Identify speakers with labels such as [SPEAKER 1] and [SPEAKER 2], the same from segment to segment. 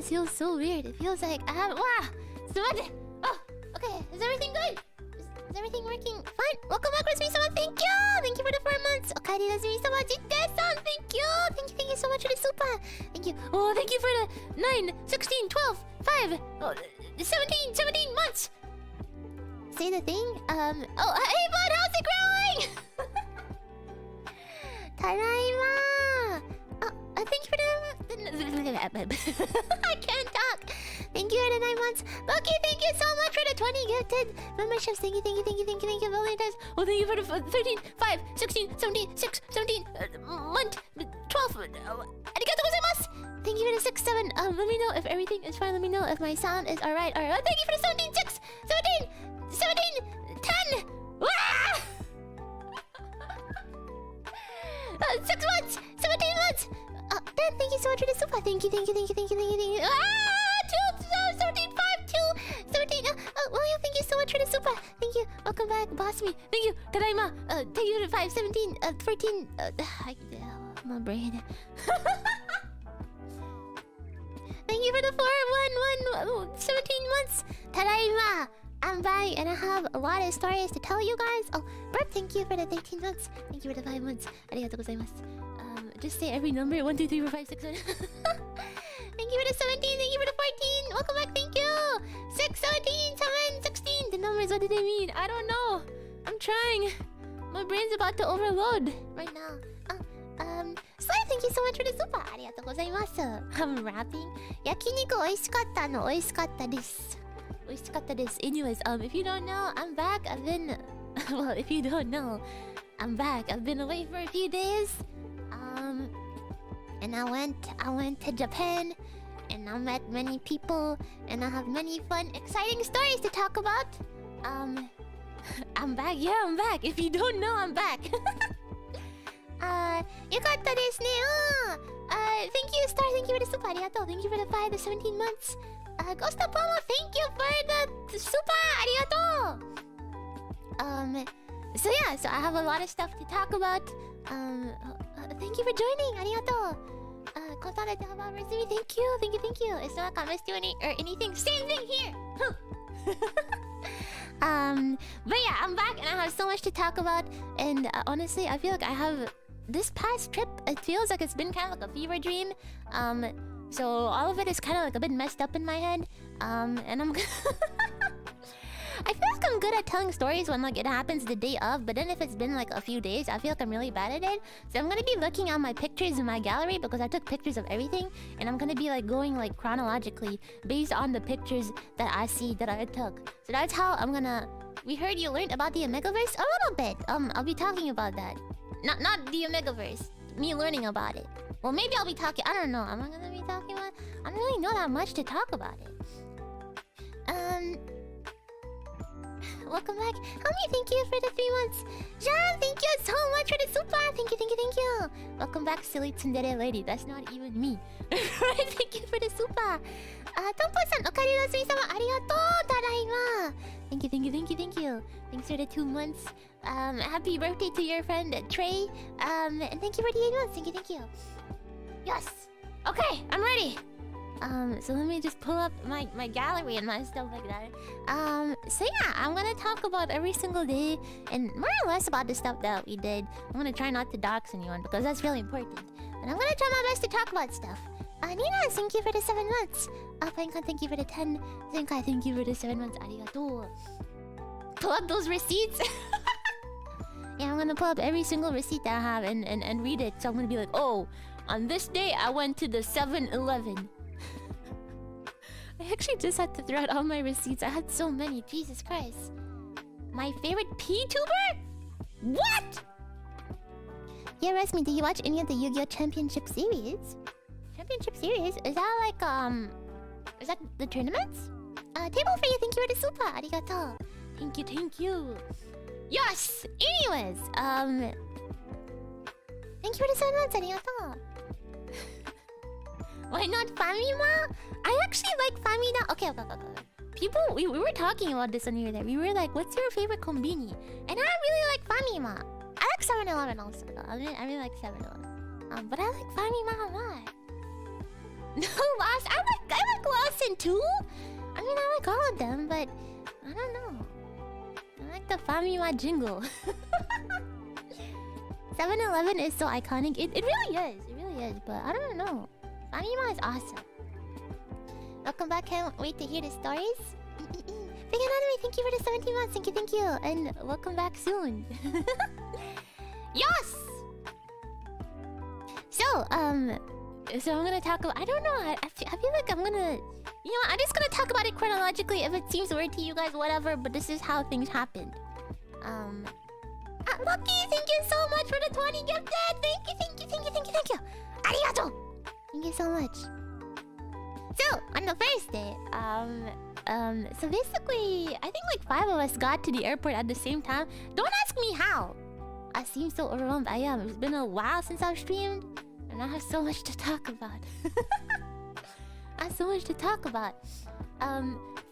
[SPEAKER 1] This feels so weird. It feels like I have... Wow! So much... Oh! Okay, is everything good? Is everything working fine? Welcome back, Rosemi-sama. Thank you! Thank you for the 4 months. Okari Rosemi-sama. Jite-san. Thank you! Thank you so much for the super. Thank you. Oh, thank you for the 9, 16, 12, 5, 17 months. Say the thing. Oh, hey, bud, how's it growing? Tadaima. Oh, thank you for the... I can't talk. Thank you for the 9 months. Loki, thank you so much for the 20 gifted memberships. Thank you, Violators. Oh, thank you for the 13, 5, 16, 17, 6, 17, month, 12. Arigatou gozaimasu. Thank you for the 6, 7. Let me know if everything is fine. Let me know if my sound is alright. Alright. Oh, thank you for the 17, 6, 17, 10. Wah! 6 months, 17 months. Dan, thank you so much for the super. Thank you. Ah, 17, 5, 2, 17. William, thank you so much for the super. Thank you. Welcome back, boss me. Thank you. Tadaima. Thank you for the 5, 17, 14. My brain. Thank you for the 4, 17 months. Tadaima. I'm back and I have a lot of stories to tell you guys. Oh, Burp, thank you for the 13 months. Thank you for the 5 months. Arigatou gozaimasu. Just say every number. 1, 2, 3, 4, 5, 6, 7. Thank you for the 17. Thank you for the 14. Welcome back. Thank you. 6, 17, 7, 16. The numbers, what do they mean? I don't know. I'm trying. My brain's about to overload right now. Slay, thank you so much for the super. Arigatou gozaimasu. I'm rapping. Yakiniku oishikatta no oishikatta desu. Oishikatta desu. Anyways, if you don't know, I'm back. I've been... well, if you don't know, I'm back. I've been away for a few days. And I went to Japan, and I met many people, and I have many fun, exciting stories to talk about. I'm back. Yeah, I'm back. If you don't know, I'm back. Yukatta desu ne. Thank you, Star. Thank you for the super. Arigatou. Thank you for the 5, the 17 months. Ghost of Pomo, thank you for the super. Arigatou. So yeah, so I have a lot of stuff to talk about. Thank you for joining. Arigatou. Kontare to about Rosemi. Thank you. It's not like I missed you anything. Same thing here. But yeah, I'm back and I have so much to talk about. And honestly, I feel like I have this past trip. It feels like it's been kind of like a fever dream. So all of it is kind of like a bit messed up in my head. And I'm. I feel like I'm good at telling stories when like it happens the day of, but then if it's been like a few days, I feel like I'm really bad at it. So I'm gonna be looking at my pictures in my gallery because I took pictures of everything, and I'm gonna be like going like chronologically based on the pictures that I see that I took. So that's how I'm gonna... We heard you learned about the Omegaverse a little bit. I'll be talking about that. Not the Omegaverse. Me learning about it. Well, maybe I'll be talking... I don't know. Am I gonna be talking about... I don't really know that much to talk about it. Welcome back. Helmi, thank you for the 3 months. John, thank you so much for the super. Thank you. Welcome back, silly tsundere lady. That's not even me. Thank you for the super. Tompo-san, okari Rosemi-sama. Arigatou, tadaima. Thank you. Thanks for the 2 months. Happy birthday to your friend Trey. And thank you for the 8 months. Thank you. Yes. Okay, I'm ready. So let me just pull up my gallery and my stuff like that. So yeah, I'm gonna talk about every single day and more or less about the stuff that we did. I'm gonna try not to dox anyone because that's really important. And I'm gonna try my best to talk about stuff. Nina, thank you for the 7 months. Pankan, thank you for the 10. Zenkai, thank you for the 7 months. Arigatou. Pull up those receipts. Yeah, I'm gonna pull up every single receipt that I have and read it. So I'm gonna be like, oh, on this day I went to the 7-Eleven. I actually just had to throw out all my receipts. I had so many. Jesus Christ. My favorite P-tuber? What? Yeah, Resmi, did you watch any of the Yu-Gi-Oh! Championship Series? Championship Series? Is that like, is that the tournaments? Table for you. Thank you for the super. Arigato. Thank you. Yes! Anyways, thank you for the 7 months. Arigato. Why not Famima? I actually like Famida. Okay. People, we were talking about this when we were there. We were like, what's your favorite kombini? And I really like Famima. I like 7-Eleven also though. I really like 7-Eleven. But I like Famima a lot. No, Lost. I like Lawson too. I mean, I like all of them, but I don't know. I like the Famima jingle. 7-Eleven is so iconic. It really is. It really is. But I don't know. Famima is awesome. Welcome back. Can't wait to hear the stories. Big Anatomy, thank you for the 17 months. Thank you. And welcome back soon. Yes! So I'm gonna talk about... I don't know. I feel like I'm gonna... You know, I'm just gonna talk about it chronologically. If it seems weird to you guys, whatever. But this is how things happened. Lucky, thank you so much for the 20 gifted. Thank you. Arigato! Thank you so much. So, on the first day, so basically, I think like 5 of us got to the airport at the same time. Don't ask me how. I seem so overwhelmed. I am. It's been a while since I've streamed, and I have so much to talk about. I have so much to talk about. 5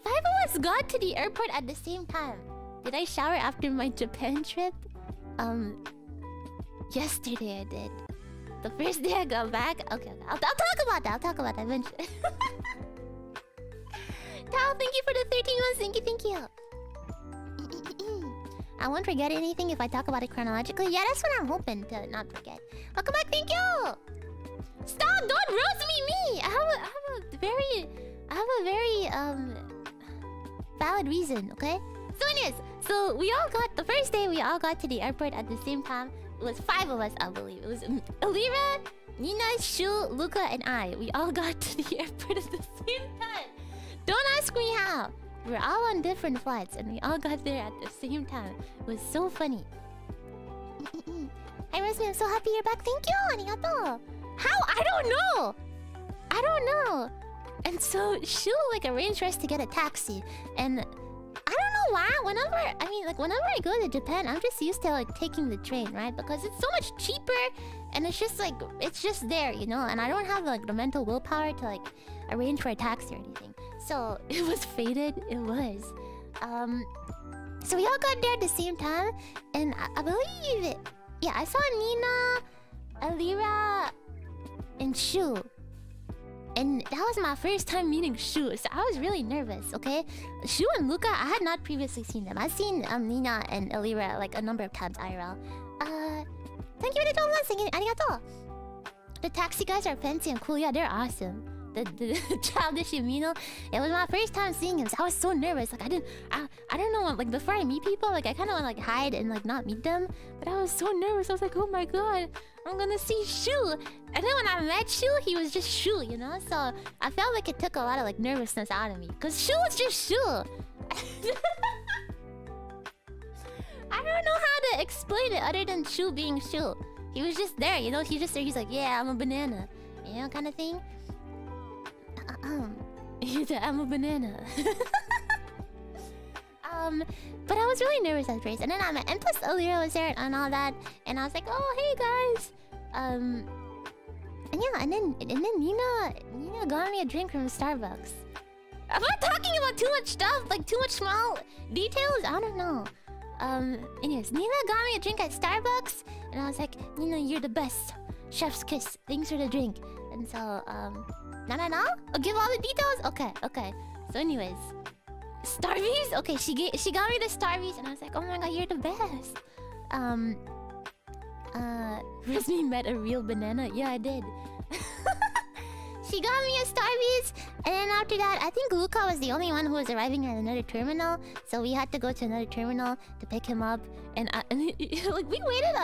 [SPEAKER 1] of us got to the airport at the same time. Did I shower after my Japan trip? Yesterday I did. The first day I got back. Okay. I'll talk about that eventually. Tao, thank you for the 13 months. Thank you. I won't forget anything if I talk about it chronologically. Yeah, that's what I'm hoping to not forget. Welcome back, thank you! Stop! Don't roast me! I have a very valid reason, okay? So anyways, so we all got... The first day we all got to the airport at the same time. It was 5 of us, I believe. It was Alira, Nina, Shu, Luca, and I. We all got to the airport at the same time. Don't ask me how. We're all on different flights, and we all got there at the same time. It was so funny. Hi, Rosemi, I'm so happy you're back. Thank you, arigato. How? I don't know. And so Shu like arranged for us to get a taxi, and I don't know why. Whenever I go to Japan, I'm just used to like taking the train, right? Because it's so much cheaper, and it's just there, you know. And I don't have like the mental willpower to like arrange for a taxi or anything. So it was fated. It was. So we all got there at the same time, and I believe it. Yeah, I saw Nina, Alira, and Shu. And that was my first time meeting Shu, so I was really nervous, okay? Shu and Luca, I had not previously seen them. I've seen Nina and Alira like a number of times IRL. Thank you for the 12 months, arigato! The taxi guys are fancy and cool, yeah, they're awesome. The childish Yamino, it was my first time seeing him, so I was so nervous. Like I don't know, like before I meet people, like I kind of want to like hide and like not meet them. But I was so nervous. I was like, oh my god, I'm gonna see Shu. And then when I met Shu, he was just Shu, you know. So I felt like it took a lot of like nervousness out of me, cause Shu was just Shu. I don't know how to explain it other than Shu being Shu. He was just there, you know. He's just there. He's like, yeah, I'm a banana, you know, kind of thing. I'm a banana. But I was really nervous at first, and then I met, and plus Alira was there and all that, and I was like, oh hey guys, and yeah, and then Nina got me a drink from Starbucks. Am I talking about too much stuff, like too much small details? I don't know. Anyways, Nina got me a drink at Starbucks, and I was like, Nina, you're the best. Chef's kiss. Thanks for the drink. And so no. I'll give all the details. Okay. So anyways, Starbies. Okay, she got me the Starbies, and I was like, oh my god, you're the best. Rosemi met a real banana. Yeah, I did. She got me a Starbies, and then after that, I think Luca was the only one who was arriving at another terminal, so we had to go to another terminal to pick him up. And like we waited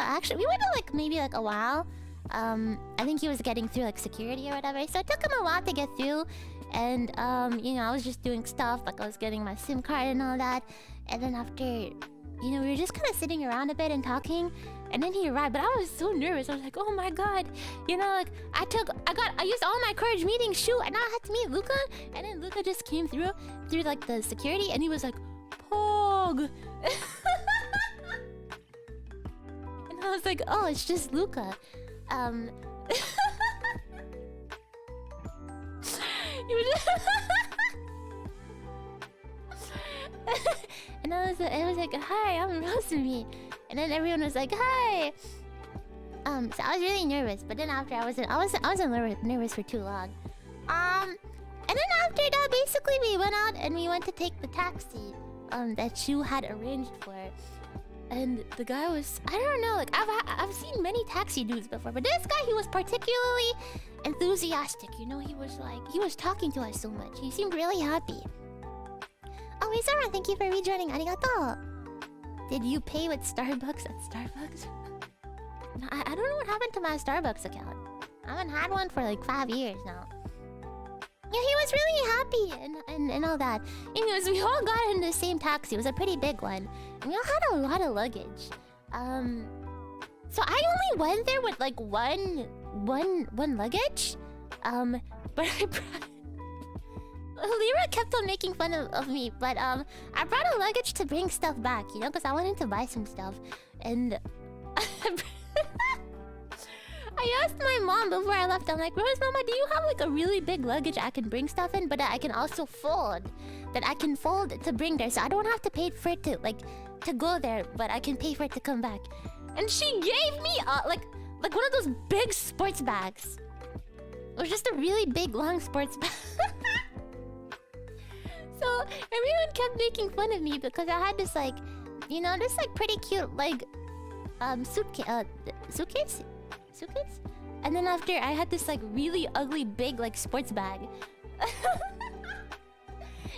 [SPEAKER 1] like maybe like a while. I think he was getting through like security or whatever, so it took him a while to get through. And you know, I was just doing stuff, like I was getting my SIM card and all that. And then after, you know, we were just kind of sitting around a bit and talking, and then he arrived. But I was so nervous. I was like, oh my god, you know, like I used all my courage meeting Shu, and now I had to meet Luca. And then Luca just came through like the security, and he was like, Pog. And I was like, oh, it's just Luca. He was and I was like, hi, I'm Rosemi. And then everyone was like, hi. So I was really nervous, but then after I wasn't nervous for too long. after that, basically we went out and we went to take the taxi that Shu had arranged for. And the guy was, I don't know, like I've seen many taxi dudes before, but this guy, he was particularly enthusiastic. You know, he was talking to us so much. He seemed really happy. Oh, Isara, thank you for rejoining. Arigato. Did you pay with Starbucks at Starbucks? No, I don't know what happened to my Starbucks account. I haven't had one for like 5 years now. Yeah, he was really happy and all that. Anyways, we all got in the same taxi. It was a pretty big one. And we all had a lot of luggage. So I only went there with like one luggage. But I brought... Lyra kept on making fun of me, but I brought a luggage to bring stuff back, you know, because I wanted to buy some stuff. And I asked my mom before I left, I'm like, Rose, Mama, do you have like a really big luggage I can bring stuff in, but that I can also fold? That I can fold to bring there, so I don't have to pay for it to go there, but I can pay for it to come back. And she gave me like one of those big sports bags. It was just a really big, long sports bag. So everyone kept making fun of me because I had this like, you know, this like pretty cute like suitcase? And then after I had this like really ugly big like sports bag.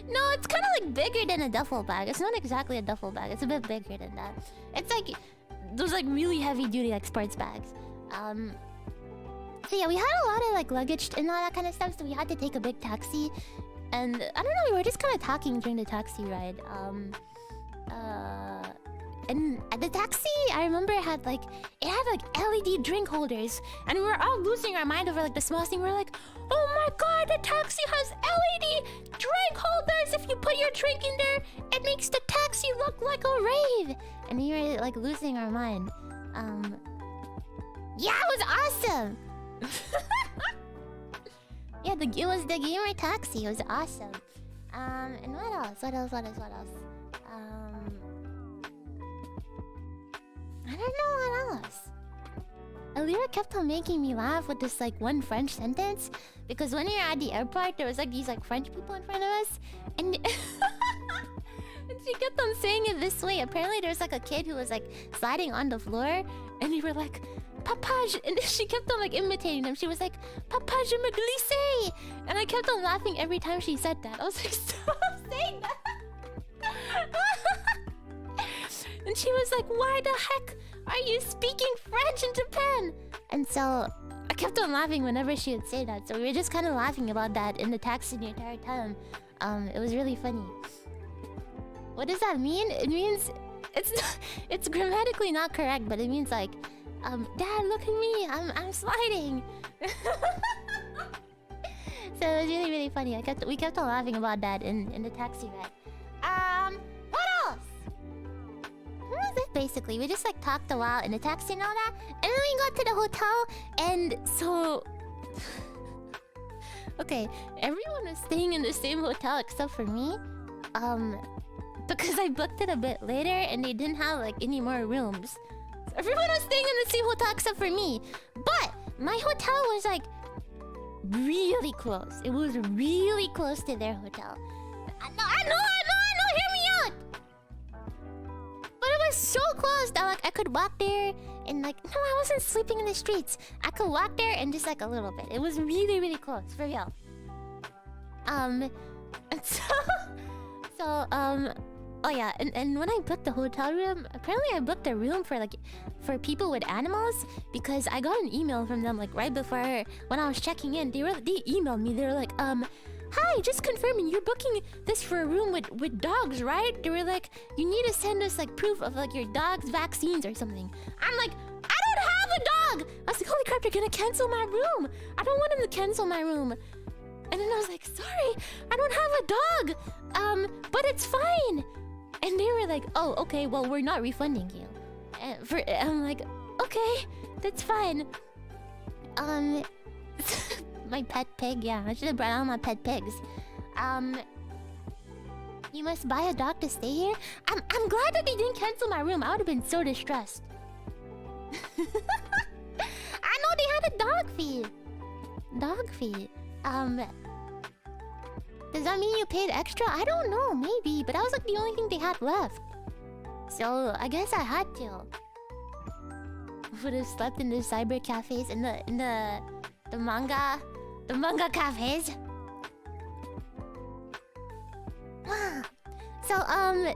[SPEAKER 1] No, it's kind of like bigger than a duffel bag. It's not exactly a duffel bag. It's a bit bigger than that. It's like those like really heavy duty like sports bags. So yeah, we had a lot of like luggage and all that kind of stuff, so we had to take a big taxi. And I don't know, we were just kind of talking during the taxi ride. And the taxi, I remember it had like LED drink holders, and we were all losing our mind over like the smallest thing. We were like, oh my god, the taxi has LED drink holders! If you put your drink in there, it makes the taxi look like a rave! And we were like losing our mind. Yeah, it was awesome! Yeah, it was the gamer taxi. It was awesome. And what else? I don't know what else. Alira kept on making me laugh with this like one French sentence, because when we were at the airport, there was like these like French people in front of us, and and she kept on saying it this way. Apparently, there was like a kid who was like sliding on the floor, and we were like, Papa, and she kept on like imitating them. She was like, Papa, je me glisse. And I kept on laughing every time she said that. I was like, stop saying that. And she was like, why the heck are you speaking French in Japan? And so I kept on laughing whenever she would say that. So we were just kind of laughing about that in the taxi the entire time. It was really funny. What does that mean? It means it's grammatically not correct, but it means like, Dad, look at me, I'm sliding. So it was really, really funny. We kept on laughing about that in the taxi ride. What else? What was it basically? We just like talked a while in the taxi and all that, and then we got to the hotel, and so okay, everyone was staying in the same hotel except for me. Because I booked it a bit later and they didn't have like any more rooms. So everyone was staying in the same hotel except for me. But my hotel was like really close. It was really close to their hotel. I know, hear me out! But it was so close that like I could walk there and like, no, I wasn't sleeping in the streets. I could walk there and just like a little bit. It was really, really close, for real. And oh yeah, and when I booked the hotel room, apparently I booked a room for people with animals, because I got an email from them like right before when I was checking in. They emailed me. They were like, hi, just confirming you're booking this for a room with dogs, right? They were like, you need to send us like proof of like your dog's vaccines or something. I'm like, I don't have a dog. I was like, holy crap, they're gonna cancel my room. I don't want them to cancel my room. And then I was like, sorry, I don't have a dog. But it's fine. And they were like, oh, okay, well, we're not refunding you. I'm like, okay, that's fine. My pet pig, yeah, I should have brought out my pet pigs. You must buy a dog to stay here? I'm glad that they didn't cancel my room. I would have been so distressed. I know they had a dog fee. Does that mean you paid extra? I don't know, maybe, but that was like the only thing they had left. So I guess I had to. Would have slept in the cyber cafes, in the manga cafes.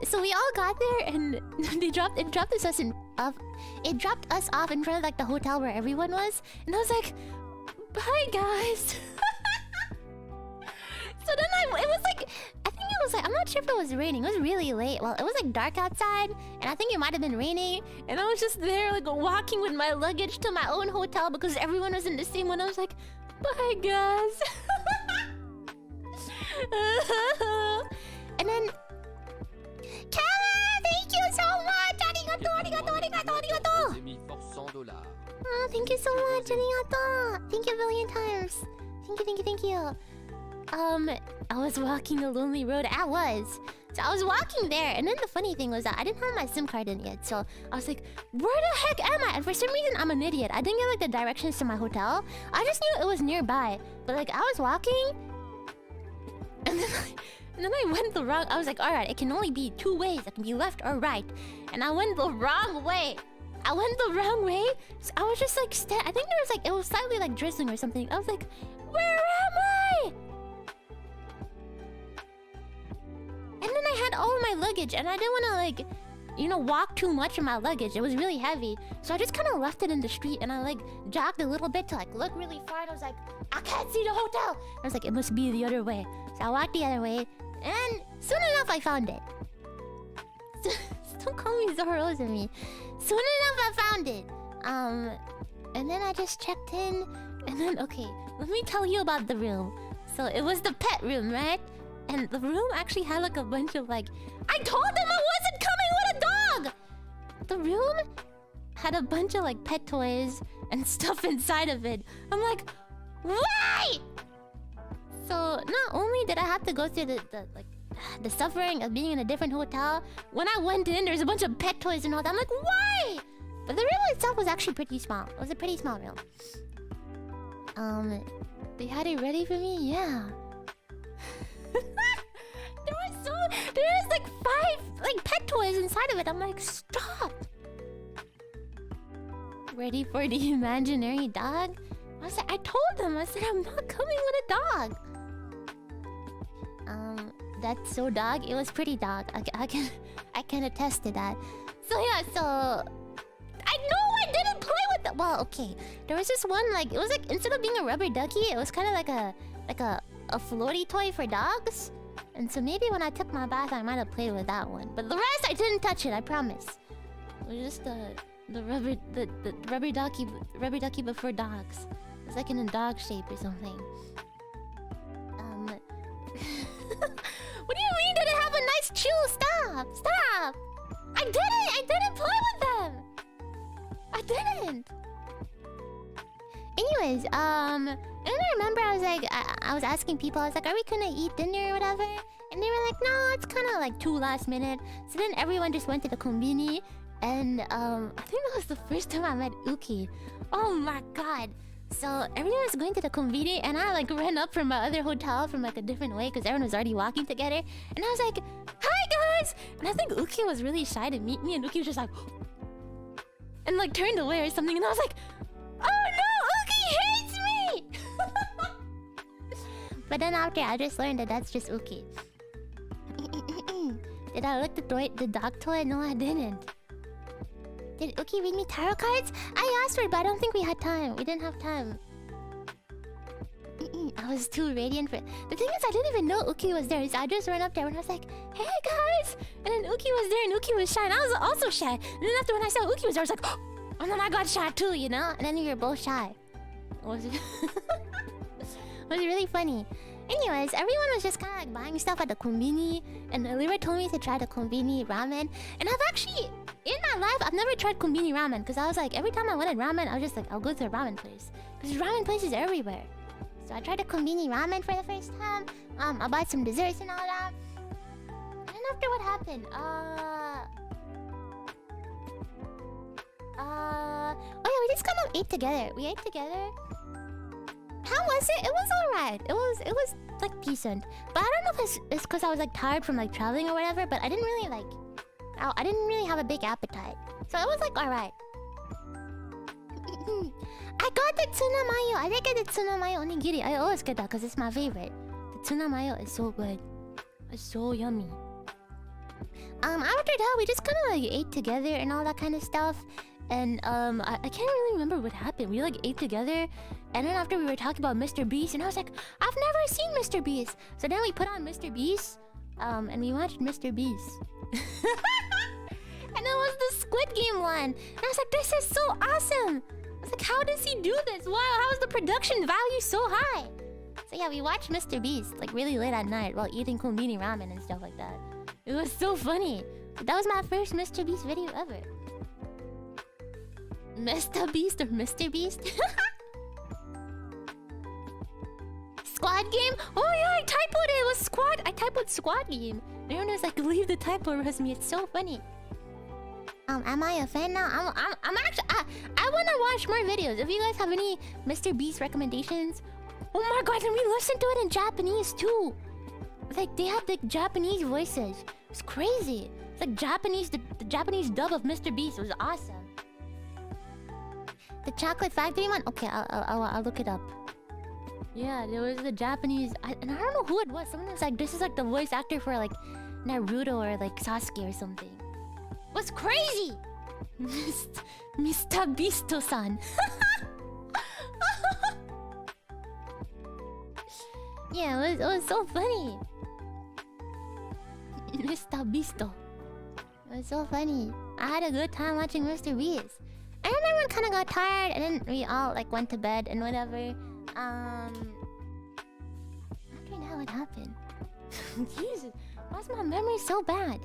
[SPEAKER 1] So we all got there and it dropped us off in front of like the hotel where everyone was, and I was like, bye guys. So then it was like, I think it was like, I'm not sure if it was raining. It was really late. Well, it was like dark outside, and I think it might have been raining. And I was just there like walking with my luggage to my own hotel because everyone was in the same one. I was like, bye guys. And then Kara, thank you so much. Arigato. Oh, thank you so much. Arigato. Thank you a billion times. Thank you. I was walking a lonely road. So I was walking there, and then the funny thing was that I didn't have my SIM card in yet. So I was like, where the heck am I? And for some reason, I'm an idiot. I didn't get like the directions to my hotel. I just knew it was nearby. But like I was walking, and then I went the wrong. I was like, all right, it can only be two ways. It can be left or right. And I went the wrong way. So I was just like, I think there was like, it was slightly like drizzling or something. I was like, where am I? And then I had all of my luggage, and I didn't want to like, walk too much in my luggage. It was really heavy, so I just kind of left it in the street, and I like jogged a little bit to like look really far. And I was like, I can't see the hotel. I was like, it must be the other way. So I walked the other way, and soon enough I found it. Don't call me Rosemi. Soon enough I found it. And then I just checked in, and then okay, let me tell you about the room. So it was the pet room, right? And the room actually had like a bunch of like... I told them I wasn't coming with a dog! The room had a bunch of like pet toys and stuff inside of it. I'm like, why? So not only did I have to go through the suffering of being in a different hotel, when I went in, there's a bunch of pet toys and all that. I'm like, why? But the room itself was actually pretty small. It was a pretty small room. They had it ready for me? Yeah. There was like 5 like pet toys inside of it. I'm like, stop. Ready for the imaginary dog? I told them, I said I'm not coming with a dog. That's so dog. It was pretty dog. I can attest to that. So yeah, so I know I didn't play with the... Well, okay. There was this one like, it was like, instead of being a rubber ducky, it was kind of like a floaty toy for dogs. And so maybe when I took my bath, I might have played with that one. But the rest, I didn't touch it. I promise. It was just the rubber ducky before dogs. It's like in a dog shape or something. What do you mean? Did it have a nice chew? Stop! I didn't play with them. I didn't. Anyways, and I remember I was like, I was asking people, I was like, are we gonna eat dinner or whatever? And they were like, no, it's kind of like too last minute. So then everyone just went to the konbini, and I think that was the first time I met Uki. Oh my god. So everyone was going to the konbini, and I like ran up from my other hotel from like a different way because everyone was already walking together. And I was like, hi guys! And I think Uki was really shy to meet me, and Uki was just like and like turned away or something, and I was like, oh no, Uki hates me! But then after I just learned that that's just Uki. Did I lick the dog toy? No, I didn't. Did Uki read me tarot cards? I asked her, but I don't think we had time. We didn't have time. I was too radiant for it. The thing is, I didn't even know Uki was there. So I just ran up there and I was like, hey guys! And then Uki was there and Uki was shy. And I was also shy. And then after when I saw Uki was there, I was like, oh! And then I got shy too, you know? And then we were both shy. It was really funny. Anyways, everyone was just kind of like buying stuff at the konbini. And Alira told me to try the konbini ramen. And I've actually... In my life, I've never tried konbini ramen because I was like, every time I wanted ramen, I was just like, I'll go to a ramen place. Because ramen places are everywhere. So I tried the konbini ramen for the first time. I bought some desserts and all that. And then after what happened? Oh yeah, we just kind of ate together. We ate together. How was it? It was alright. It was like decent. But I don't know if it's because I was like tired from like traveling or whatever. But I didn't really like. I didn't really have a big appetite, so it was like alright. I got the tuna mayo. I think I did tuna mayo onigiri. I always get that because it's my favorite. The tuna mayo is so good. It's so yummy. After that, we just kind of like ate together and all that kind of stuff. And I can't really remember what happened. We like ate together, and then after we were talking about MrBeast, and I was like, I've never seen MrBeast. So then we put on MrBeast, and we watched MrBeast. And it was the Squid Game one. And I was like, this is so awesome. I was like, how does he do this? Wow, how is the production value so high? So yeah, we watched MrBeast like really late at night while eating konbini ramen and stuff like that. It was so funny. That was my first MrBeast video ever. MrBeast or MrBeast? Squad game? Oh yeah, I typoed it. It was squad. I typoed squad game. Everyone was like, leave the typo, Rosemi. It's so funny. Am I a fan now? I'm actually. I wanna watch more videos. If you guys have any MrBeast recommendations, oh my god, and we listened to it in Japanese too. Like they had like Japanese voices. It's crazy. It's like Japanese. The Japanese dub of MrBeast was awesome. The Chocolate Factory one? Okay, I'll look it up. Yeah, there was the Japanese... and I don't know who it was. Someone was like, this is like the voice actor for like Naruto or like Sasuke or something. What's crazy? Mr. Beast-san. Yeah, it was so funny. Mr. Beast. It was so funny. I had a good time watching MrBeast. And then everyone kind of got tired, and then we all like went to bed and whatever. After that, what happened? Jesus, why's my memory so bad?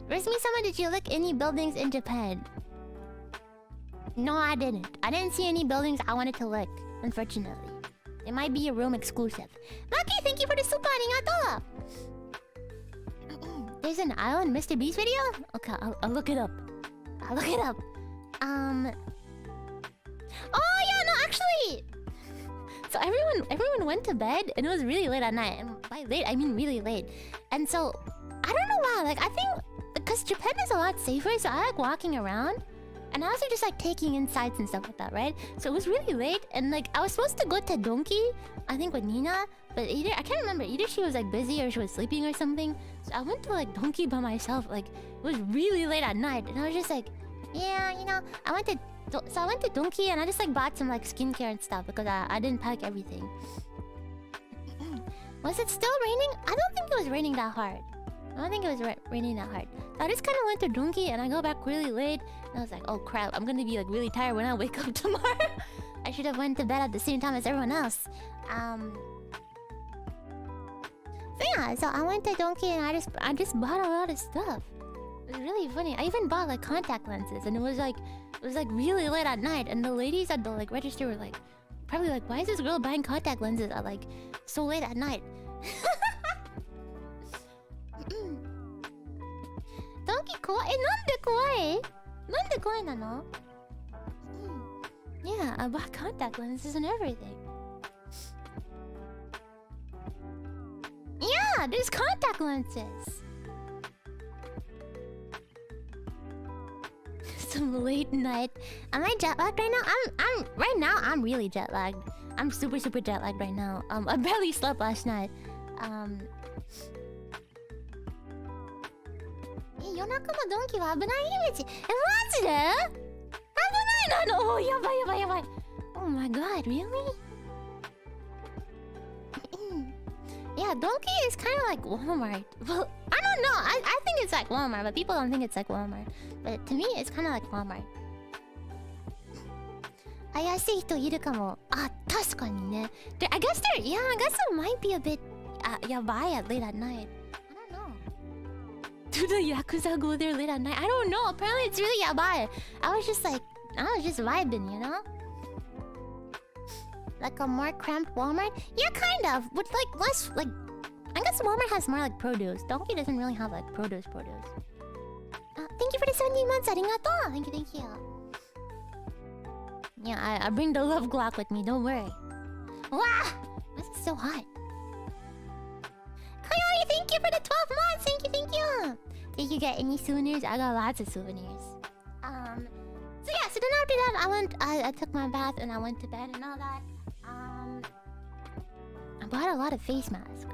[SPEAKER 1] Rosemi-sama, did you look any buildings in Japan? No, I didn't. I didn't see any buildings I wanted to look, unfortunately. It might be a room exclusive. Lucky, thank you for the super arigato! There's an island MrBeast video? Okay, I'll look it up. I'll look it up. Oh yeah, no, actually. So everyone went to bed, and it was really late at night. And by late, I mean really late. And so I don't know why. Like I think because Japan is a lot safer, so I like walking around, and I also just like taking in sights and stuff like that, right? So it was really late, and like I was supposed to go to Donki, I think with Nina, but either I can't remember. Either she was like busy or she was sleeping or something. So I went to like Donki by myself. Like it was really late at night, and I was just like, yeah, you know, I went to Donki and I just like bought some like skincare and stuff because I didn't pack everything. Was it still raining? I don't think it was raining that hard. I don't think it was raining that hard. So I just kind of went to Donki and I go back really late. And I was like, oh crap, I'm gonna be like really tired when I wake up tomorrow. I should have went to bed at the same time as everyone else. So yeah, so I went to Donki and I just bought a lot of stuff. It was really funny. I even bought like contact lenses, and it was like really late at night, and the ladies at the like register were like probably like, why is this girl buying contact lenses at like so late at night? Donkey kawaii? Nande kawaii? Nande kawaii nano? Yeah, I bought contact lenses and everything. Yeah, there's contact lenses. Some late night. Am I jet lagged right now? I'm really jet lagged. I'm super jet lagged right now. I barely slept last night. Yonaka mo donki wa abunai imeji. Maji de? Abunai nano? Oh, yabai. Oh my god, really? Yeah, Donkey is kind of like Walmart. Well, I don't know. I think it's like Walmart, but people don't think it's like Walmart. But to me, it's kind of like Walmart. 怪しい人いるかも。あ、確かにね。I guess there might be a bit yabai at late at night. I don't know. Do the Yakuza go there late at night? I don't know. Apparently it's really yabai. I was just vibing, you know? Like a more cramped Walmart? Yeah, kind of. With like less, like... I guess Walmart has more like produce. Donkey doesn't really have like produce. Thank you for the 17 months. Arigato. Thank you. Yeah, I bring the love Glock with me. Don't worry. Wow! This is so hot. Coyote, thank you for the 12 months! Thank you, thank you! Did you get any souvenirs? I got lots of souvenirs. So yeah, so then after that, I took my bath and I went to bed and all that. I bought a lot of face masks.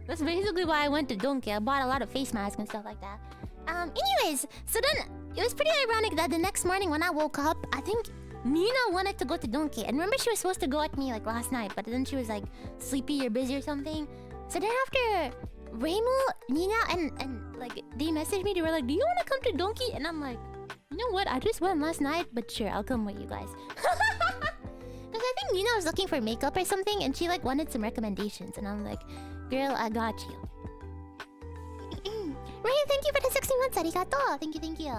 [SPEAKER 1] That's basically why I went to Donkey. I bought a lot of face masks and stuff like that. Anyways, so then it was pretty ironic that the next morning when I woke up, I think Nina wanted to go to Donkey. And remember she was supposed to go with me like last night, but then she was like sleepy or busy or something. So then after Reimu, Nina, and like they messaged me, they were like, do you want to come to Donkey? And I'm like, you know what? I just went last night, but sure, I'll come with you guys. Because I think Nina was looking for makeup or something, and she like wanted some recommendations. And I'm like, girl, I got you. Ray, thank you for the 16 months, arigato. Thank you, thank you.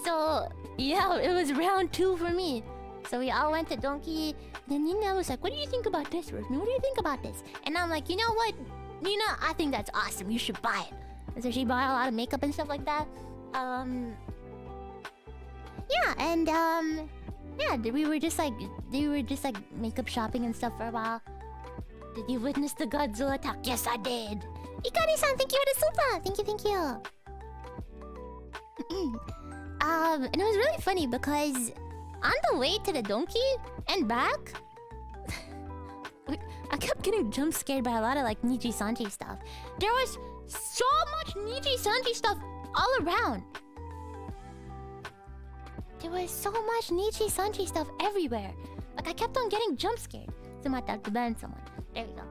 [SPEAKER 1] So, yeah, it was round 2 for me. So we all went to Donkey. Then Nina was like, what do you think about this, Rosemi? What do you think about this? And I'm like, you know what, Nina, I think that's awesome. You should buy it. And so she bought a lot of makeup and stuff like that. Yeah, and yeah, they were just like makeup shopping and stuff for a while. Did you witness the Godzilla attack? Yes, I did. Ikari-san, thank you for the super. Thank you, thank you. And it was really funny because on the way to the Donkey and back, I kept getting jump scared by a lot of like NIJISANJI stuff. There was so much NIJISANJI stuff all around. There was so much NIJISANJI stuff everywhere. Like I kept on getting jump scared. So I had to ban someone. There you go.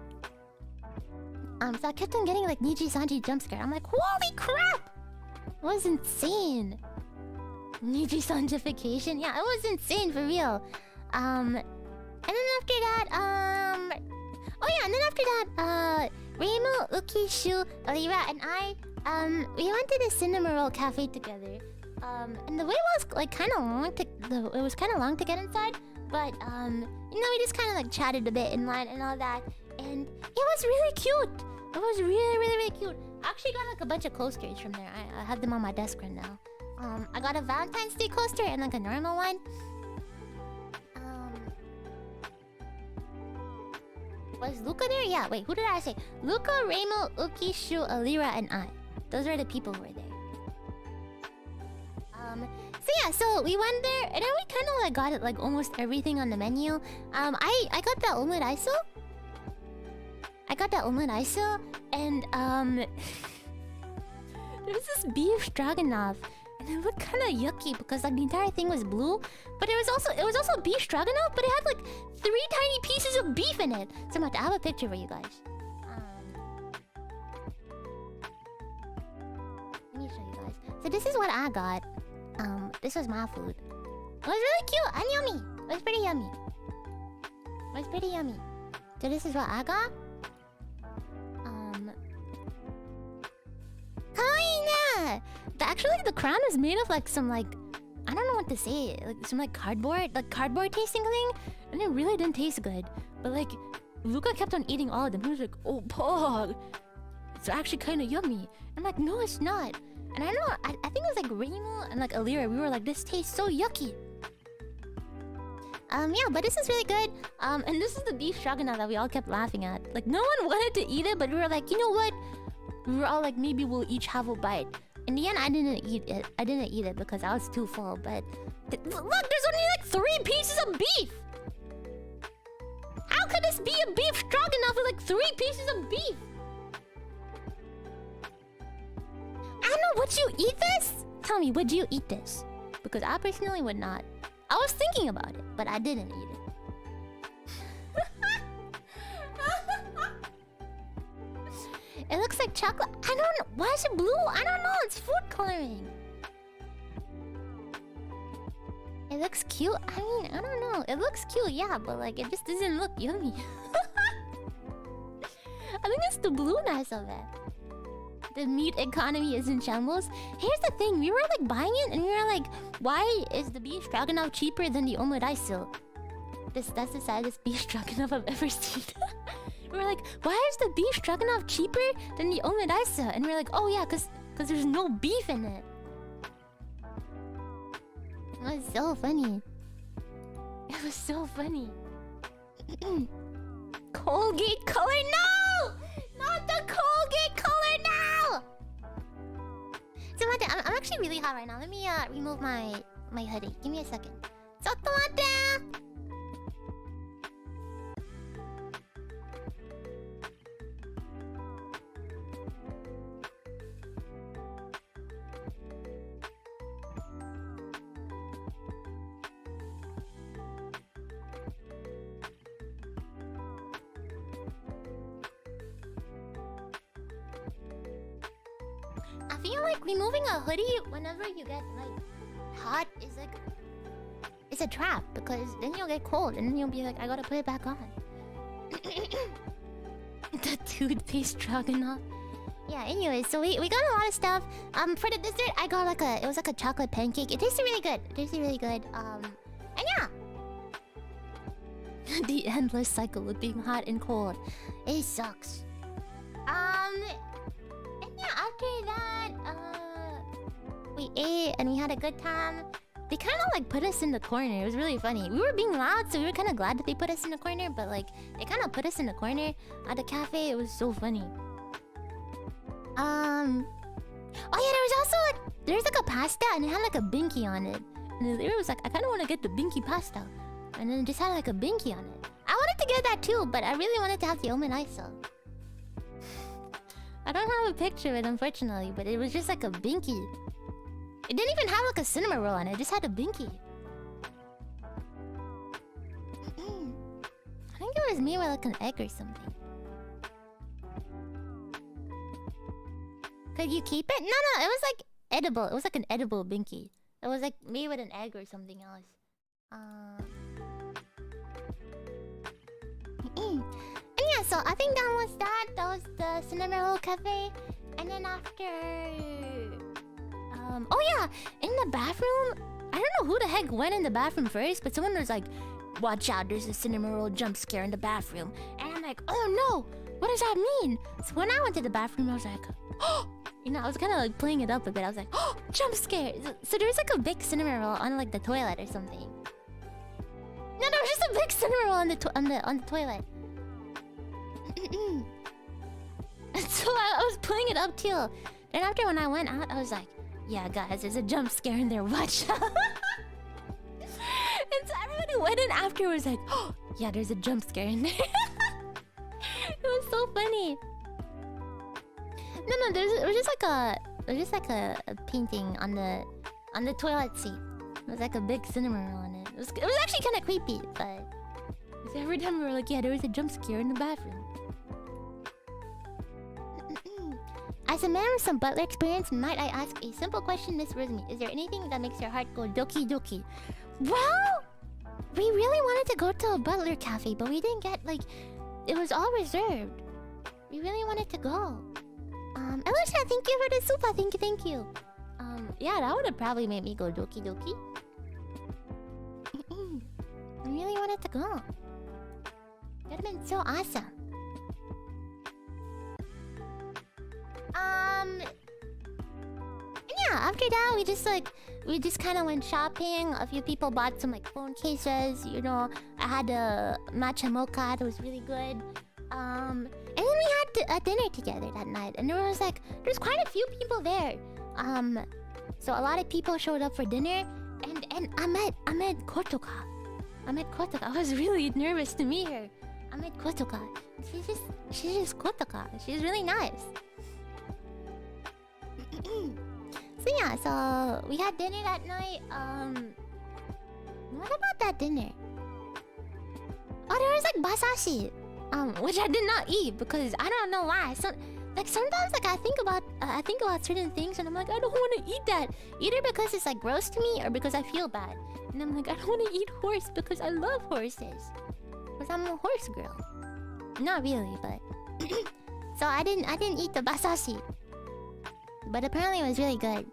[SPEAKER 1] So I kept on getting like NIJISANJI jump scared. I'm like, holy crap! It was insane. NIJISANJification? Yeah, it was insane for real. And then after that, oh yeah, and then after that, Reimu, Uki, Shu, Alira, and I, we went to the Cinema Roll Cafe together. And the wait was like kind of long to it was kind of long to get inside, but you know, we just kind of like chatted a bit in line and all that, and it was really cute. It was really cute. I actually got like a bunch of coasters from there. I have them on my desk right now. I got a Valentine's Day coaster and like a normal one. Was Luca there? Yeah. Wait, who did I say? Luca, Reimu, Uki, Shu, Alira, and I. Those are the people who were there. So yeah, so we went there, and then we kind of like got it like almost everything on the menu. I got the omurice. I got the omurice, and there was this beef stroganoff, and it looked kind of yucky because like the entire thing was blue, but it was also beef stroganoff, but it had like 3 tiny pieces of beef in it. So I'm about to have a picture for you guys. Let me show you guys. So this is what I got. This was my food. It was really cute and yummy. It was pretty yummy. It was pretty yummy. So this is what I got. Kawaii! Actually, the crown was made of like some like, I don't know what to say, like some like cardboard tasting thing, and it really didn't taste good. But like, Luca kept on eating all of them. He was like, "Oh, Pog, it's actually kind of yummy." I'm like, "No, it's not." And I don't know, I think it was like Reimu and like Alira. We were like, "This tastes so yucky." Yeah, but this is really good. And this is the beef stroganoff that we all kept laughing at. Like, no one wanted to eat it, but we were like, you know what? We were all like, maybe we'll each have a bite. In the end, I didn't eat it. I didn't eat it because I was too full. But look, there's only like 3 pieces of beef. How could this be a beef stroganoff with like 3 pieces of beef? I don't know. Would you eat this? Tell me, would you eat this? Because I personally would not. I was thinking about it, but I didn't eat it. It looks like chocolate. I don't know. Why is it blue? I don't know. It's food coloring. It looks cute. I mean, I don't know. It looks cute, yeah, but like it just doesn't look yummy. I think it's the blueness of it. The meat economy is in shambles. Here's the thing. We were like buying it and we were like, why is the beef stroganoff cheaper than the omurice? That's the saddest beef stroganoff I've ever seen. We were like, why is the beef stroganoff cheaper than the omurice? And we're like, oh yeah, cause there's no beef in it. It was so funny. It was so funny. Colgate color, no! Not the Colgate color, no! So I'm actually really hot right now. Let me remove my hoodie. Give me a second. I feel like removing a hoodie whenever you get like hot is like it's a trap, because then you'll get cold and then you'll be like, I gotta put it back on. The toothpaste stroganoff. Yeah, anyways, so we got a lot of stuff. For the dessert I got like it was like a chocolate pancake. It tasted really good. And yeah. The endless cycle of being hot and cold. It sucks. And yeah, after that, we ate and we had a good time. They kind of like put us in the corner. It was really funny. We were being loud, so we were kind of glad that they put us in the corner. But like, they kind of put us in the corner at the cafe. It was so funny. Oh yeah, there was also there's like a pasta and it had like a binky on it. And it was like, I kind of want to get the binky pasta, and then it just had like a binky on it. I wanted to get that too, but I really wanted to have the omeniso. I don't have a picture of it, unfortunately, but it was just like a binky. It didn't even have like a cinema roll on it. It just had a binky. I think it was made with like an egg or something. Could you keep it? No, it was like edible. It was like an edible binky. It was like made with an egg or something else. And yeah, so I think that was that. That was the cinema roll cafe. And then after... oh yeah, in the bathroom, I don't know who the heck went in the bathroom first, but someone was like, watch out, there's a cinema roll jump scare in the bathroom. And I'm like, oh no, what does that mean? So when I went to the bathroom, I was like, oh, you know, I was kind of like playing it up a bit. I was like, oh, jump scare. So there's like a big cinema roll on like the toilet or something. No, there was just a big cinema roll on the toilet. And so I was playing it up too. And after when I went out, I was like, yeah, guys, there's a jump scare in there. Watch out. And so everybody went in afterwards like, oh, yeah, there's a jump scare in there. It was so funny. No, it was just like a painting on the toilet seat. It was like a big cinema roll on it. It was actually kind of creepy, but every time we were like, yeah, there was a jump scare in the bathroom. As a man with some butler experience, might I ask a simple question, Miss Rosemi? Is there anything that makes your heart go doki doki? Well, we really wanted to go to a butler cafe, but we didn't get, like, it was all reserved. We really wanted to go. Elisha, thank you for the super. Thank you. Yeah, that would have probably made me go doki doki. I really wanted to go. Would have been so awesome. Yeah, after that we just kind of went shopping. A few people bought some like phone cases, you know. I had a matcha mocha, it was really good. And then we had a dinner together that night, and there's quite a few people there. So a lot of people showed up for dinner, and I met Kotoka. I was really nervous to meet her. I met Kotoka. She's just Kotoka. She's really nice. So yeah, so we had dinner that night. What about that dinner? Oh, there was like basashi, which I did not eat because I don't know why. So, like sometimes, like I think about certain things and I'm like, I don't want to eat that, either because it's like gross to me or because I feel bad. And I'm like, I don't want to eat horse because I love horses, because I'm a horse girl. Not really, but so I didn't eat the basashi. But apparently it was really good.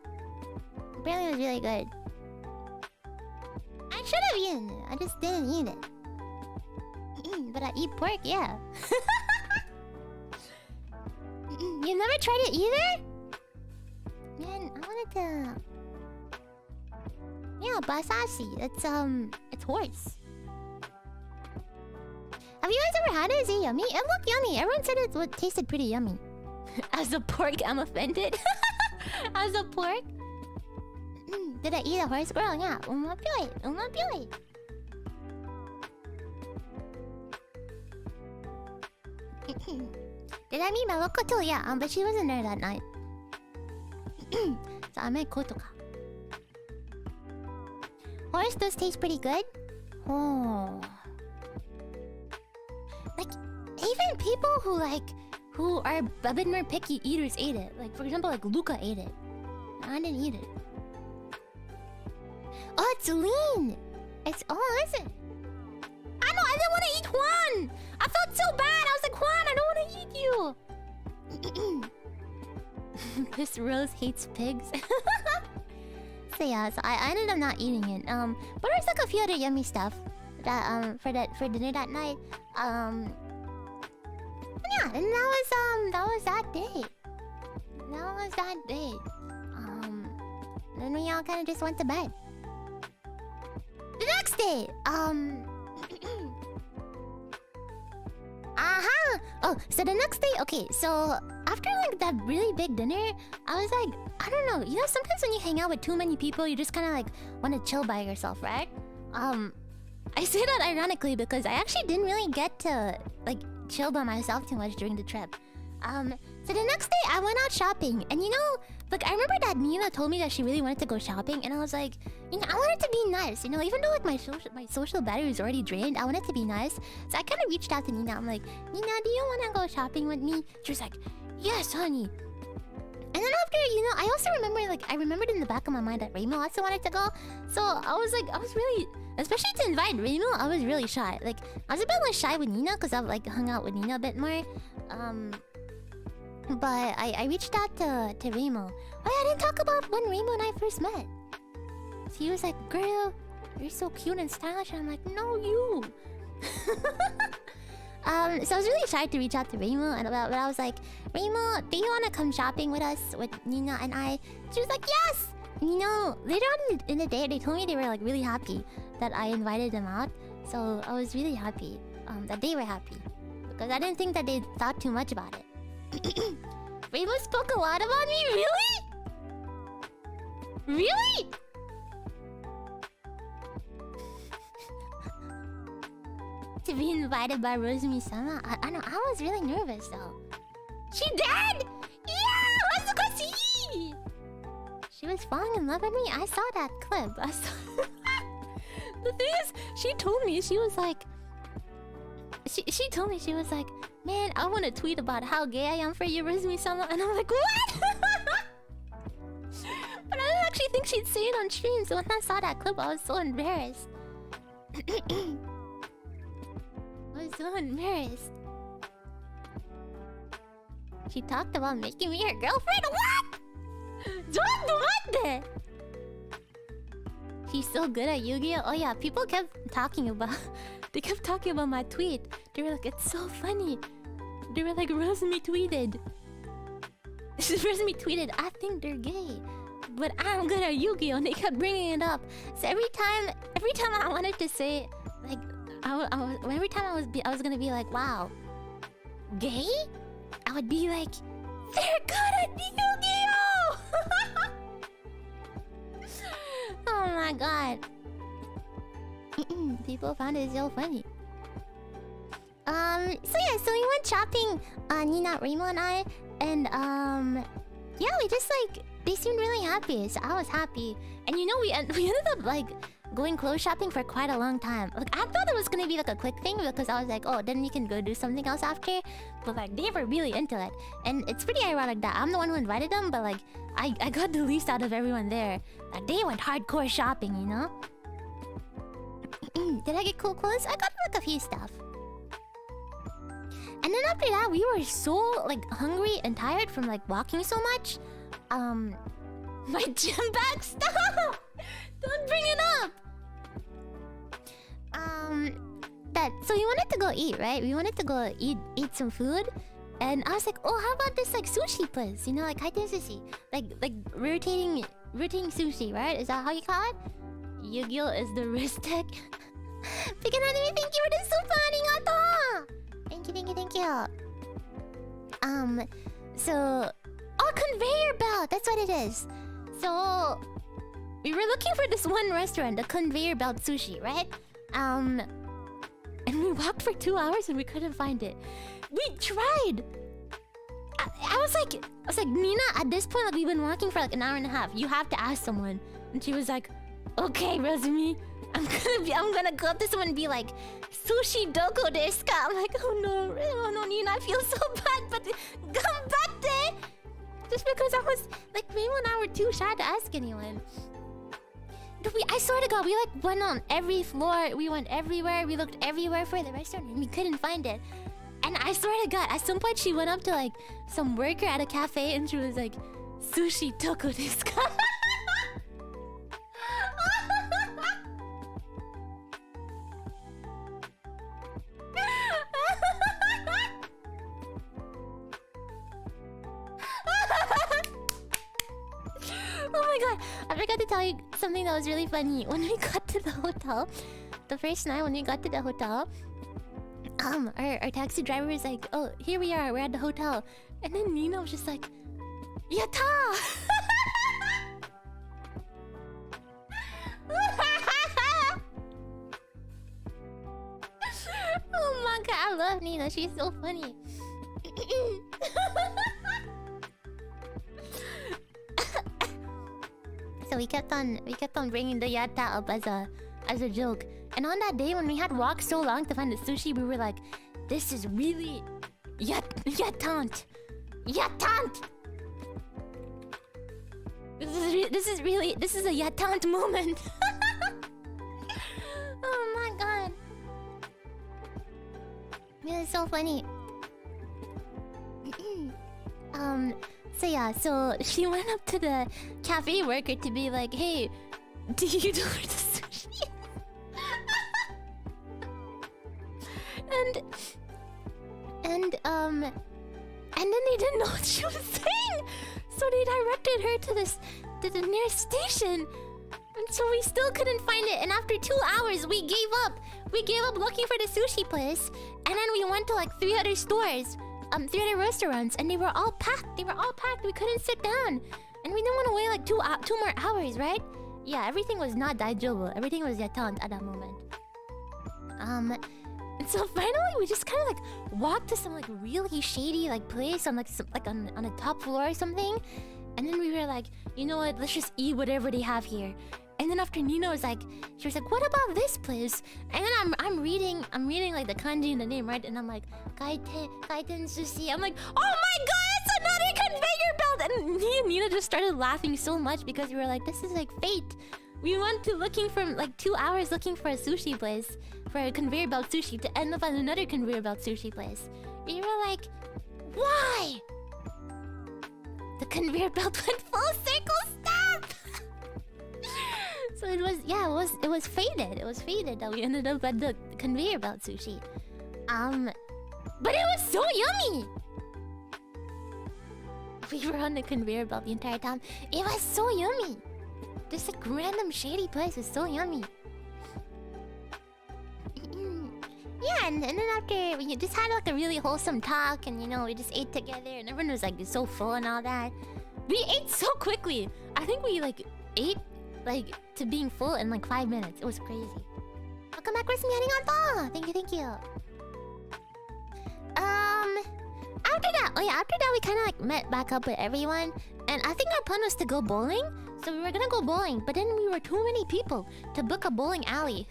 [SPEAKER 1] I should have eaten it. I just didn't eat it. But I eat pork, yeah. You never tried it either? Man, I wanted to... Yeah, basashi. It's horse. Have Have you guys ever had it? Is it yummy? It looked yummy. Everyone said it tasted pretty yummy. As a pork, I'm offended. As a pork? Did I eat a horse girl? Yeah. Umapyoy. Did I meet Meloko too? Yeah, but she wasn't there that night. So I met Kotoka. Horse does taste pretty good. Oh. Like, even people who are a bit more picky eaters ate it. Like, for example, like Luca ate it. I didn't eat it. Oh, it's lean! It's... Oh, is it? I know, I didn't want to eat Juan! I felt so bad! I was like, Juan, I don't want to eat you! This Rose hates pigs. So yeah, so I ended up not eating it. But there's like a few other yummy stuff that for dinner that night. Yeah, and that was that day. That was that day. Then we all kind of just went to bed. The next day, Oh, so the next day, okay, so after like that really big dinner, I was like, I don't know, you know, sometimes when you hang out with too many people, you just kind of like want to chill by yourself, right? I say that ironically because I actually didn't really get to like chill by myself too much during the trip. So the next day I went out shopping, and you know, like I remember that Nina told me that she really wanted to go shopping, and I was like, you know, I wanted to be nice, you know, even though like my social battery is already drained, I wanted to be nice. So I kind of reached out to Nina. I'm like, Nina, do you want to go shopping with me? She was like, yes, honey. And then after, you know, I also remember, like, I remembered in the back of my mind that Remo also wanted to go. So I was like, I was really, especially to invite Remo, I was really shy. Like, I was a bit less shy with Nina because I've like hung out with Nina a bit more. But I reached out to Remo. Oh yeah, I didn't talk about when Remo and I first met. So he was like, girl, you're so cute and stylish. And I'm like, no, you. So I was really shy to reach out to Remo, but I was like, Remo, do you want to come shopping with us, with Nina and I? She was like, yes! And you know, later on in the day, they told me they were like really happy that I invited them out. So I was really happy that they were happy. Because I didn't think that they thought too much about it. Remo spoke a lot about me? Really? Really? To be invited by Rosemi-sama? I know, I was really nervous though. She did! Yeah! Hazukashi! She was falling in love with me? I saw that clip. I saw... The thing is, she told me, she was like... She told me, she was like, man, I want to tweet about how gay I am for you, Rosemi-sama. And I'm like, what? But I didn't actually think she'd say it on stream, so when I saw that clip, I was so embarrassed. I was so embarrassed. She talked about making me her girlfriend? What? What? She's so good at Yu-Gi-Oh! Oh yeah, people kept talking about... They kept talking about my tweet. They were like, it's so funny. They were like, Rosemi tweeted. Rosemi tweeted, I think they're gay. But I'm good at Yu-Gi-Oh! And they kept bringing it up. So every time I wanted to say, like... every time I was gonna be like, wow, gay? I would be like, they're good at Yu-Gi-Oh! Oh my god. People found it so funny. So yeah, so we went shopping, Nina, Remo, and I, and yeah, we just like, they seemed really happy, so I was happy. And you know, we ended up like going clothes shopping for quite a long time. Like, I thought it was gonna be like a quick thing because I was like, oh, then we can go do something else after. But like, they were really into it. And it's pretty ironic that I'm the one who invited them, but like, I got the least out of everyone there. Like, they went hardcore shopping, you know? Did I get cool clothes? I got like a few stuff. And then after that, we were so like hungry and tired from like walking so much. My gym bag, stop! Don't bring it up! So we wanted to go eat, right? We wanted to go eat some food. And I was like, oh, how about this like sushi place? You know, like kaiten sushi. Like rotating sushi, right? Is that how you call it? Yu-Gi-Oh! Is the wrist deck. Pikananime, thank you for the super arigato! Thank you, thank you, thank you. So... Oh, conveyor belt! That's what it is. So... We were looking for this one restaurant, the conveyor belt sushi, right? And we walked for 2 hours and we couldn't find it. We tried! I was like, Nina, at this point, like, we've been walking for like an hour and a half. You have to ask someone. And she was like, okay, Rosemi, I'm gonna go up to someone and be like, sushi doko desu ka? I'm like, oh no, Nina, I feel so bad, but ganbatte! Just because I was like maybe 1 hour too shy to ask anyone. I swear to God, we like went on every floor, we went everywhere, we looked everywhere for the restaurant and we couldn't find it. And I swear to God, at some point she went up to like some worker at a cafe and she was like, sushi doko desu ka? Oh my God, I forgot to tell you something that was really funny. When we got to the hotel, the first night when we got to the hotel, our taxi driver was like, oh, here we are, we're at the hotel. And then Nina was just like, yatta! Oh my God, I love Nina, she's so funny. So we kept on bringing the yatta up as a joke. And on that day when we had walked so long to find the sushi, we were like, this is really yatant. Yatant! This is a yatant moment. Oh my God. It was so funny. So yeah, so she went up to the cafe worker to be like, hey, do you know where the sushi is? And then they didn't know what she was saying. So they directed her to the nearest station. And so we still couldn't find it. And after 2 hours, we gave up. We gave up looking for the sushi place. And then we went to like 3 other stores. 3 other restaurants, and they were all packed. We couldn't sit down, and we didn't want to wait like 2 more hours, right? Yeah, everything was not daijobu. Everything was yatant at that moment. And so finally, we just kind of like walked to some like really shady like place on like on a top floor or something, and then we were like, you know what? Let's just eat whatever they have here. And then after Nina was like, she was like, what about this place? And then I'm reading like the kanji in the name, right? And I'm like, kaiten sushi. I'm like, oh my God, it's another conveyor belt! And me and Nina just started laughing so much because we were like, this is like fate. We went to looking for like 2 hours looking for a sushi place, for a conveyor belt sushi, to end up at another conveyor belt sushi place. We were like, why? The conveyor belt went full circle stop! So it was, yeah, it was fated. It was fated that we ended up at the conveyor belt sushi. But it was so yummy! We were on the conveyor belt the entire time. It was so yummy! This like random shady place was so yummy. Yeah, and then after we just had like a really wholesome talk, and you know, we just ate together, and everyone was like so full and all that. We ate so quickly. I think we like ate like to being full in like 5 minutes. It was crazy. Welcome back, Rosemi, arigato! Thank you, thank you. After that we kind of like met back up with everyone, and I think our plan was to go bowling. So we were gonna go bowling, but then we were too many people to book a bowling alley.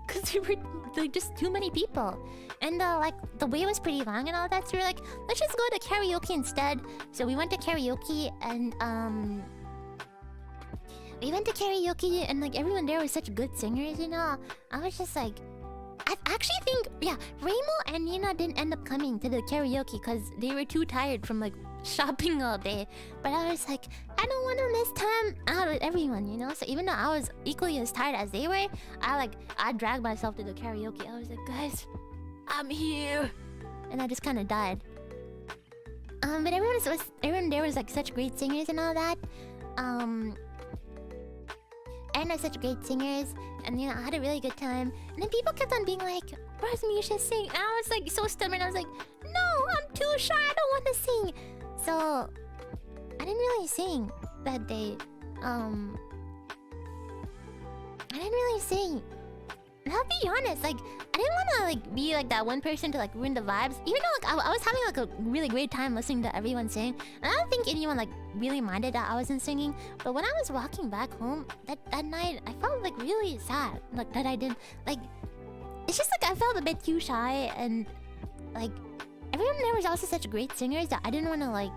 [SPEAKER 1] Cause we were like just too many people, and like the wait was pretty long and all that. So we were like, let's just go to karaoke instead. So we went to karaoke, and like everyone there was such good singers, you know. I was just like, I actually think, yeah, Raimo and Nina didn't end up coming to the karaoke because they were too tired from like shopping all day. But I was like, I don't want to miss time out with everyone, you know. So even though I was equally as tired as they were, I dragged myself to the karaoke. I was like, guys, I'm here, and I just kind of died. But everyone there was like such great singers and all that. and are such great singers, and you know I had a really good time. And then people kept on being like, "Rosemi, you should sing." And I was like so stubborn. I was like, "No, I'm too shy. I don't want to sing." So I didn't really sing that day. I didn't really sing. And I'll be honest, like I didn't want to like be like that one person to like ruin the vibes. Even though like I was having like a really great time listening to everyone sing, and I don't think anyone like really minded that I wasn't singing. But when I was walking back home that night, I felt like really sad, like that I didn't like. It's just like I felt a bit too shy, and like everyone there was also such great singers that I didn't want to like,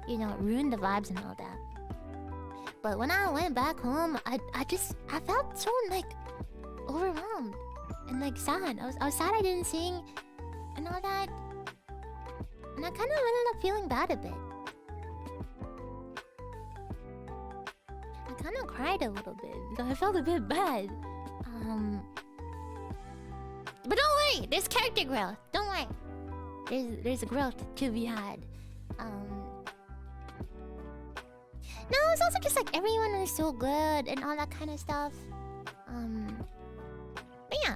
[SPEAKER 1] you know, ruin the vibes and all that. But when I went back home, I felt so like overwhelmed and like sad. I was sad I didn't sing and all that, and I kind of ended up feeling bad a bit. I kind of cried a little bit because I felt a bit bad. But don't worry, there's character growth. Don't worry, there's a growth to be had. No, it's also just like everyone was so good and all that kind of stuff. But yeah.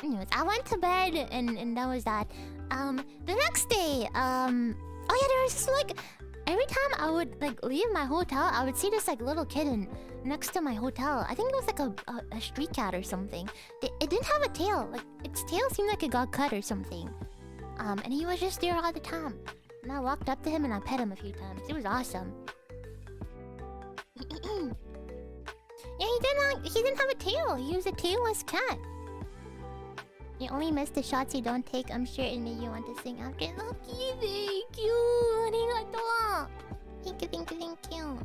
[SPEAKER 1] Anyways, I went to bed and that was that. The next day, oh yeah, there was just like every time I would like leave my hotel, I would see this like little kitten next to my hotel. I think it was like a street cat or something. It didn't have a tail. Like its tail seemed like it got cut or something. And he was just there all the time. And I walked up to him and I pet him a few times. It was awesome. Yeah, he didn't have a tail. He was a tailless cat. You only miss the shots you don't take. I'm sure it made you want to sing after. Lucky, thank you. Arigato. Thank you.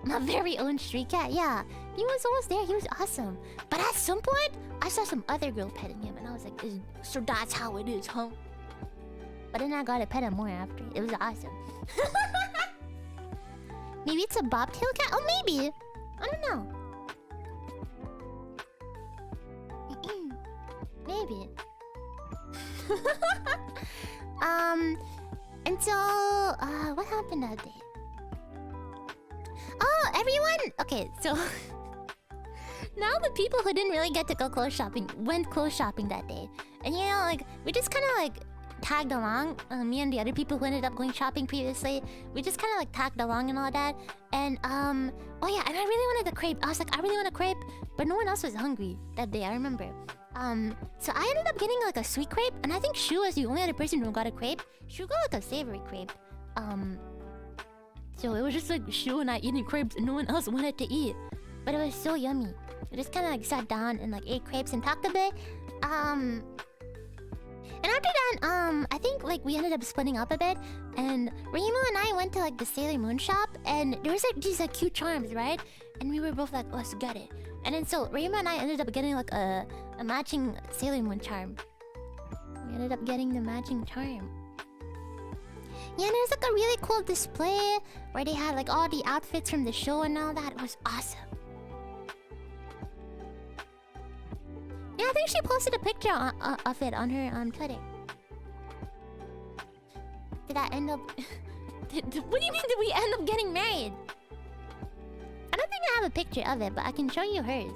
[SPEAKER 1] My very own street cat. Yeah, he was almost there. He was awesome. But at some point, I saw some other girl petting him, and I was like, "So that's how it is, huh?" But then I got to pet him more after. It was awesome. Maybe it's a bobtail cat? Oh, maybe. I don't know. Maybe. And so, what happened that day? Oh, everyone! Okay, so... now the people who didn't really get to go clothes shopping went clothes shopping that day. And you know, like, we just kind of like tagged along. Me and the other people who ended up going shopping previously, we just kind of like tagged along and all that. And oh yeah, and I really wanted a crepe. I was like, I really want a crepe, but no one else was hungry that day, I remember. So I ended up getting like a sweet crepe, and I think Shu was the only other person who got a crepe. Shu got like a savory crepe. So it was just like Shu and I eating crepes, and no one else wanted to eat. But it was so yummy. We just kind of like sat down and like ate crepes and talked a bit. And after that, I think like we ended up splitting up a bit, and Remo and I went to like the Sailor Moon shop, and there was like these like cute charms, right? And we were both like, let's get it. And then so Remo and I ended up getting like a matching Sailor Moon charm. We ended up getting the matching charm. Yeah, and there's like a really cool display where they had like all the outfits from the show and all that. It was awesome. Yeah, I think she posted a picture of it on her Twitter. Did I end up... what do you mean did we end up getting married? I don't think I have a picture of it, but I can show you hers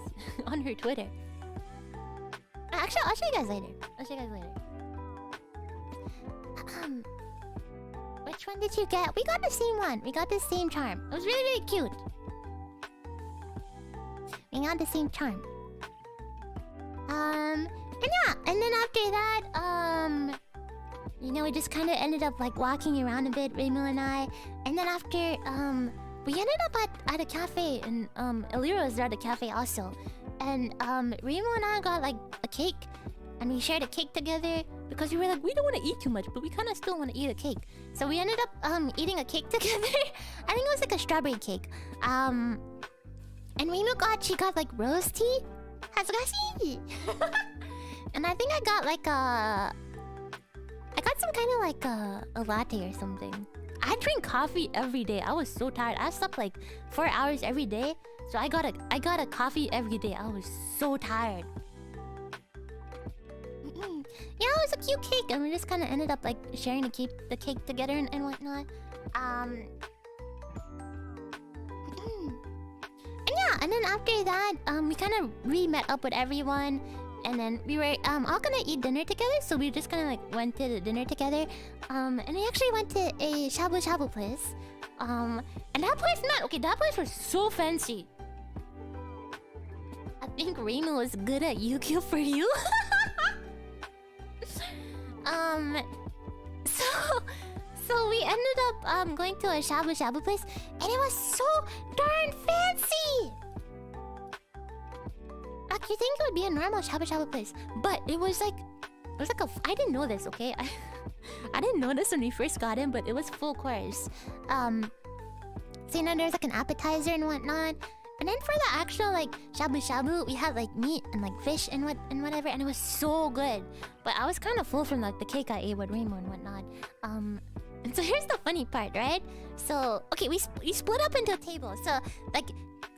[SPEAKER 1] on her Twitter. Actually, I'll show you guys later. Which one did you get? We got the same one. We got the same charm. It was really, really cute. We got the same charm. And yeah, and then after that, you know, we just kind of ended up like walking around a bit, Remo and I. And then after, we ended up at a cafe, and Elira was at the cafe also. And Remo and I got like a cake, and we shared a cake together because we were like, we don't want to eat too much, but we kind of still want to eat a cake. So we ended up eating a cake together. I think it was like a strawberry cake. And Remo she got like rose tea. Hazugashi! And I think I got like I got some kind of like a latte or something. I drink coffee every day. I was so tired. I slept like 4 hours every day. So I got a coffee every day. I was so tired. Yeah, it was a cute cake, and we just kind of ended up like sharing the cake together and whatnot. and then after that, we kind of re-met up with everyone. And then we were all gonna eat dinner together, so we just kind of like went to the dinner together. And we actually went to a shabu-shabu place. And that place, that place was so fancy. I think Reimu was good at Yu-Gi-Oh for you. So we ended up going to a shabu-shabu place, and it was so darn fancy. Like, you think it would be a normal shabu-shabu place, but it was like a... I didn't know this, okay? I didn't know this when we first got in, but it was full course. So you know, there's like an appetizer and whatnot. And then for the actual like shabu-shabu, we had like meat and like fish and whatever, and it was so good. But I was kind of full from like the cake I ate with Rainbow and whatnot. And so here's the funny part, right? So okay, we split up into a table. So like,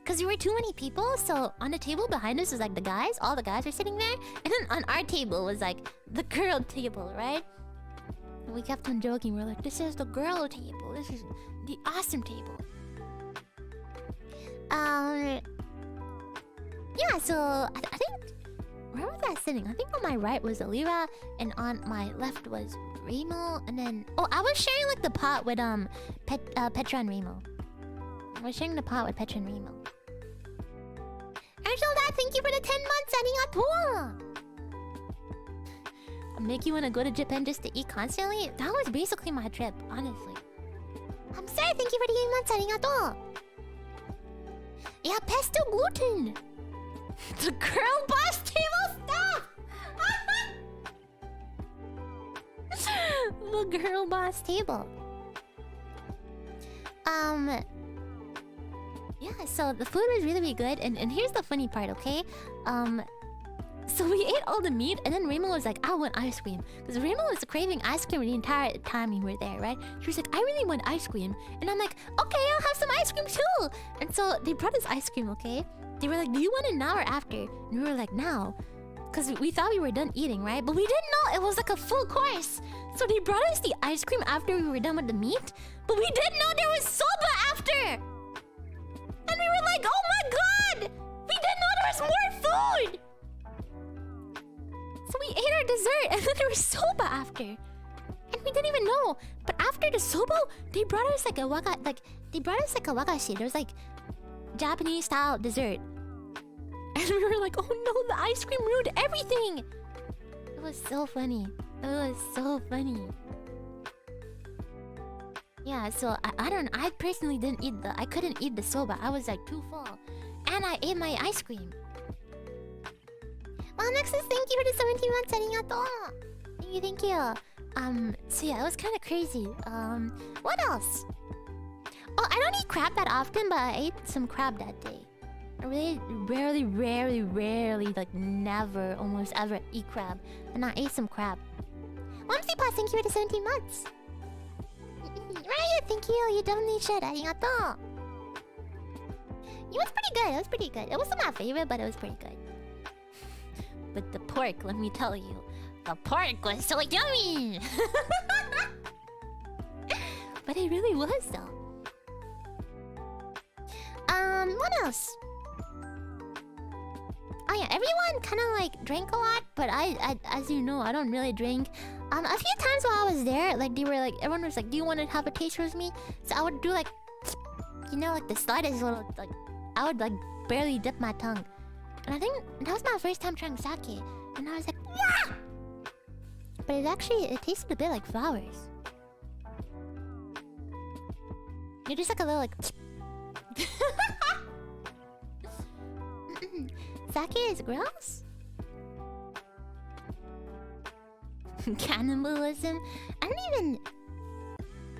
[SPEAKER 1] cause we were too many people, so on the table behind us was like the guys. All the guys were sitting there, and then on our table was like the girl table, right? And we kept on joking. We're like, this is the girl table. This is the awesome table. Yeah, so I think... Where was I sitting? I think on my right was Alira, and on my left was Remo, and then... Oh, I was sharing like the pot with Petra and Remo. I was sharing the pot with Petra and Remo. Angela, thank you for the 10 months! Arigatou! Make you wanna go to Japan just to eat constantly? That was basically my trip, honestly. I'm sorry, thank you for the 8 months! Arigatou! Yeah, pesto gluten! The girl boss table stuff! The girl boss table. Yeah, so the food was really, really good, and here's the funny part, okay? So we ate all the meat, and then Remo was like, I want ice cream. Because Remo was craving ice cream the entire time we were there, right? She was like, I really want ice cream. And I'm like, okay, I'll have some ice cream too. And so they brought us ice cream, okay? They were like, do you want it now or after? And we were like, now. Because we thought we were done eating, right? But we didn't know it was like a full course. So they brought us the ice cream after we were done with the meat. But we didn't know there was soba after. And we were like, oh my god! We didn't know there was more food! So we ate our dessert, and then there was soba after, and we didn't even know. But after the soba, they brought us like a wagashi. There was like Japanese style dessert, and we were like, "Oh no, the ice cream ruined everything." It was so funny. It was so funny. Yeah. So I personally I couldn't eat the soba. I was like too full, and I ate my ice cream. Well, Nexus, thank you for the 17 months. Arigatou. Thank you. So yeah, it was kind of crazy. What else? Oh, I don't eat crab that often, but I ate some crab that day. I really rarely, like never, almost ever eat crab. And I ate some crab. Wamsy Pass, thank you for the 17 months. Right, thank you. You don't need shit. Arigatou. It was pretty good. It was pretty good. It wasn't my favorite, but it was pretty good. But the pork, let me tell you, the pork was so yummy! But it really was, though. What else? Oh yeah, everyone kind of like drank a lot, but I, as you know, I don't really drink. A few times while I was there, like they were like, everyone was like, "Do you want to have a taste with me?" So I would do like, you know, like the slightest little, like, I would like barely dip my tongue. And I think that was my first time trying sake, and I was like, yeah! But it tasted a bit like flowers. You're just like a little like... Sake is gross? Cannibalism? I don't even...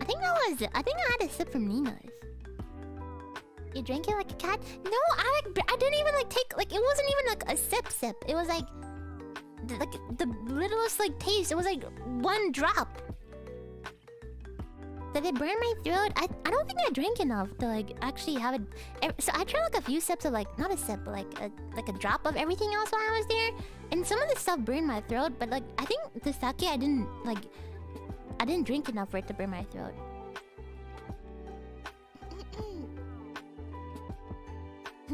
[SPEAKER 1] I think I had a sip from Nina's. You drank it like a cat? No, I didn't even like take, like, it wasn't even like a sip. It was like the littlest like taste. It was like one drop. Did it burn my throat? I don't think I drank enough to like actually have it. So I tried like a few sips of like, not a sip, but like a drop of everything else while I was there. And some of the stuff burned my throat, but like I think the sake I didn't drink enough for it to burn my throat.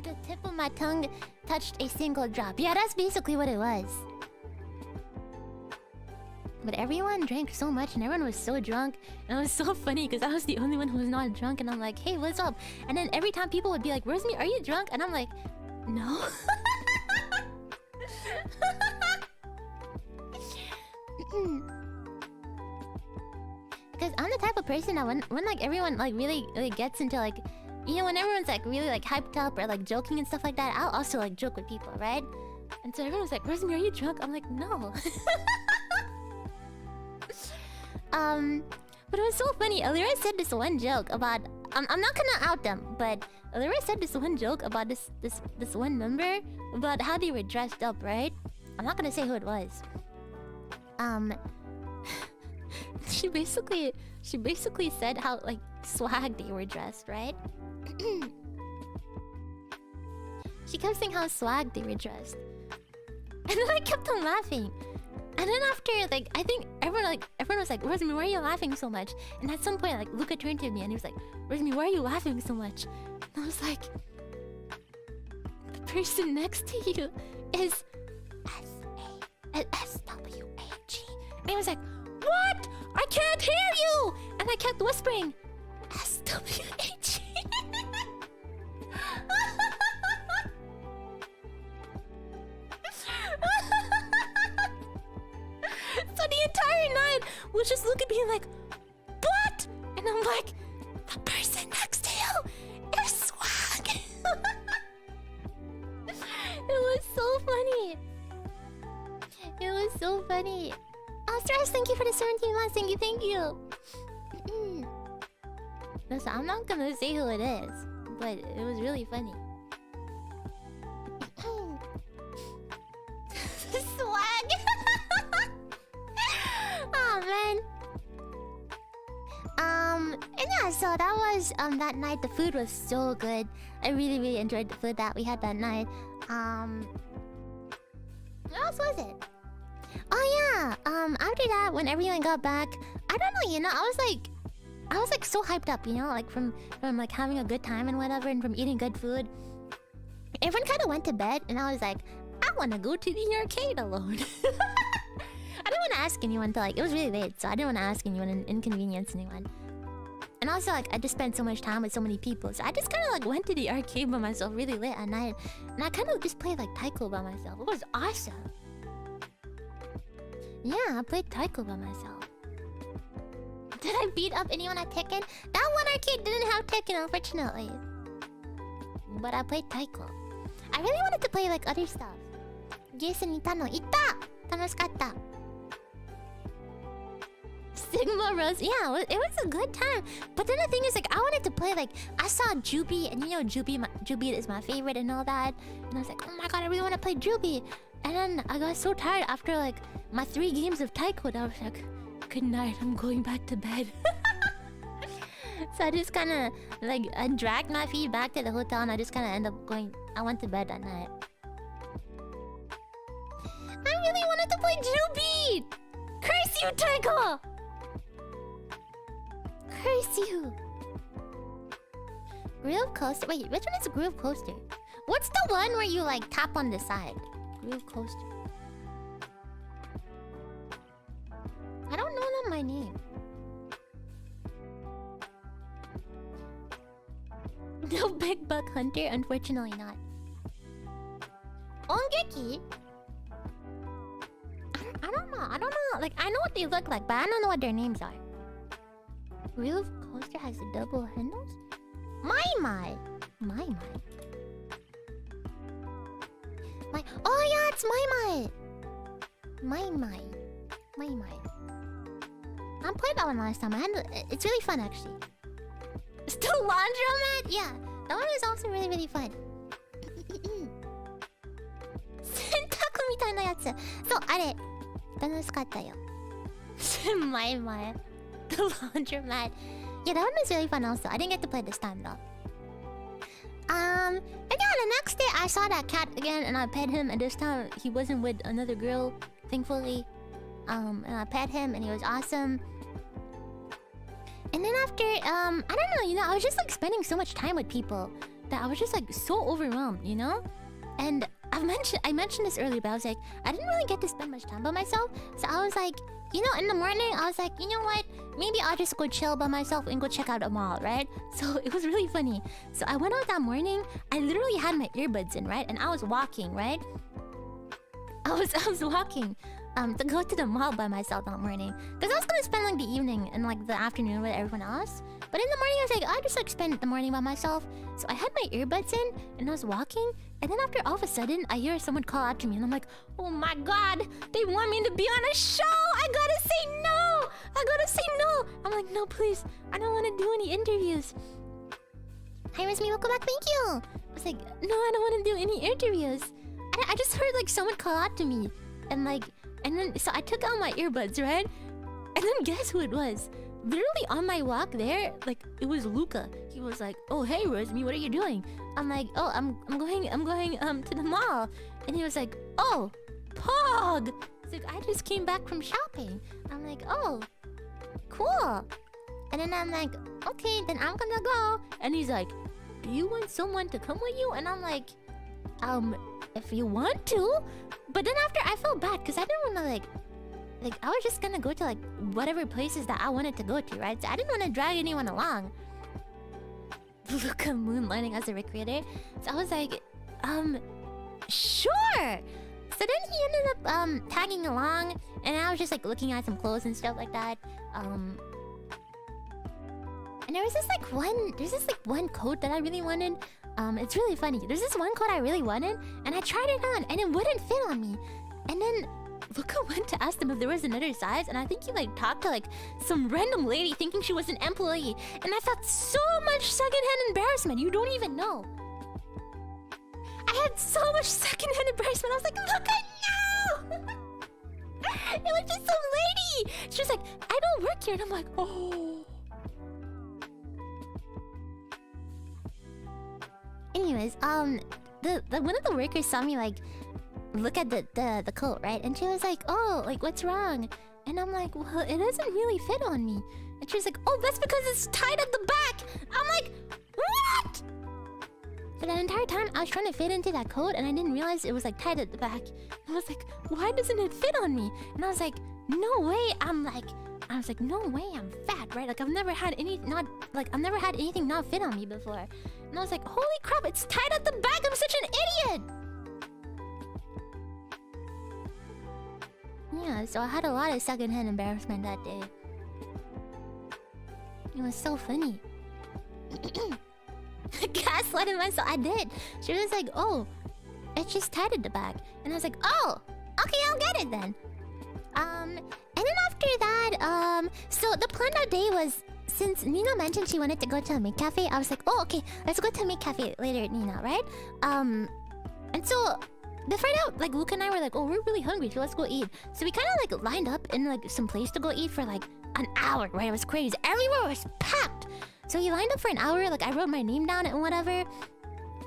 [SPEAKER 1] The tip of my tongue touched a single drop. Yeah, that's basically what it was. But everyone drank so much and everyone was so drunk. And it was so funny because I was the only one who was not drunk. And I'm like, hey, what's up? And then every time people would be like, Rosemi, are you drunk? And I'm like, no. Because I'm the type of person that when like everyone like really gets into like, you know, when everyone's like really like hyped up or like joking and stuff like that, I'll also like joke with people, right? And so everyone's like, Rosemi, are you drunk? I'm like, no. But it was so funny. Alira said this one joke about I'm not gonna out them, but Alira said this one joke about this one member about how they were dressed up, right? I'm not gonna say who it was. She basically said how like swag they were dressed, right? She kept saying how swag they were dressed. And then I kept on laughing. And then after, like, I think everyone was like, Rosemi, why are you laughing so much? And at some point, like, Luca turned to me and he was like, Rosemi, why are you laughing so much? And I was like, the person next to you is S-W-A-G. And he was like, what? I can't hear you! And I kept whispering, S-W-A-G. So the entire night was just looking at me like, what? And I'm like, the person next to you is swag. It was so funny. It was so funny. Oh, Stress, thank you for the 17 months. Thank you. Listen, I'm not gonna say who it is, but it was really funny. Swag. Oh man. And yeah, so that was that night. The food was so good. I really enjoyed the food that we had that night. What else was it? Oh yeah. After that, when everyone got back, I don't know, you know, I was like so hyped up, you know, like from like having a good time and whatever, and from eating good food. Everyone kind of went to bed, and I was like, I want to go to the arcade alone. I didn't want to ask anyone to, like, it was really late, so I didn't want to ask anyone and inconvenience anyone. And also, like, I just spent so much time with so many people, so I just kind of like went to the arcade by myself really late at night, and I kind of just played like taiko by myself. It was awesome. Yeah, I played taiko by myself. Did I beat up anyone at Tekken? That one arcade didn't have Tekken, unfortunately. But I played taiko. I really wanted to play like other stuff. Gears ni Tano itta! Tanoshikatta. Sigma Rose, yeah, it was a good time. But then the thing is, like, I wanted to play, like, I saw Juby, and you know, Juby is my favorite and all that. And I was like, oh my god, I really want to play Juby. And then I got so tired after, like, my 3 games of taiko that I was like, good night, I'm going back to bed. So I just kind of, like, I dragged my feet back to the hotel, and I just kind of ended up going, I went to bed that night. I really wanted to play Juby! Curse you, taiko! Curse you! Groove Coaster? Wait, which one is a Groove Coaster? What's the one where you, like, tap on the side? Groove Coaster. I don't know them by name. No Big Buck Hunter? Unfortunately not. Ongeki? I don't know. Like, I know what they look like, but I don't know what their names are. Groove Coaster has the double handles? My. Oh yeah, it's My. I played that one last time. It's really fun, actually. Still Laundromat? Yeah, that one is also really fun. Sentaku mitai na yatsu. So, あれ、楽しかったよ。My. The Laundromat. Yeah, that one was really fun also. I didn't get to play this time though. And yeah, the next day I saw that cat again and I pet him, and this time he wasn't with another girl, thankfully. And I pet him and he was awesome. And then after, I don't know, you know, I was just like spending so much time with people. that I was just like so overwhelmed, you know? And I mentioned this earlier, but I was like, I didn't really get to spend much time by myself. So I was like, you know, in the morning, I was like, you know what? Maybe I'll just go chill by myself and go check out a mall, right? So it was really funny. So I went out that morning. I literally had my earbuds in, right? And I was walking, right? I was walking to go to the mall by myself that morning. Because I was gonna spend like the evening and like the afternoon with everyone else. But in the morning, I was like, I'll just like spend the morning by myself. So I had my earbuds in and I was walking. And then after all of a sudden, I hear someone call out to me. And I'm like, oh my god, they want me to be on a show. I gotta say no. I gotta say no. I'm like, no, please. I don't want to do any interviews. Hi, Rosemi, welcome back. Thank you. I was like, no, I don't want to do any interviews. I just heard like someone call out to me. And like, and then, so I took out my earbuds, right? And then guess who it was? Literally on my walk there, like it was Luca. He was like, "Oh hey Rosemi, what are you doing?" I'm like, "Oh, I'm going to the mall." And he was like, "Oh, Pog." It's like, I just came back from shopping. I'm like, "Oh, cool." And then I'm like, "Okay, then I'm gonna go." And he's like, "Do you want someone to come with you?" And I'm like, if you want to." But then after I felt bad because I didn't want to like I was just gonna go to like whatever places that I wanted to go to, right? So I didn't want to drag anyone along. Luca moonlighting as a recruiter. So I was like, sure. So then he ended up tagging along, and I was just like looking at some clothes and stuff like that. And there was this one coat that I really wanted. It's really funny. There's this one coat I really wanted, and I tried it on, and it wouldn't fit on me. And then Luca went to ask them if there was another size, and I think he like talked to like some random lady thinking she was an employee, and I felt so much secondhand embarrassment. You don't even know. I had so much secondhand embarrassment. I was like, Luca, no! It was just some lady. She was like, I don't work here, and I'm like, oh. Anyways, the one of the workers saw me like look at the coat, right? And she was like, "Oh, like what's wrong?" And I'm like, "Well, it doesn't really fit on me." And she was like, "Oh, that's because it's tied at the back." I'm like, "What?" For the entire time, I was trying to fit into that coat, and I didn't realize it was like tied at the back. I was like, "Why doesn't it fit on me?" And I was like, "No way!" I was like, "No way! I'm fat, right? Like I've never had anything not fit on me before." And I was like, "Holy crap! It's tied at the back! I'm such an idiot!" Yeah, so I had a lot of secondhand embarrassment that day. It was so funny. Gaslighting myself. I did. She was like, "Oh, it's just tied at the back." And I was like, "Oh, okay, I'll get it then." And then after that, so the plan that day was, since Nina mentioned she wanted to go to a Maid cafe, I was like, "Oh, okay, let's go to a Maid cafe later, Nina, right?" And so the friend out, like Luke and I were like, "Oh, we're really hungry, so let's go eat." So we kind of like lined up in like some place to go eat for like an hour, right? It was crazy. Everywhere was packed. So we lined up for an hour. Like I wrote my name down and whatever.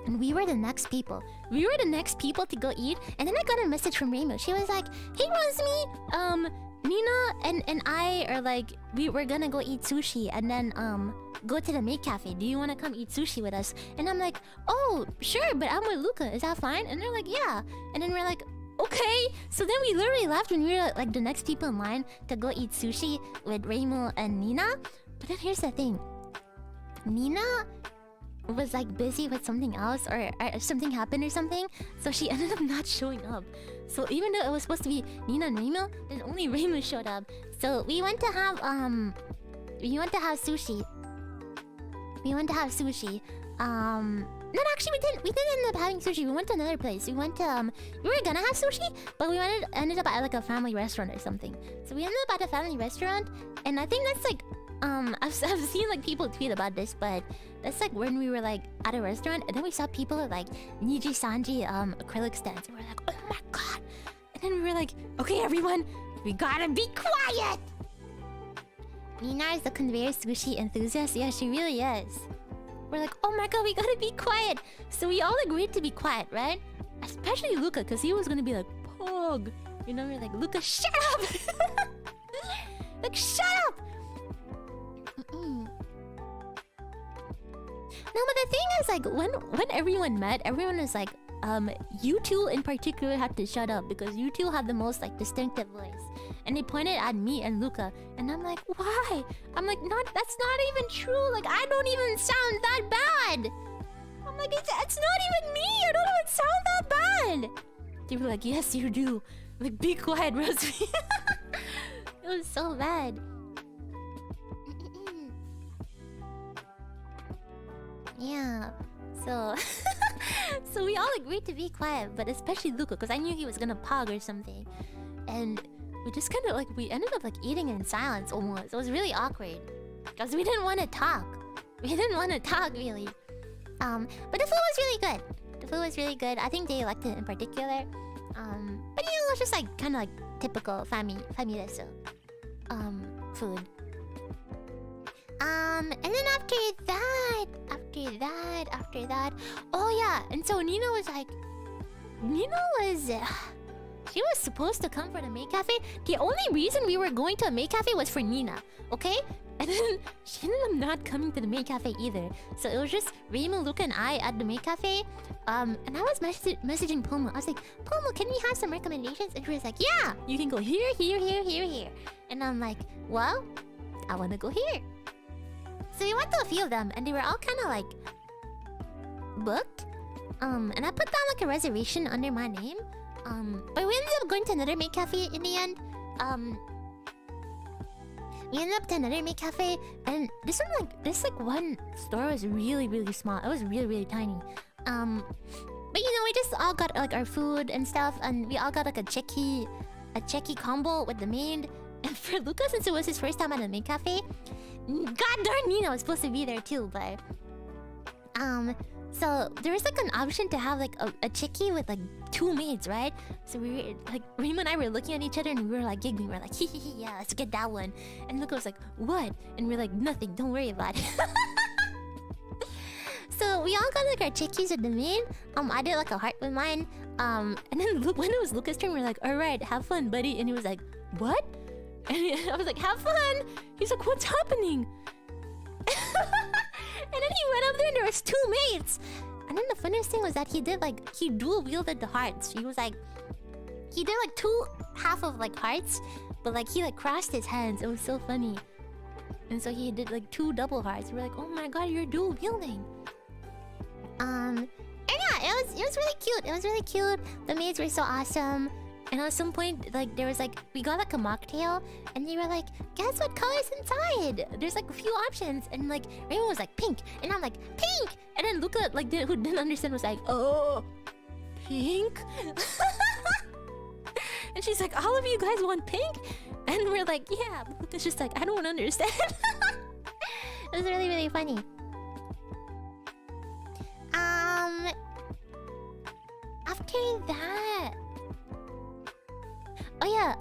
[SPEAKER 1] And we were the next people. We were the next people to go eat. And then I got a message from Rainbow. She was like, "Hey, Rosemi, Nina and I are like, we're gonna go eat sushi and then go to the Maid cafe. Do you want to come eat sushi with us?" And I'm like, "Oh, sure, but I'm with Luca. Is that fine?" And they're like, "Yeah." And then we're like, "Okay." So then we literally left when we were like the next people in line to go eat sushi with Rainbow and Nina. But then here's the thing. Nina was like busy with something else, or something happened or something, so she ended up not showing up. So even though it was supposed to be Nina and Rainbow, then only Rainbow showed up. So we went to have sushi. No, actually we didn't end up having sushi. We went to another place. We went to we were gonna have sushi, but we ended up at like a family restaurant or something. So we ended up at a family restaurant, and I think that's like I've seen like people tweet about this, but that's like when we were like at a restaurant, and then we saw people at like NIJISANJI acrylic stands, and we were like, "Oh my god!" And then we were like, "Okay, everyone, we gotta be quiet." Nina is the conveyor sushi enthusiast. Yeah, she really is. We're like, "Oh my god, we gotta be quiet." So we all agreed to be quiet, right? Especially Luca, because he was gonna be like, "Pog," you know? We're like, "Luca, shut up!" Like, shut up! No, but the thing is, like, when everyone met, everyone was like, you two in particular had to shut up because you two had the most like distinctive voice. And they pointed at me and Luca, and I'm like, why? I'm like, that's not even true. Like, I don't even sound that bad. I'm like, it's not even me. I don't even sound that bad. They were like, yes, you do. Like, be quiet, Rosemi. It was so bad. Yeah. So so we all agreed to be quiet, but especially Luca, because I knew he was gonna pog or something. And we just kind of like, we ended up like eating in silence almost. It was really awkward because we didn't want to talk. We didn't want to talk really. But the food was really good. The food was really good. I think they liked it in particular. But you know, it was just like kind of like typical famiresu food. And then after that, oh yeah, and so Nina was she was supposed to come for the Maid Cafe. The only reason we were going to a Maid Cafe was for Nina, okay? And then she ended up not coming to the Maid Cafe either. So it was just Reimu, Luca, and I at the Maid Cafe. And I was messaging Pomo. I was like, Pomo, can we have some recommendations? And she was like, yeah, you can go here. And I'm like, well, I want to go here. So we went to a few of them, and they were all kind of like booked. And I put down like a reservation under my name. But we ended up going to another Maid Cafe in the end. We ended up to another Maid Cafe, and this one store was really, really small. It was really, really tiny. But you know, we just all got like our food and stuff, and we all got like a checky combo with the maid. And for Luca, since it was his first time at a Maid Cafe, god darn Nina was supposed to be there too, but so there was like an option to have like a chickie with like two maids, right? So we were like, Reimu and I were looking at each other and we were like giggling. We were like, hee, yeah, let's get that one. And Luca was like, what? And we are like, nothing, don't worry about it. So we all got like our chickies with the maid. I did like a heart with mine. And then when it was Luca's turn, we were like, alright, have fun, buddy. And he was like, what? And I was like, have fun. He's like, what's happening? And then he went up there and there was two mates. And then the funniest thing was that he dual wielded the hearts. He did like two half of like hearts, but like he like crossed his hands. It was so funny. And so he did like two double hearts. We're like, oh my god, you're dual wielding. And yeah, it was really cute. It was really cute. The maids were so awesome. And at some point, like, there was like, we got like a mocktail, and they were like, guess what color's inside? There's like a few options, and like, Rainbow was like, pink, and I'm like, pink! And then Luca, like, who didn't understand, was like, oh, pink? And she's like, all of you guys want pink? And we're like, yeah, but Luca's just like, I don't understand. It was really, really funny. After that... Oh yeah,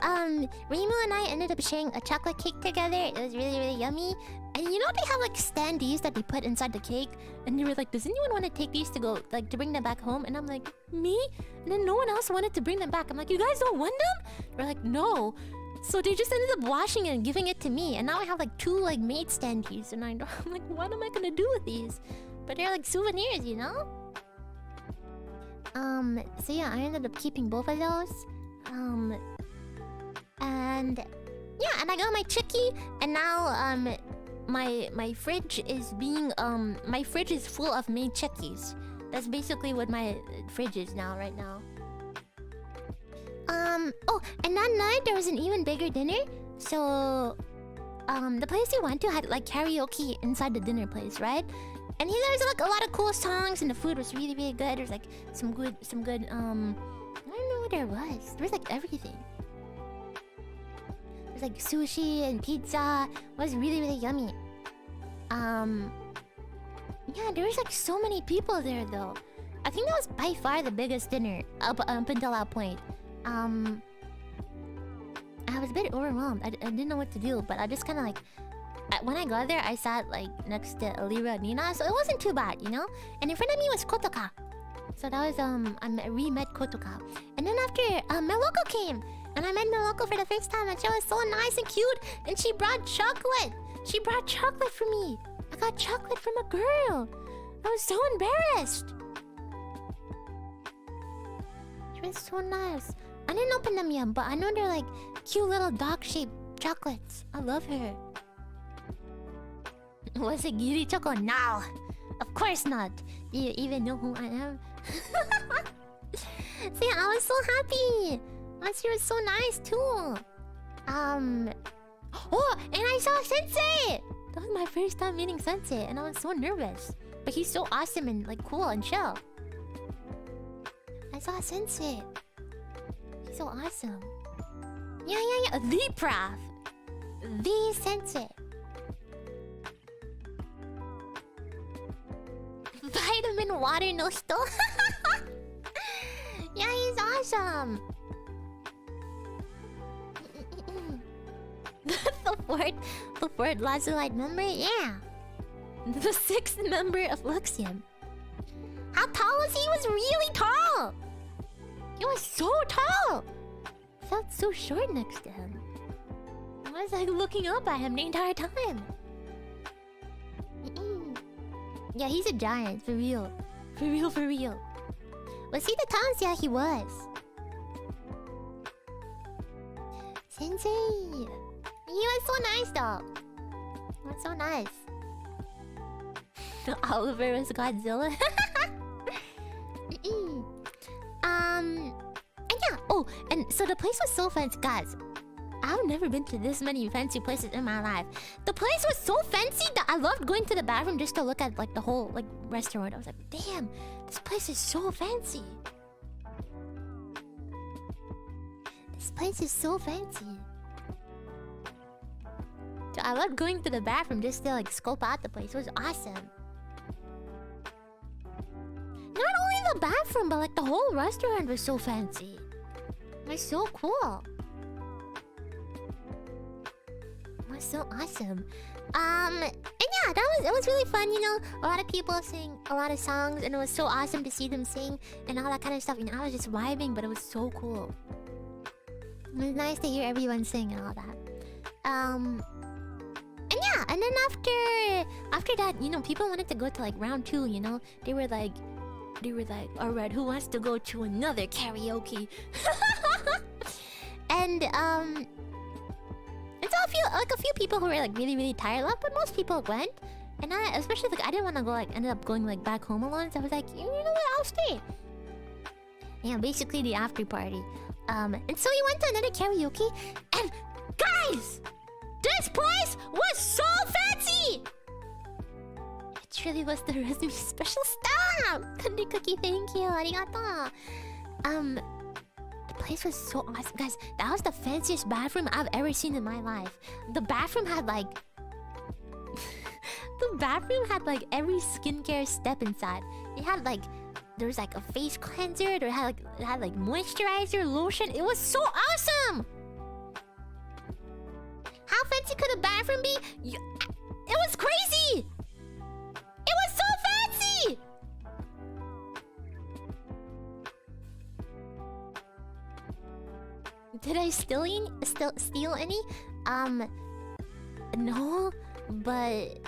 [SPEAKER 1] Reimu and I ended up sharing a chocolate cake together. It was really, really yummy. And you know they have like standees that they put inside the cake? And they were like, does anyone want to take these to go, like, to bring them back home? And I'm like, me? And then no one else wanted to bring them back. I'm like, you guys don't want them? They're like, no. So they just ended up washing it and giving it to me. And now I have like two like maid standees. And I'm like, what am I gonna do with these? But they're like souvenirs, you know? So yeah, I ended up keeping both of those. And yeah, and I got my chickie, and now my fridge is being my fridge is full of maid chickies. That's basically what my fridge is now, right now. Oh, and that night there was an even bigger dinner. So the place we went to had like karaoke inside the dinner place, right? And there was like a lot of cool songs, and the food was really, really good. There's like some good I don't know what there was. There was like everything. There's like sushi and pizza. It was really, really yummy. Yeah, there was like so many people there though. I think that was by far the biggest dinner up until that point. I was a bit overwhelmed. I didn't know what to do, but I just kind of like... when I got there, I sat like next to Alira and Nina, so it wasn't too bad, you know? And in front of me was Kotoka. So that was, I re-met Kotoka. And then after, Meloko came. And I met Meloko for the first time, and she was so nice and cute. And she brought chocolate. She brought chocolate for me. I got chocolate from a girl. I was so embarrassed. She was so nice. I didn't open them yet, but I know they're like cute little dog-shaped chocolates. I love her. Was it Giri Choco? No! Of course not. Do you even know who I am? So yeah, I was so happy. She was so nice too. Oh, and I saw Sensei! That was my first time meeting Sensei, and I was so nervous. But he's so awesome and like cool and chill. I saw Sensei. He's so awesome. Yeah. The prof. The Sensei. Vitamin water no hito. Yeah, he's awesome. The fourth Lazulite member? Yeah. The sixth member of Luxium. How tall was he? He was really tall. He was so tall. I felt so short next to him. I was like looking up at him the entire time. Yeah, he's a giant, for real. For real. Was he the tallest? Yeah, he was. Sensei. He was so nice though. He was so nice. Oliver was Godzilla. And yeah. Oh, and so the place was so fancy, guys. I've never been to this many fancy places in my life. The place was so fancy that I loved going to the bathroom just to look at like the whole like restaurant. I was like, damn, this place is so fancy. This place is so fancy. So I loved going to the bathroom just to like scope out the place. It was awesome. Not only the bathroom, but like the whole restaurant was so fancy. It was so cool. It was so awesome. And yeah, it was really fun, you know. A lot of people sing a lot of songs, and it was so awesome to see them sing and all that kind of stuff. And I was just vibing, but it was so cool. It was nice to hear everyone sing and all that. And yeah, and then after that, you know, people wanted to go to like round 2, you know. They were like, alright, who wants to go to another karaoke? And so a few people who were like really tired left, but most people went. And I, especially like, I didn't want to go, like, ended up going like back home alone. So I was like, you know what, I'll stay. Yeah, basically the after party. And so we went to another karaoke, and guys, this place was so fancy. It truly was the Rosemi special stuff. Candy cookie, thank you, arigato. The place was so awesome, guys. That was the fanciest bathroom I've ever seen in my life. The bathroom had like every skincare step inside. It had like, there was like a face cleanser. It had like moisturizer, lotion. It was so awesome. How fancy could a bathroom be? It was crazy. It was so fancy. Did I steal any? No, but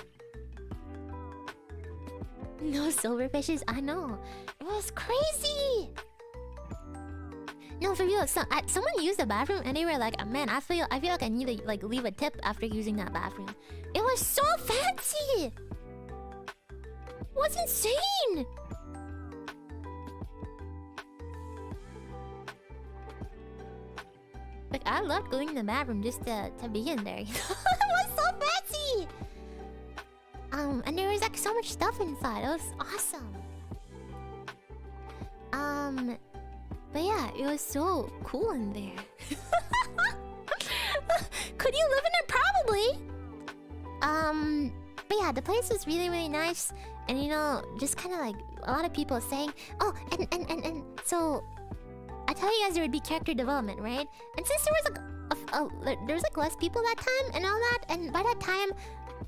[SPEAKER 1] no silverfishes. I know. It was crazy. No, for real. Someone used the bathroom and they were like, "Man, I feel like I need to like leave a tip after using that bathroom." It was so fancy. It was insane. Like, I loved going to the bathroom just to be in there. It was so fancy. And there was like so much stuff inside. It was awesome. But yeah, it was so cool in there. Could you live in it? Probably. But yeah, the place was really nice. And you know, just kind of like a lot of people saying, oh, and so I tell you guys there would be character development, right? And since there was like less people that time and all that, and by that time,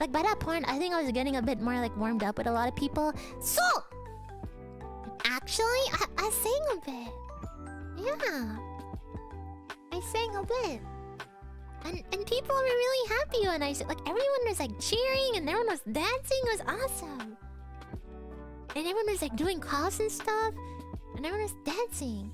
[SPEAKER 1] like by that point, I think I was getting a bit more like warmed up with a lot of people. So actually, I sang a bit. Yeah, I sang a bit, and people were really happy when I said, like, everyone was like cheering and everyone was dancing. It was awesome. And everyone was like doing calls and stuff. And everyone was dancing.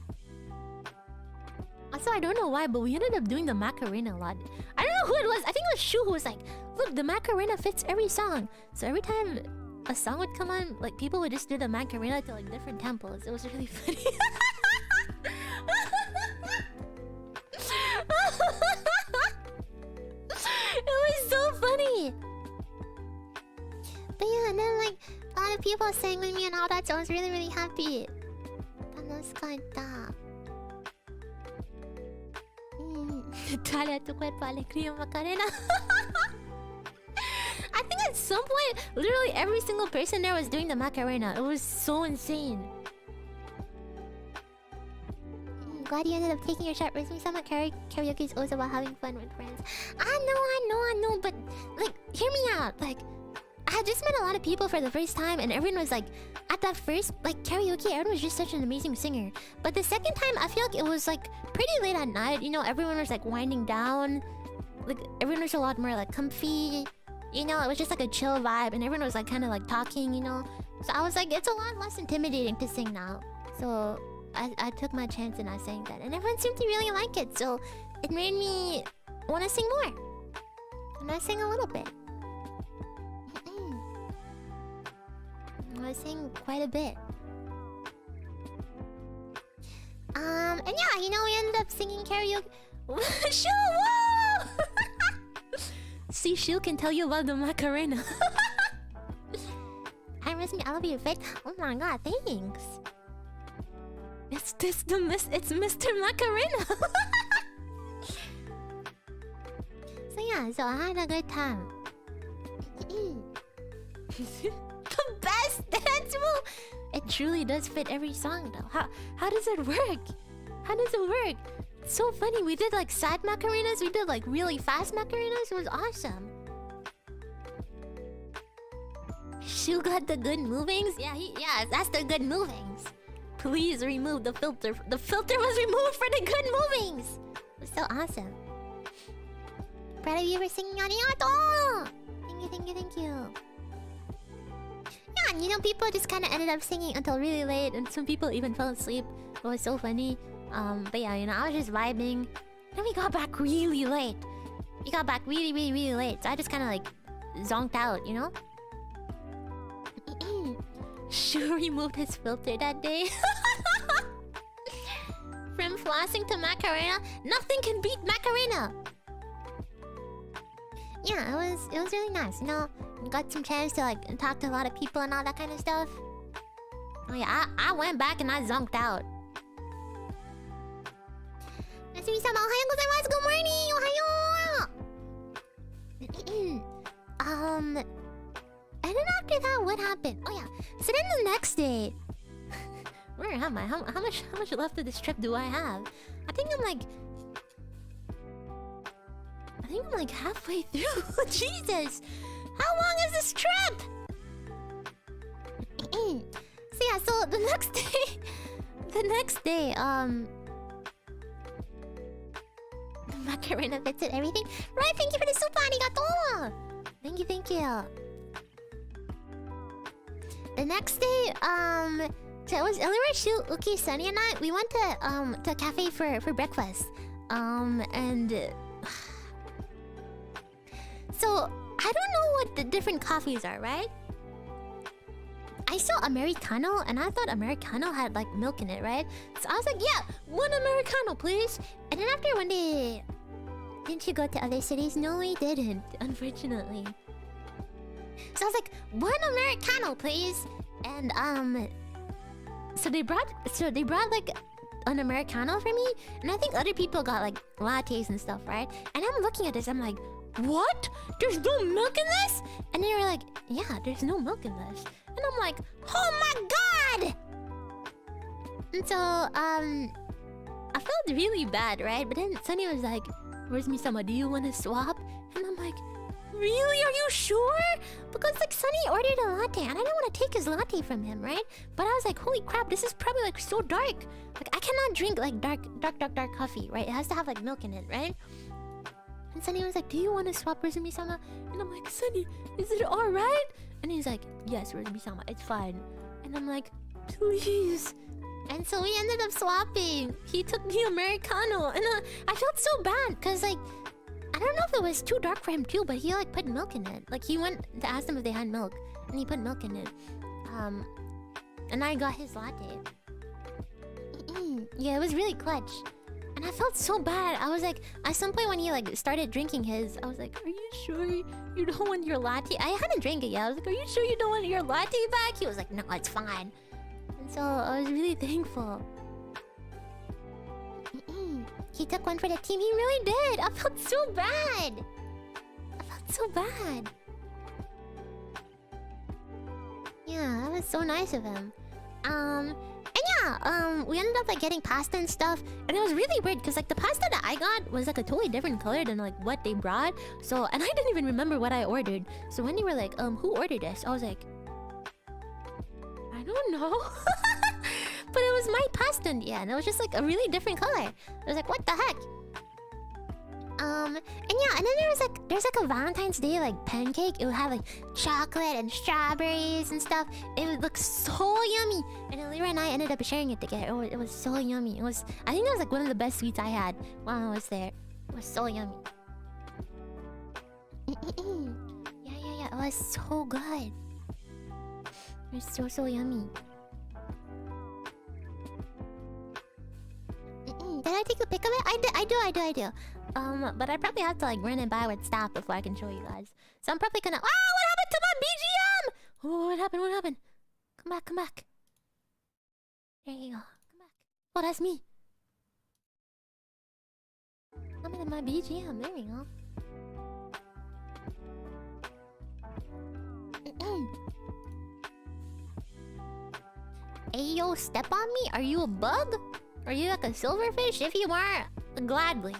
[SPEAKER 1] Also, I don't know why, but we ended up doing the Macarena a lot. I don't know who it was. I think it was Shu who was like, look, the Macarena fits every song. So every time a song would come on, like people would just do the Macarena to like different tempos. It was really funny. It was so funny. But yeah, and then like a lot of people sang with me and all that, so I was really, really happy. 楽しかった。Dale a tu cuerpo alegría Macarena. I think at some point, literally every single person there was doing the Macarena. It was so insane. Glad you ended up taking your shot. Rosemi sama karaoke is always about having fun with friends. I know, but like, hear me out. Like, I had just met a lot of people for the first time, and everyone was like, at that first, like, karaoke, everyone was just such an amazing singer. But the second time, I feel like it was like pretty late at night. You know, everyone was like winding down. Like, everyone was a lot more like comfy. You know, it was just like a chill vibe, and everyone was like kind of like talking, you know. So I was like, it's a lot less intimidating to sing now. So I took my chance and I sang that, and everyone seemed to really like it. So it made me want to sing more, and I sang a little bit. I sang quite a bit. And yeah, you know, we ended up singing karaoke. Shu, whoa! See, Shu can tell you about the Macarena. Hi, Rosemi, I love your face. Oh my god, thanks. It's Mr. Macarena. So yeah, so I had a good time. The best dance move. It truly does fit every song though. How does it work? How does it work? It's so funny. We did like sad Macarenas. We did like really fast Macarenas. It was awesome. Shu got the good movings. Yeah, that's the good movings. Please remove the filter. The filter was removed for the good movings. It was so awesome. Proud of you for singing. Arigato! Thank you. Yeah, and you know, people just kind of ended up singing until really late, and some people even fell asleep. It was so funny. But yeah, you know, I was just vibing. Then we got back really late. We got back really late. So I just kind of like zonked out, you know? Shu removed his filter that day. From flossing to Macarena, nothing can beat Macarena. Yeah, it was really nice, you know. Got some chance to like talk to a lot of people and all that kind of stuff. Oh yeah, I went back and I zonked out. Rosemi-sama, ohayo gozaimasu. Good morning. Ohayo. And then after that, what happened? Oh yeah. So then the next day, where am I? How much left of this trip do I have? I think I'm like halfway through. Jesus. How long is this trip? So yeah, so the next day, the Macarena fits and everything. Right, thank you for the super, arigato! Thank you. The next day, so it was Illuminate Shu, Uki, Sunny, and I. We went to a cafe for breakfast. And so I don't know what the different coffees are, right? I saw Americano, and I thought Americano had like milk in it, right? So I was like, yeah, one Americano, please. And then after one day, didn't you go to other cities? No, we didn't, unfortunately. So I was like, one Americano, please. And so they brought like an Americano for me, and I think other people got like lattes and stuff, right? And I'm looking at this, I'm like, what? There's no milk in this? And they were like, yeah, there's no milk in this. And I'm like, oh my god! And so I felt really bad, right? But then Sunny was like, Rosemi-sama, do you want to swap? And I'm like, really? Are you sure? Because like Sunny ordered a latte and I didn't want to take his latte from him, right? But I was like, holy crap, this is probably like so dark. Like I cannot drink like dark coffee, right? It has to have like milk in it, right? And Sunny was like, do you want to swap, Rosemi-sama? And I'm like, Sunny, is it alright? And he's like, yes, Rosemi-sama, it's fine. And I'm like, please. And so we ended up swapping. He took the Americano. And I felt so bad. Because, like, I don't know if it was too dark for him, too. But he, like, put milk in it. Like, he went to ask them if they had milk. And he put milk in it. And I got his latte. Yeah, it was really clutch. And I felt so bad. I was like, at some point when he like started drinking his, I was like, are you sure you don't want your latte? I hadn't drank it yet. I was like, are you sure you don't want your latte back? He was like, no, it's fine. And so I was really thankful. He took one for the team. He really did. I felt so bad. I felt so bad. Yeah, that was so nice of him. And yeah, we ended up like getting pasta and stuff, and it was really weird because like the pasta that I got was like a totally different color than like what they brought. So, and I didn't even remember what I ordered. So when they were like, who ordered this? I was like, I don't know. But it was my pasta in the end. It was just like a really different color. I was like, what the heck? And yeah, and then there's like a Valentine's Day like pancake. It would have like chocolate and strawberries and stuff. It would look so yummy. And Elira and I ended up sharing it together. It was so yummy. I think it was like one of the best sweets I had while I was there. It was so yummy. Yeah. It was so good. It was so yummy. Did I take a pic of it? I do. But I probably have to like run and buy with staff before I can show you guys. So I'm probably gonna. Ah, what happened to my BGM? Oh, what happened? Come back. There you go. Come back. Oh, that's me. I'm in my BGM. There we go. Ayo, step on me? Are you a bug? Are you like a silverfish? If you are, gladly.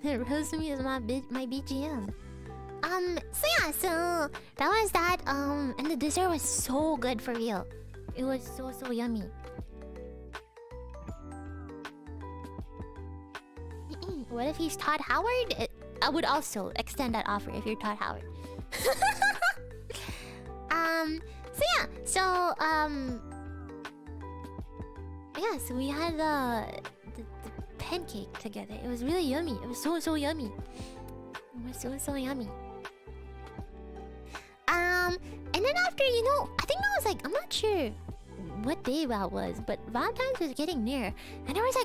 [SPEAKER 1] Rosemi is my BGM. So yeah, so that was that. And the dessert was so good for real. It was so yummy. What if he's Todd Howard? I would also extend that offer if you're Todd Howard. So yeah, yeah, so we had the pancake together. It was really yummy. It was so yummy. It was so yummy. And then after, you know, I think that was like, I'm not sure what day that was, but Valentine's was getting near, and there was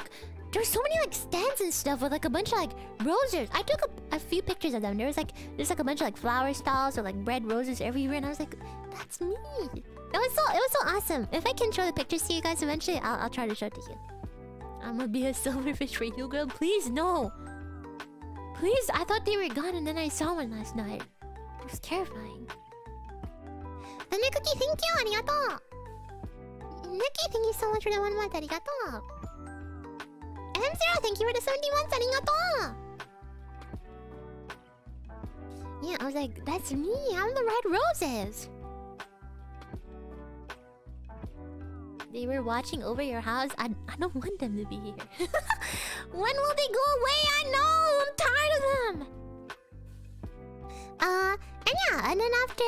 [SPEAKER 1] so many like stands and stuff with like a bunch of like roses. I took a few pictures of them. There's like a bunch of like flower stalls or like red roses everywhere, and I was like, that's me. It was so awesome. If I can show the pictures to you guys eventually, I'll try to show it to you. I'm gonna be a silverfish for you, girl. Please, no. Please, I thought they were gone and then I saw one last night. It was terrifying. Tuna Cookie, thank you! Arigato! Nuki, thank you so much for the 1 month. Arigato! M0, thank you for the 70 months. Arigato! Yeah, I was like, that's me. I'm the red roses. They were watching over your house. I don't want them to be here. When will they go away? I know! I'm tired of them! And yeah, and then after,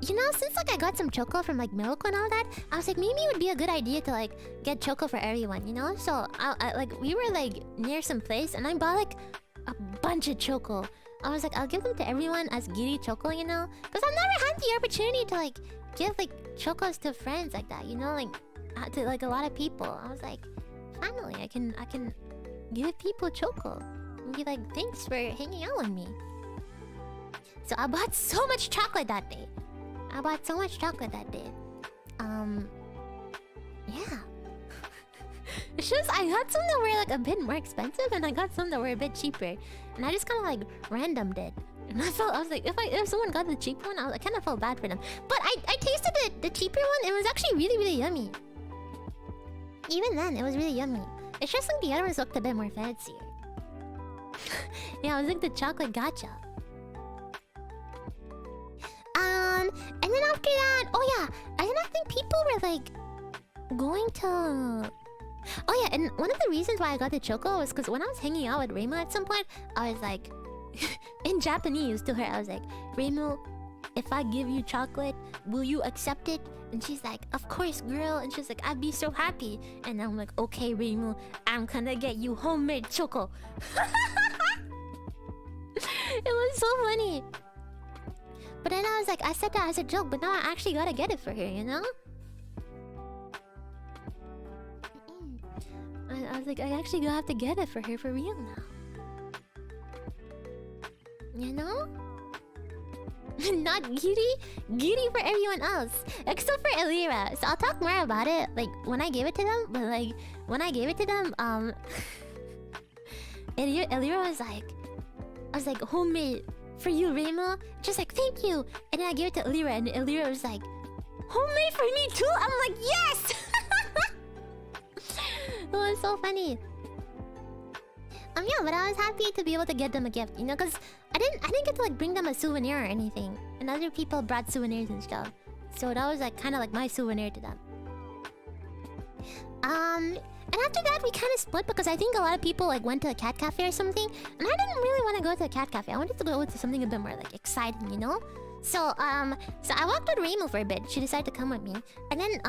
[SPEAKER 1] you know, since like I got some choco from like milk and all that, I was like, maybe it would be a good idea to like get choco for everyone, you know? So I like, we were like near some place and I bought like a bunch of choco. I was like, I'll give them to everyone as giri choco, you know? Because I've never had the opportunity to like give like chocos to friends like that, you know? Like to like a lot of people. I was like, finally, I can give people choco and be like, thanks for hanging out with me. So I bought so much chocolate that day. Yeah. It's just I got some that were like a bit more expensive and I got some that were a bit cheaper. And I just kind of like randomed it. And I was like, if someone got the cheap one, I kind of felt bad for them. But I tasted the cheaper one. It was actually really yummy. Even then, it was really yummy. It's just like the other ones looked a bit more fancier. Yeah, it was like the chocolate gacha. And then after that, oh yeah, and then I think people were like going to. Oh yeah, and one of the reasons why I got the choco was because when I was hanging out with Reimu at some point, I was like, in Japanese to her, I was like, Reimu, if I give you chocolate, will you accept it? And she's like, of course, girl. And she's like, I'd be so happy. And I'm like, okay, Reimu, I'm gonna get you homemade choco. It was so funny. But then I was like, I said that as a joke, but now I actually gotta get it for her, you know? I was like, I actually gonna have to get it for her for real now. You know? Not giddy? Giddy for everyone else. Except for Elira. So I'll talk more about it, like, when I gave it to them. But, like, when I gave it to them, Elira was like... I was like, homemade for you, Reimu. She's like, thank you. And then I gave it to Elira, and Elira was like, homemade for me too? I'm like, yes! It was so funny. Yeah, but I was happy to be able to get them a gift, you know, because I didn't get to like bring them a souvenir or anything, and other people brought souvenirs and stuff, so that was like kind of like my souvenir to them. And after that we kind of split because I think a lot of people like went to a cat cafe or something, and I didn't really want to go to a cat cafe. I wanted to go to something a bit more like exciting, you know. So I walked with Reimu for a bit. She decided to come with me, and then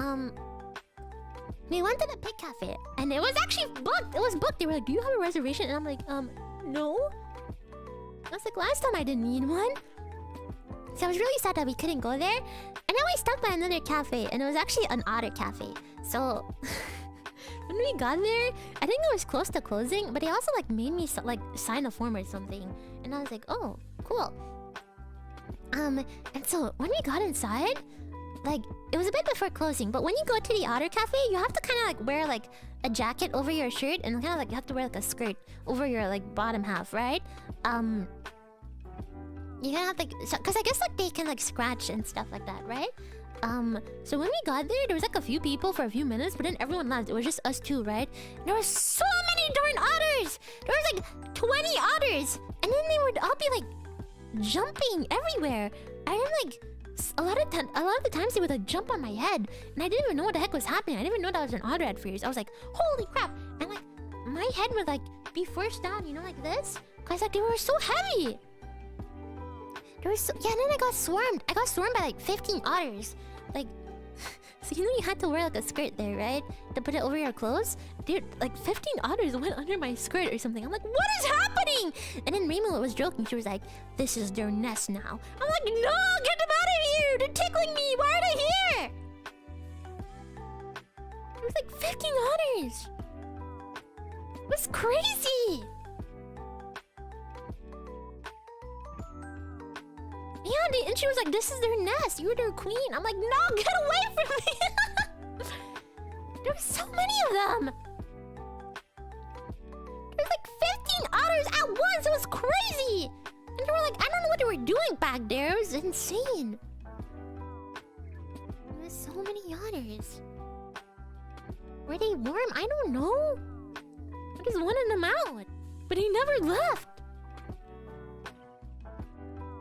[SPEAKER 1] we went to the pig cafe, and it was actually booked. It was booked. They were like, do you have a reservation? And I'm like, no. I was like, last time I didn't need one. So I was really sad that we couldn't go there. And then we stopped by another cafe, and it was actually an Otter cafe. So when we got there, I think it was close to closing, but they also like made me like sign a form or something. And I was like, oh, cool. And so when we got inside, like, it was a bit before closing, but when you go to the Otter cafe, you have to kind of like wear like a jacket over your shirt, and kind of like you have to wear like a skirt over your like bottom half, right? You gotta have like, because I guess like they can like scratch and stuff like that, right? So when we got there was like a few people for a few minutes, but then everyone left. It was just us two, right? And there was so many darn otters. There was like 20 otters, and then they would all be like jumping everywhere. And then like a lot of the times they would like jump on my head, and I didn't even know what the heck was happening. I didn't even know that was an otter at first. I was like, holy crap! And like my head would like be forced down, you know, like this, cause like they were so heavy. There was so, yeah, and then I got swarmed. I got swarmed by like 15 otters. Like, so you know you had to wear like a skirt there, right? To put it over your clothes. Dude, like 15 otters went under my skirt or something. I'm like, what is happening? And then Reimu was joking. She was like, this is their nest now. I'm like, no, get them out of here! They're tickling me! Why are they here? There was like 15 otters. It was crazy! Yeah, and she was like, this is their nest. You're their queen. I'm like, no, get away from me! There were so many of them. There was like 15 otters at once. It was crazy. And they were like, I don't know what they were doing back there. It was insane. There was so many otters. Were they warm? I don't know. I just wanted them out, but they never left.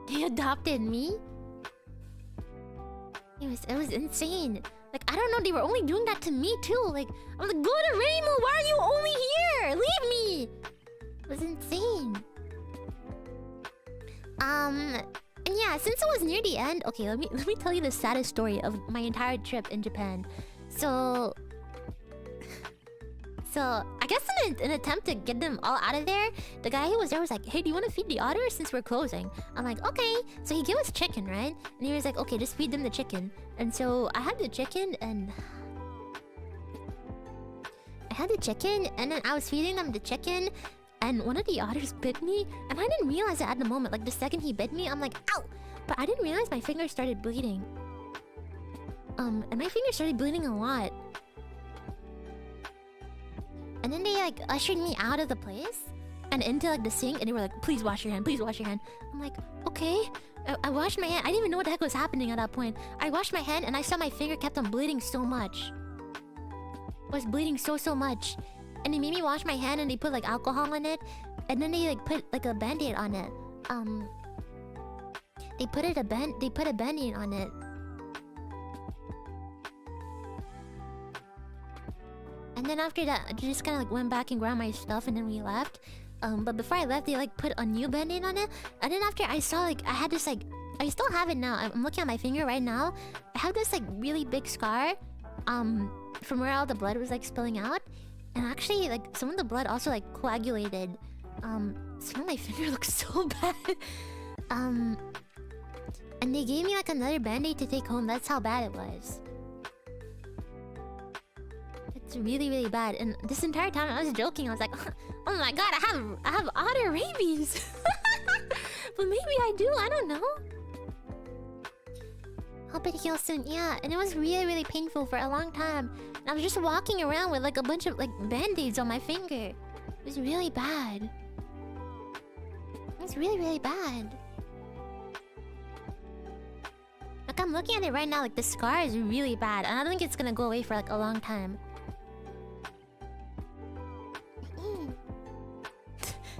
[SPEAKER 1] They adopted me? It was insane. Like, I don't know, they were only doing that to me too. Like, I'm like, go to Reimu, why are you only here? Leave me! It was insane. And yeah, since it was near the end, okay, let me tell you the saddest story of my entire trip in Japan. So I guess in an attempt to get them all out of there, the guy who was there was like, hey, do you want to feed the otters since we're closing? I'm like, okay. So he gave us chicken, right? And he was like, okay, just feed them the chicken. And so I had the chicken, and then I was feeding them the chicken, and one of the otters bit me, and I didn't realize it at the moment. Like, the second he bit me, I'm like, ow! But I didn't realize my finger started bleeding. And my finger started bleeding a lot. And then they like ushered me out of the place and into like the sink, and they were like, please wash your hand, please wash your hand. I'm like, okay. I washed my hand. I didn't even know what the heck was happening at that point. I washed my hand, and I saw my finger kept on bleeding so much. It was bleeding so much. And they made me wash my hand, and they put like alcohol in it, and then they like put like a band-aid on it. They put a band-aid on it. And then after that, I just kind of like went back and grabbed my stuff, and then we left. But before I left, they like put a new band-aid on it. And then after I saw like I had this like I still have it now. I'm looking at my finger right now. I have this like really big scar, from where all the blood was like spilling out, and actually like some of the blood also like coagulated. Some of my finger looks so bad. And they gave me like another band-aid to take home. That's how bad it was. It's really, really bad. And this entire time I was joking. I was like, oh my god, I have otter rabies. But maybe I do, I don't know. Hope it heals soon. Yeah, and it was really, really painful for a long time. And I was just walking around with like a bunch of like band-aids on my finger. It was really bad. It was really, really bad. Like I'm looking at it right now, like the scar is really bad. And I don't think it's gonna go away for like a long time.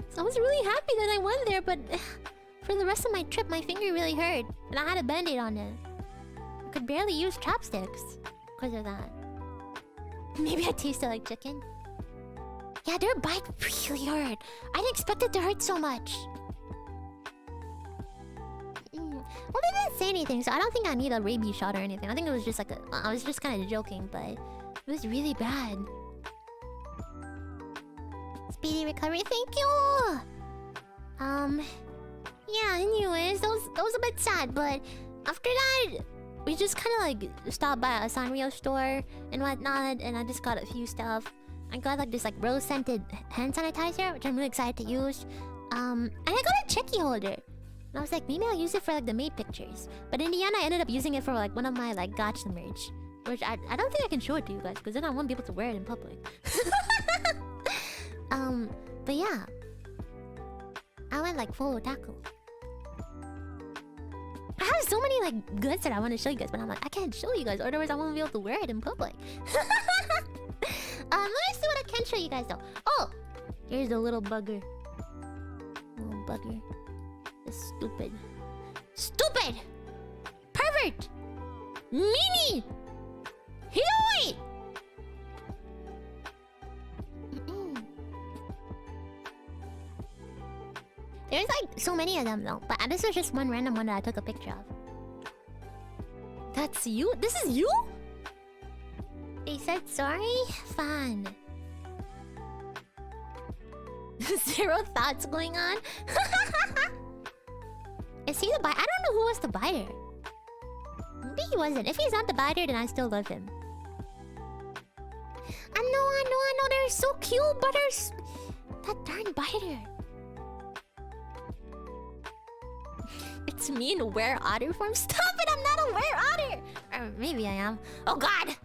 [SPEAKER 1] So I was really happy that I went there, but for the rest of my trip, my finger really hurt. And I had a band-aid on it. I could barely use chopsticks because of that. Maybe I tasted like chicken. Yeah, their bite really hurt. I didn't expect it to hurt so much. Well, they didn't say anything, so I don't think I need a rabies shot or anything. I think it was just like I was just kind of joking, but it was really bad. Speedy recovery, thank you! Yeah, anyways, that was a bit sad, but after that, we just kind of like stopped by a Sanrio store and whatnot, and I just got a few stuff. I got like this like rose-scented hand sanitizer, which I'm really excited to use. And I got a checky holder. And I was like, maybe I'll use it for like the Maid pictures. But in the end, I ended up using it for like one of my like gacha merch. Which I don't think I can show it to you guys, because then I won't be able to wear it in public. But yeah. I went like full otaku. I have so many like goods that I want to show you guys, but I'm like, I can't show you guys, otherwise I won't be able to wear it in public. Let me see what I can show you guys though. Oh! Here's the little bugger. Little bugger. It's stupid. Stupid! Pervert! Mimi! Hidoi! There's like so many of them though, but this was just one random one that I took a picture of. That's you? This is you? They said sorry? Fun. Zero thoughts going on? Is he the biter? I don't know who was the biter. Maybe he wasn't. If he's not the biter, then I still love him. I know, they're so cute, but there's that darn biter. It's me in a were otter form. Stop it! I'm not a were otter. Or maybe I am. Oh God,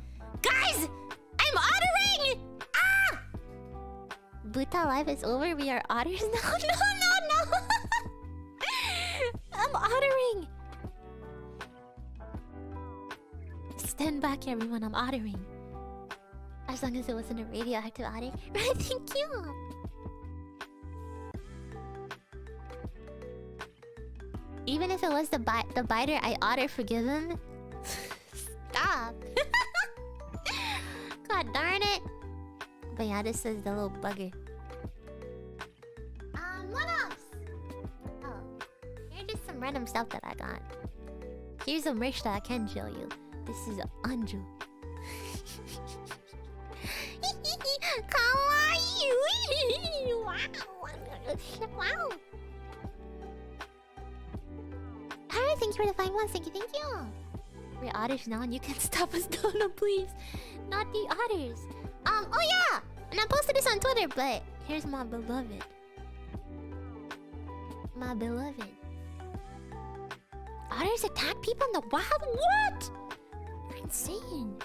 [SPEAKER 1] guys, I'm ottering! Ah! Buta life is over. We are otters now. No. I'm ottering. Stand back, everyone. I'm ottering. As long as it wasn't a radioactive otter. Right? Thank you. Even if it was the biter, I otter forgive him. Stop. God darn it. But yeah, this is the little bugger. What else? Oh, here's just some random stuff that I got. Here's a merch that I can show you. This is Anju. Kawaii! Wow! Alright, thank you for the 5 months. Thank you. We're otters now and you can stop us. No, please. Not the otters. Oh yeah! And I posted this on Twitter, but here's my beloved. My beloved. Otters attack people in the wild? What? You're insane.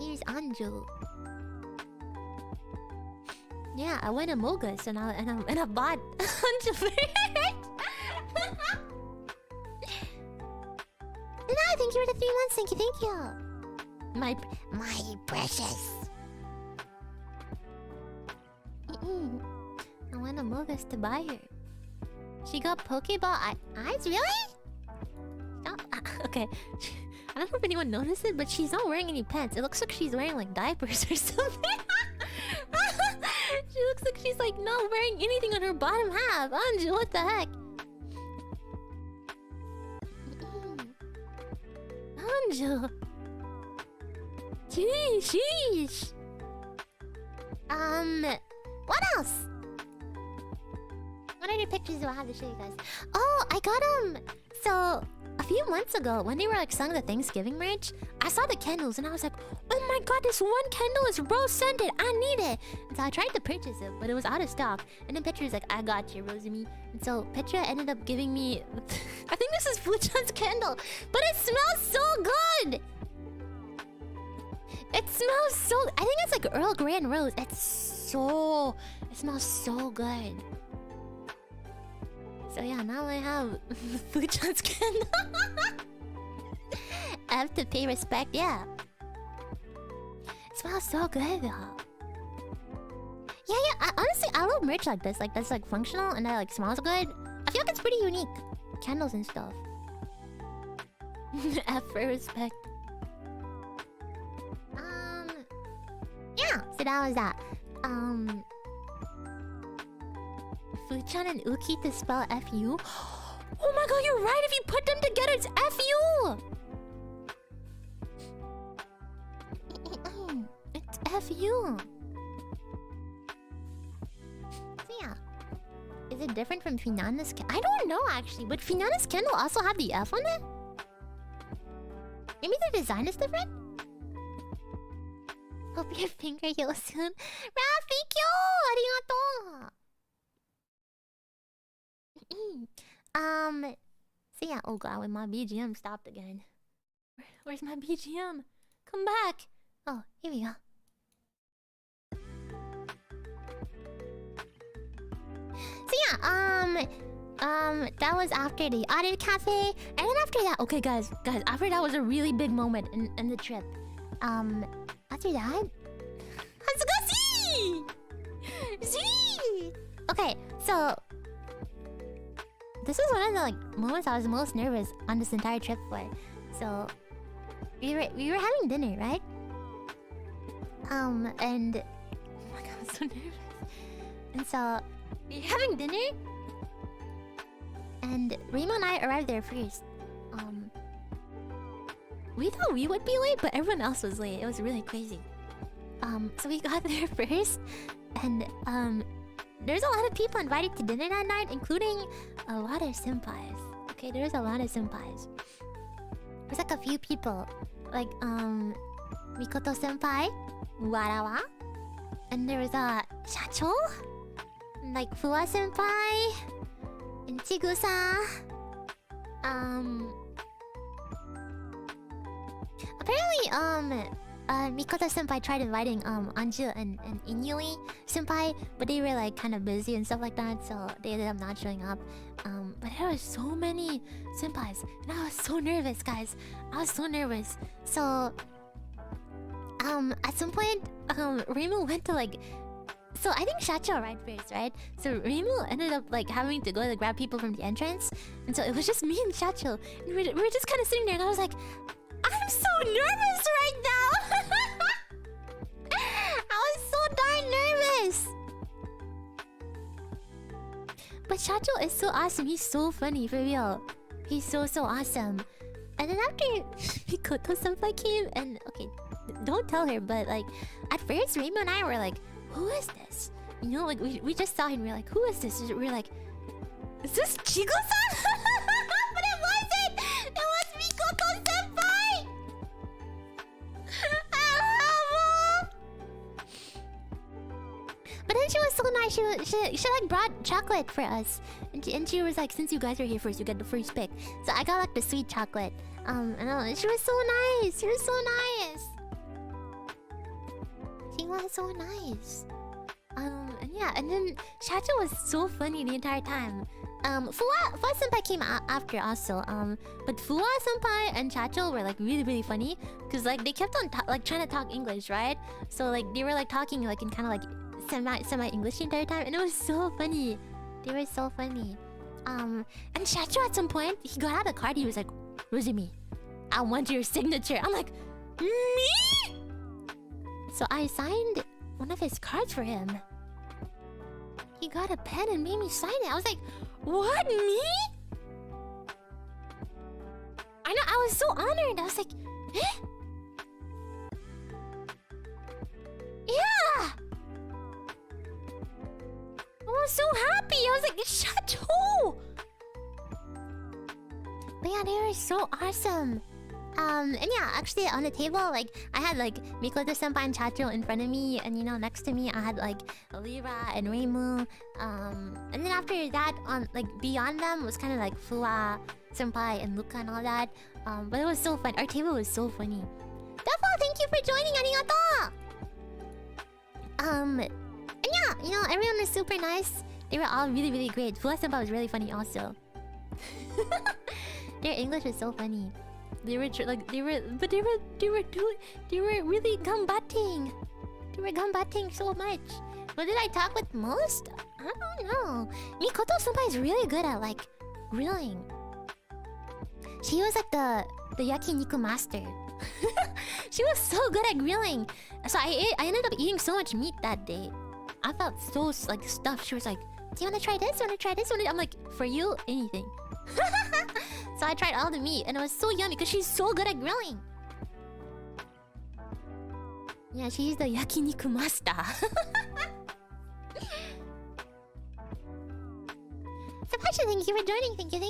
[SPEAKER 1] Here's Anju. Yeah, I went to Mogus and I bought Anju for it. No, thank you for the 3 months. Thank you. My precious. I went to Mogus to buy her. She got Pokeball eyes? Really? Stop. Okay. I don't know if anyone noticed it, but she's not wearing any pants. It looks like she's wearing like diapers or something. She looks like she's like not wearing anything on her bottom half. Anju, what the heck? Anju. Sheesh. What else? What other pictures do I have to show you guys? Oh, I got them. So a few months ago, when they were like selling the Thanksgiving merch, I saw the candles and I was like, oh my god, this one candle is rose scented. I need it. And so I tried to purchase it, but it was out of stock. And then Petra's like, I got you, Rosemi. And so Petra ended up giving me, I think this is Fuchan's candle, but it smells so good. It smells so, I think it's like Earl Grey and Rose. It smells so good. So yeah, now I have Fuchan's candle. I have to pay respect, yeah. It smells so good though. Yeah, honestly, I love merch like this. Like, that's like functional and that like smells good. I feel like it's pretty unique. Candles and stuff. F for respect. Yeah, so that was that. Fuchan and Uki to spell F-U? Oh my god, you're right! If you put them together, it's F-U! It's F-U. So yeah. Is it different from Finana's candle? I don't know actually, but Finana's candle also have the F on it? Maybe the design is different? Hope your finger heals soon. Ralph, thank you! Arigato! So yeah, oh god, when my BGM stopped again. Where's my BGM? Come back! Oh, here we go. So yeah, that was after the Otter Cafe. And then after that, okay guys, after that was a really big moment in the trip. After that... Let's go see! See! Okay, so... This is one of the like moments I was most nervous on this entire trip for. So... We were having dinner, right? And... Oh my god, I'm so nervous. And so... We were having dinner... And Remo and I arrived there first. We thought we would be late, but everyone else was late. It was really crazy. So we got there first, and there's a lot of people invited to dinner that night, including a lot of senpais. Okay, there's a lot of senpais. There's like a few people, like Mikoto senpai, Warawa, and there was a Shacho, like Fuwa senpai, and Chigusa. Apparently, Mikoto senpai tried inviting Anju and Inui senpai, but they were like kind of busy and stuff like that, so they ended up not showing up. But there were so many senpais, and I was so nervous, guys. I was so nervous. So, at some point, Reimu went to like. So I think Shacho arrived first, right? So Reimu ended up like having to go to grab people from the entrance, and so it was just me and Shacho, and we were just kind of sitting there, and I was like, I'm so nervous right now. I was so darn nervous. But Shacho is so awesome. He's so funny, for real. He's so awesome. And then after Mikoto senpai came, and okay, don't tell her, but like at first Rainbow and I were like, who is this? You know, like we just saw him, we were like, who is this? We were like, is this Chigo-san? But it wasn't! It was Mikoto senpai! But then she was so nice. She like brought chocolate for us, and she was like, since you guys are here first, you get the first pick. So I got like the sweet chocolate. And she was so nice. She was so nice. She was so nice. And yeah, and then Shacho was so funny the entire time. Fuwa senpai came after also. But Fuwa senpai and Shacho were like really funny, cause like they kept on like trying to talk English, right? So like they were like talking like in kind of like semi English the entire time, and it was so funny. They were so funny. And Shacho at some point he got out of the card. He was like, Rosemi, I want your signature. I'm like, me? So I signed one of his cards for him. He got a pen and made me sign it. I was like, what, me? I know, I was so honored. I was like, Yeah! I was so happy. I was like, Chateau! But yeah, they were so awesome. And yeah, actually on the table, like, I had like Mikoto Senpai and Chacho in front of me, and you know, next to me I had like Lira and Reimu. And then after that, on like beyond them was kind of like Fua Senpai and Luca and all that. But it was so fun. Our table was so funny. Defo, thank you for joining. Arigato. And yeah, you know, everyone was super nice. They were all really, really great. Fua Senpai was really funny also. Their English was so funny. They were really combating. They were combating so much. What did I talk with most? I don't know. Mikoto Senpai is really good at like grilling. She was like the yakiniku master. She was so good at grilling. So I ended up eating so much meat that day. I felt so like stuffed. She was like, "Do you want to try this? Want to try this?" I'm like, "For you, anything." So I tried all the meat, and it was so yummy because she's so good at grilling. Yeah, she's the yakiniku master. Sapasha, thank you for joining. Thank you.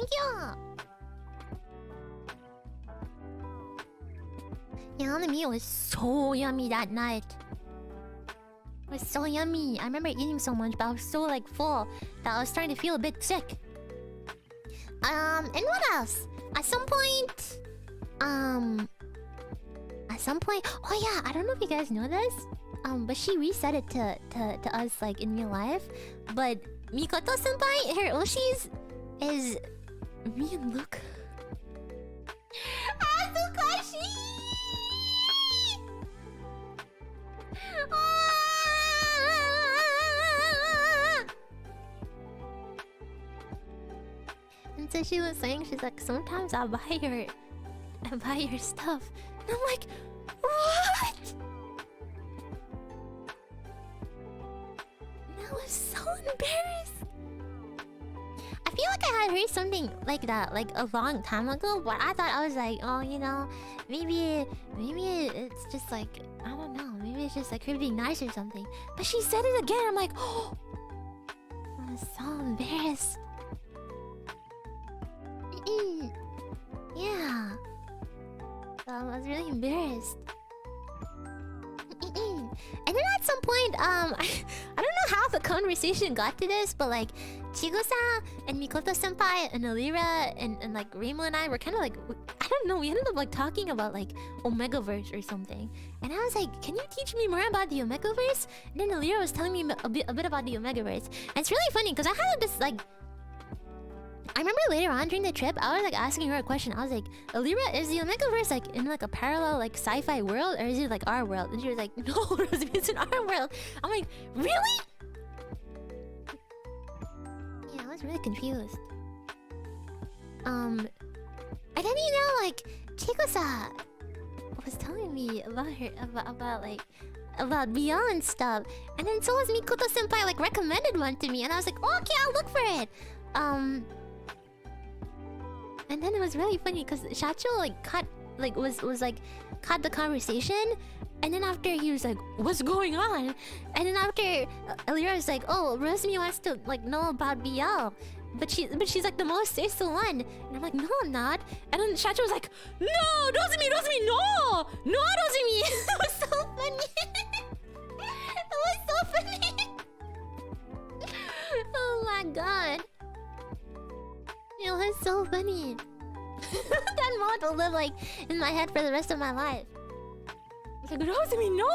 [SPEAKER 1] Yeah, the meat was so yummy that night. It was so yummy. I remember eating so much, but I was so like full that I was starting to feel a bit sick. And what else? At some point, oh yeah, I don't know if you guys know this, but she reset it to us like in real life. But Mikoto Senpai, her Oshis is me and Luke. Asukashi! And so she was saying, she's like, sometimes I buy your stuff. And I'm like, what? And I was so embarrassed. I feel like I had heard something like that like a long time ago, but I thought, I was like, oh, you know, maybe it's just like, I don't know, maybe it's just like her being nice or something. But she said it again. I'm like, oh, I was so embarrassed. Yeah. I was really embarrassed. And then at some point, I don't know how the conversation got to this, but like Chigo-san and Mikoto Senpai and Alira and like Reimu and I were kind of like, I don't know, we ended up like talking about like Omegaverse or something. And I was like, can you teach me more about the Omegaverse? And then Alira was telling me a bit about the Omegaverse. And it's really funny because I had this like, I remember later on during the trip, I was like asking her a question. I was like, Alira, is the Omegaverse like in like a parallel like sci-fi world, or is it like our world? And she was like, no, Rosemi, it's in our world. I'm like, really? Yeah, I was really confused. And then you know, like Chico-san was telling me about her about Beyond stuff, and then so was Mikoto Senpai like recommended one to me, and I was like, oh, okay, I'll look for it. And then it was really funny because Shacho like caught the conversation, and then after he was like, "What's going on?" And then after Alira was like, "Oh, Rosemi wants to like know about BL, but she's like the most faithful one." And I'm like, "No, I'm not." And then Shacho was like, "No, Rosemi, no, Rosemi." It was so funny. It was so funny. Oh my god. It was so funny. That moment will live like in my head for the rest of my life. It's like, Rosemi, no!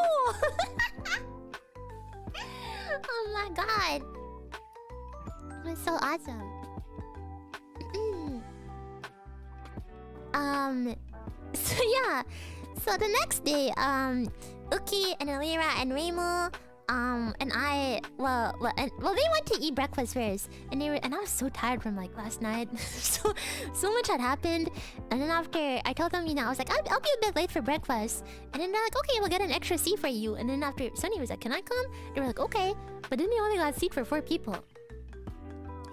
[SPEAKER 1] Oh my god. It was so awesome. So yeah. So the next day, Uki and Alira and Reimu and I, well, they went to eat breakfast first, and I was so tired from like last night. so much had happened, and then after I told them, you know, I was like, I'll be a bit late for breakfast, and then they're like, okay, we'll get an extra seat for you. And then after Sunny was like, can I come? They were like, okay, but then they only got a seat for 4 people.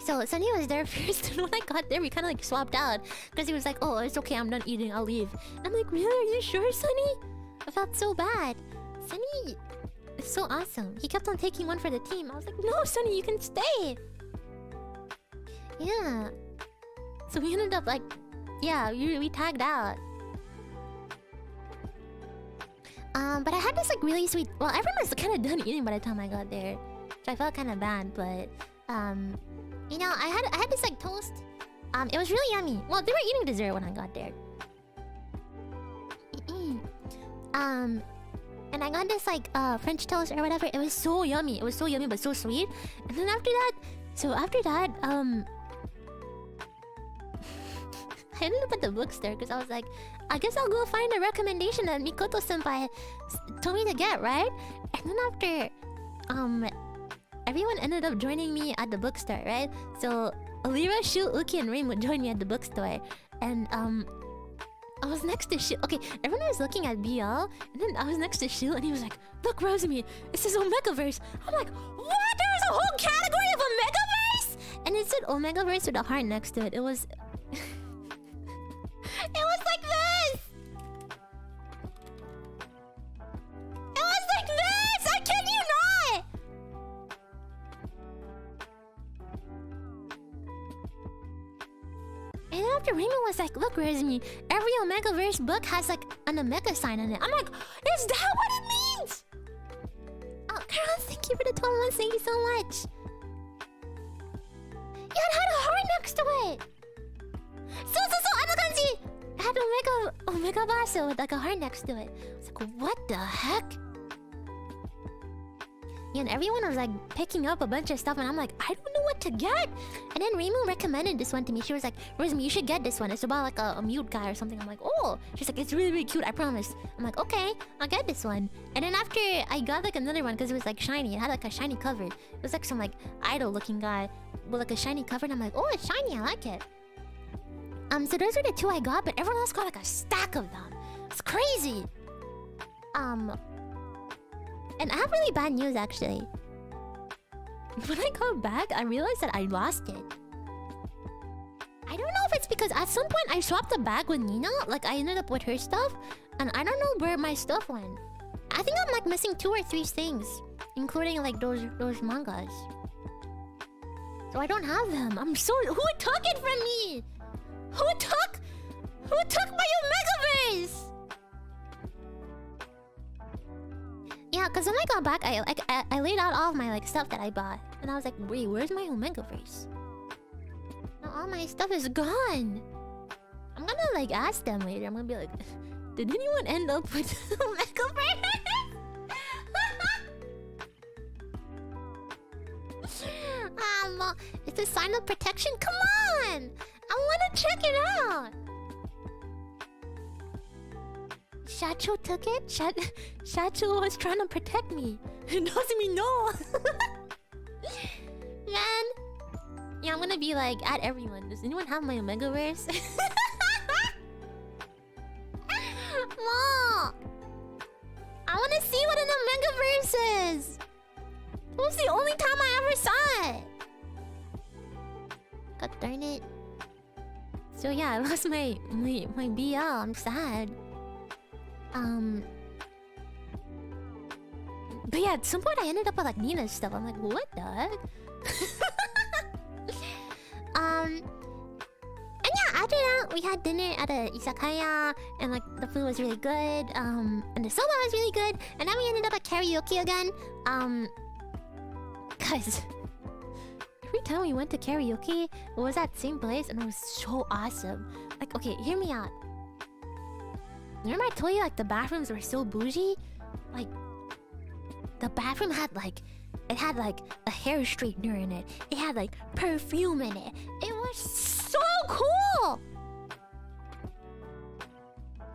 [SPEAKER 1] So Sunny was there first, and when I got there, we kind of like swapped out because he was like, "Oh, it's okay, I'm done eating, I'll leave." And I'm like, "Really? Are you sure, Sunny?" I felt so bad. Sunny is so awesome. He kept on taking one for the team. I was like, "No, Sunny, you can stay." Yeah. So we ended up like, yeah, we tagged out. But I had this like really sweet. Well, everyone was kind of done eating by the time I got there, so I felt kind of bad. But you know, I had this like toast. It was really yummy. Well, they were eating dessert when I got there. And I got this like French toast or whatever. It was so yummy. It was so yummy, but so sweet. And then after that, I ended up at the bookstore because I was like, I guess I'll go find a recommendation that Mikoto senpai told me to get, right? And then after, everyone ended up joining me at the bookstore, right? So Alira, Shu, Uki, and Rain would join me at the bookstore, and I was next to Shu. Okay, everyone was looking at BL, and then I was next to Shu, and he was like, "Look, Rosemi, it says Omegaverse." I'm like, "What? There's a whole category of Omegaverse?" And it said Omegaverse with a heart next to it. It was, it was like this. It was like this. I kid you not. And then after Raymond was like, "Look, Rosemi, every Omegaverse book has like an Omega sign on it." I'm like, "Is that what it means?" Oh, Carol, thank you for the 12 months. Thank you so much. Yeah, it had a heart next to it. So, Anakanji! It had Omega Basso with like a heart next to it. I was like, what the heck? Yeah, and everyone was like picking up a bunch of stuff, and I'm like, I don't know what to get. And then Reimu recommended this one to me. She was like, "Rosemi, you should get this one. It's about like a mute guy or something." I'm like, "Oh." She's like, "It's really, really cute, I promise." I'm like, "Okay, I'll get this one." And then after, I got like another one because it was like shiny. It had like a shiny cover. It was like some like idol looking guy with like a shiny cover, and I'm like, "Oh, it's shiny, I like it." So those are the two I got, but everyone else got like a stack of them. It's crazy. And I have really bad news actually. When I got back, I realized that I lost it. I don't know if it's because at some point I swapped the bag with Nina. Like I ended up with her stuff, and I don't know where my stuff went. I think I'm like missing 2 or 3 things, including like those mangas. So I don't have them. I'm so... Who took it from me? Who took my Omegaverse? Yeah, because when I got back, I laid out all of my like stuff that I bought, and I was like, "Wait, where's my Omegaverse?" Now all my stuff is gone. I'm gonna like ask them later. I'm gonna be like, "Did anyone end up with Omegaverse?" It's a sign of protection. Come on, I wanna check it out. Shacho took it? Shacho was trying to protect me. It doesn't mean no. Man. Yeah, I'm gonna be like, at everyone. Does anyone have my Omegaverse? Mom! I wanna see what an Omegaverse is! That was the only time I ever saw it! God darn it. So yeah, I lost my BL. I'm sad. But yeah, at some point I ended up with like Nina's stuff. I'm like, what the heck? And yeah, after that we had dinner at a izakaya, and like the food was really good. And the soba was really good. And then we ended up at karaoke again. Guys, every time we went to karaoke, it was at the same place, and it was so awesome. Like, okay, hear me out. Remember I told you like the bathrooms were so bougie? Like, the bathroom had like... It had like a hair straightener in it. It had like perfume in it. It was so cool!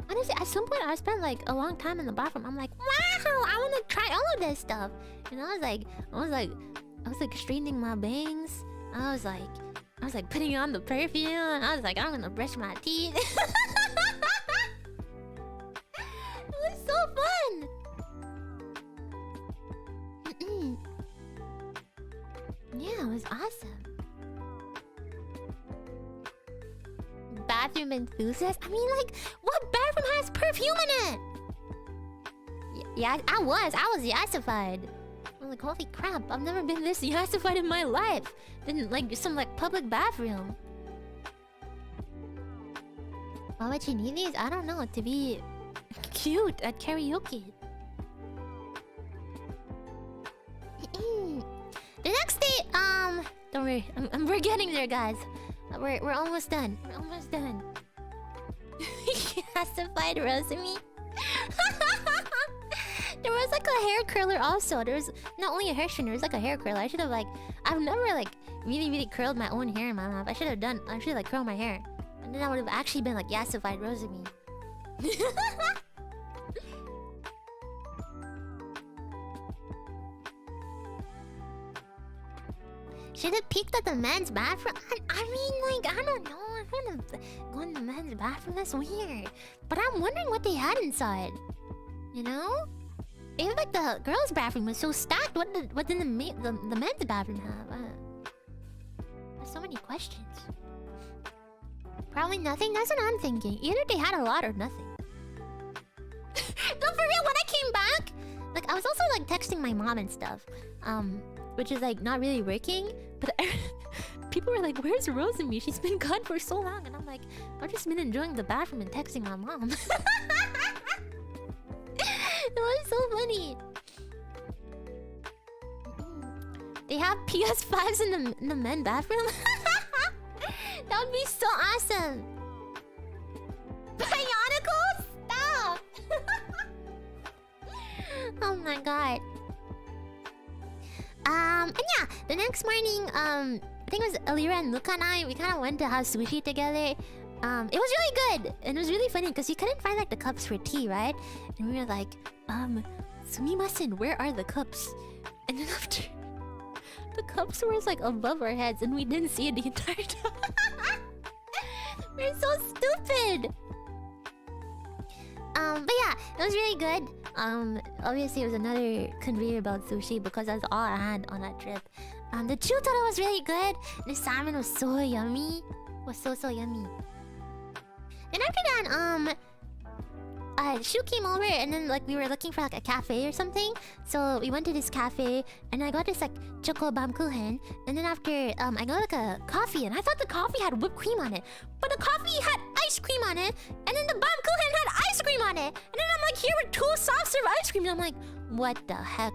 [SPEAKER 1] Honestly, at some point I spent like a long time in the bathroom. I'm like, wow, I want to try all of this stuff. And I was like straightening my bangs. I was like putting on the perfume. I was like, I'm gonna brush my teeth. It was so fun! Yeah, it was awesome. bathroom enthusiast? I mean, like, what bathroom has perfume in it? Yeah, I was yassified. I'm like, holy crap, I've never been this yassified in my life. In like some like public bathroom. Why would you need these? I don't know, to be cute at karaoke. The next day, don't worry, we're getting there, guys. We're almost done. We're almost done. Yassified Rosemi. There was like a hair curler also. There was not only a hair straightener, there was like a hair curler. I should have like, I've never like really curled my own hair in my life. I should have like curled my hair. And then I would have actually been like yassified Rosemi. Should have peeked at the men's bathroom. I mean, like, I don't know. I don't wanna go in the men's bathroom. That's weird. But I'm wondering what they had inside. You know? Even like the girls' bathroom was so stacked. What did the men's bathroom have? There's so many questions. Probably nothing. That's what I'm thinking. Either they had a lot or nothing. Don't forget when I came back. Like I was also like texting my mom and stuff. Which is like not really working. But people were like, "Where's Rosemi? She's been gone for so long." And I'm like, "I've just been enjoying the bathroom and texting my mom." It was so funny. They have PS5s in the men's bathroom. That would be so awesome. Bionicle? Stop! Oh my god. And yeah, the next morning, I think it was Alira and Luca and I, we kind of went to have sushi together. It was really good, and it was really funny because you couldn't find like the cups for tea, right? And we were like, sumimasen, where are the cups? And then after, the cups were like above our heads, and we didn't see it the entire time. We're so stupid. But yeah, it was really good. Obviously it was another conveyor belt sushi because that's all I had on that trip. The chutoro was really good. The salmon was so yummy. It was so yummy. And after that, Shu came over and then like we were looking for like a cafe or something. So we went to this cafe and I got this like choco bamkuchen. And then after I got like a coffee and I thought the coffee had whipped cream on it. But the coffee had ice cream on it. And then the bamkuchen had ice cream on it. And then I'm like, here were 2 soft serve ice cream. And I'm like, what the heck?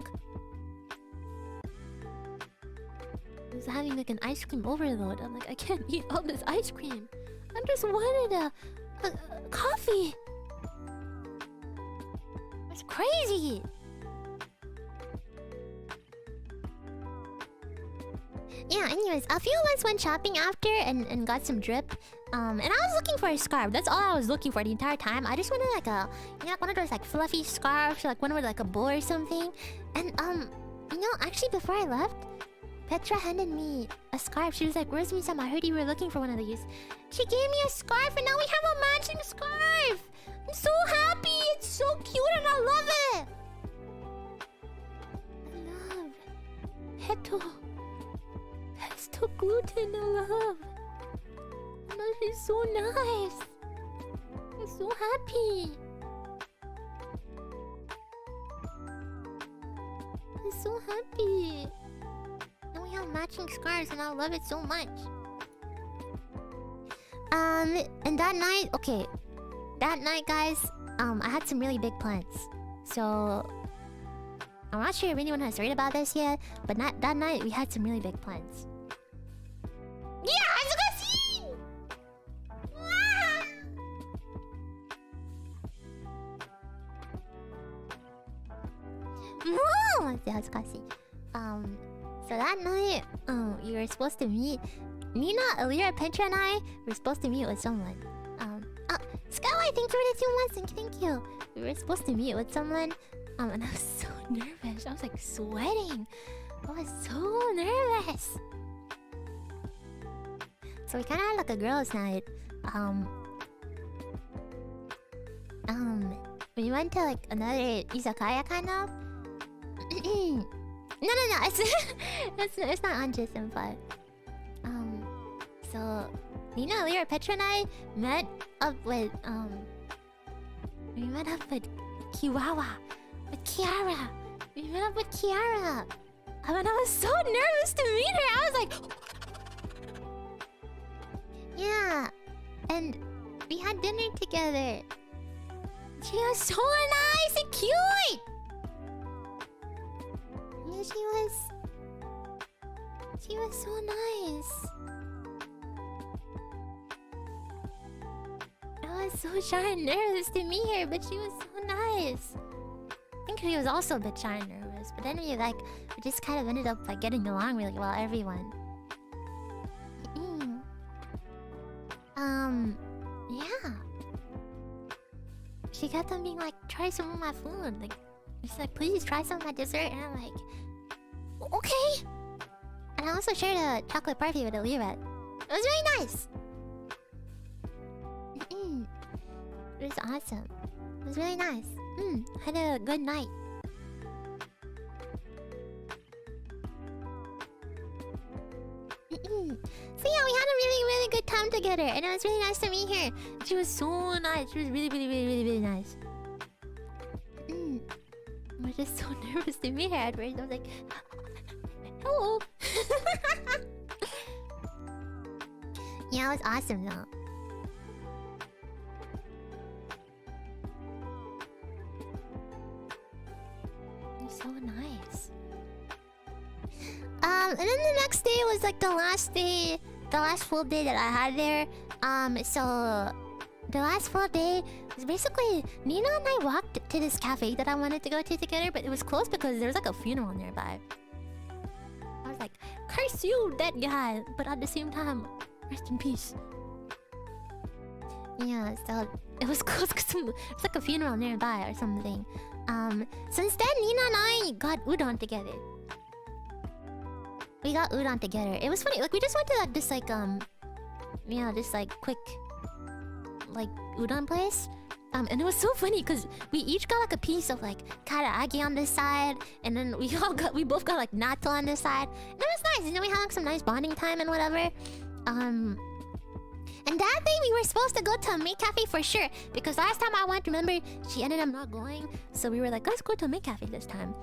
[SPEAKER 1] I was having like an ice cream overload. I'm like, I can't eat all this ice cream. I just wanted a coffee. It's crazy. Yeah, anyways, a few of us went shopping after and got some drip. And I was looking for a scarf. That's all I was looking for the entire time. I just wanted like a, you know, one of those like fluffy scarves, or like one with like a bow or something. And you know, actually before I left, Petra handed me a scarf. She was like, "Rosemi-sama, I heard you were looking for one of these." She gave me a scarf and now we have a matching scarf. I'm so happy. It's so cute and I love it. I love Heto. Pesto gluten, I love. That is so nice. I'm so happy. I'm so happy. Now we have matching scarves and I love it so much. And that night, okay. That night, guys, I had some really big plans. So I'm not sure if anyone has heard about this yet, but that night we had some really big plans. Yeah, Hazukashi! Wow! Hazukashi. So that night, we were supposed to meet. Nina, Alira, Petra, and I were supposed to meet with someone. Skyway, thank you for the 2 months. Thank you. We were supposed to meet with someone. And I was so nervous. I was like sweating. I was so nervous. So we kind of had like a girls' night. We went to like another izakaya kind of. No. It's not Anja Senpai. So Nina, Lyra, Petra, and I met up with we met up with Kiwawa, with Kiara. We met up with Kiara. And I was so nervous to meet her. I was like, yeah. And we had dinner together. She was so nice and cute. Yeah, she was so nice. I was so shy and nervous to meet her, but she was so nice. I think she was also a bit shy and nervous, but then we just kind of ended up like getting along really well, everyone. Yeah. She kept on being like, try some of my food. Like, she's like, please try some of my dessert. And I'm like, okay. And I also shared a chocolate parfait with Olivia. It was really nice. It was awesome. It was really nice. Had a good night. So yeah, we had a really, really good time together, and it was really nice to meet her. She was so nice. She was really, really, really, really, really nice. I was just so nervous to meet her at first. I was like, hello. Yeah, it was awesome though. So nice. And then the next day was like the last full day that I had there. So the last full day was basically Nina and I walked to this cafe that I wanted to go to together, but it was closed because there was like a funeral nearby. I was like, curse you, that guy, but at the same time, rest in peace. Yeah, so it was closed because it's like a funeral nearby or something. So instead, Nina and I got udon together. We got udon together. It was funny. Like, we just went to this quick, like, udon place. And it was so funny because we each got like a piece of like karaage on this side, and then we both got like natto on this side. And it was nice. You know, we had like some nice bonding time and whatever. And that day we were supposed to go to a Maid cafe for sure, because last time I went, remember, she ended up not going. So we were like, let's go to a Maid cafe this time.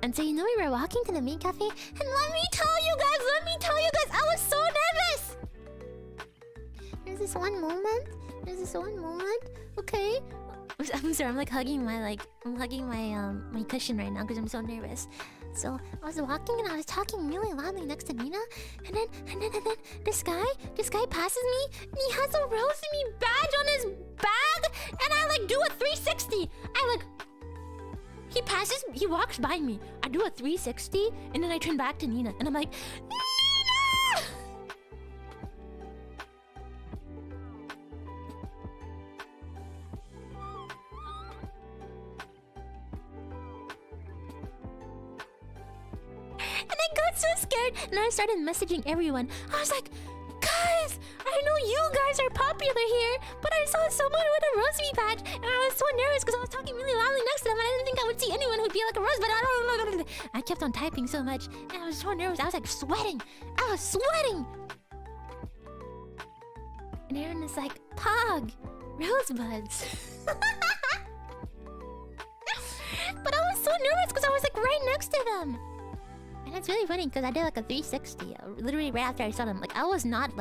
[SPEAKER 1] And so, you know, we were walking to the Maid cafe, and let me tell you guys, I was so nervous. There's this one moment. Okay. I'm sorry, I'm like hugging my my cushion right now because I'm so nervous. So I was walking and I was talking really loudly next to Nina, and then this guy passes me and he has a Rosemi badge on his bag, and I like do a 360. He walks by me. I do a 360 and then I turn back to Nina and I'm like, Nina! And I got so scared and I started messaging everyone. I was like, guys, I know you guys are popular here, but I saw someone with a Rosemi badge and I was so nervous because I was talking really loudly next to them and I didn't think I would see anyone who'd be like a rose, but I kept on typing so much and I was so nervous. I was like sweating. And Aaron is like, Pog, rosebuds. But I was so nervous because I was like right next to them. And it's really funny because I did like a 360 literally right after I saw them. Like I was not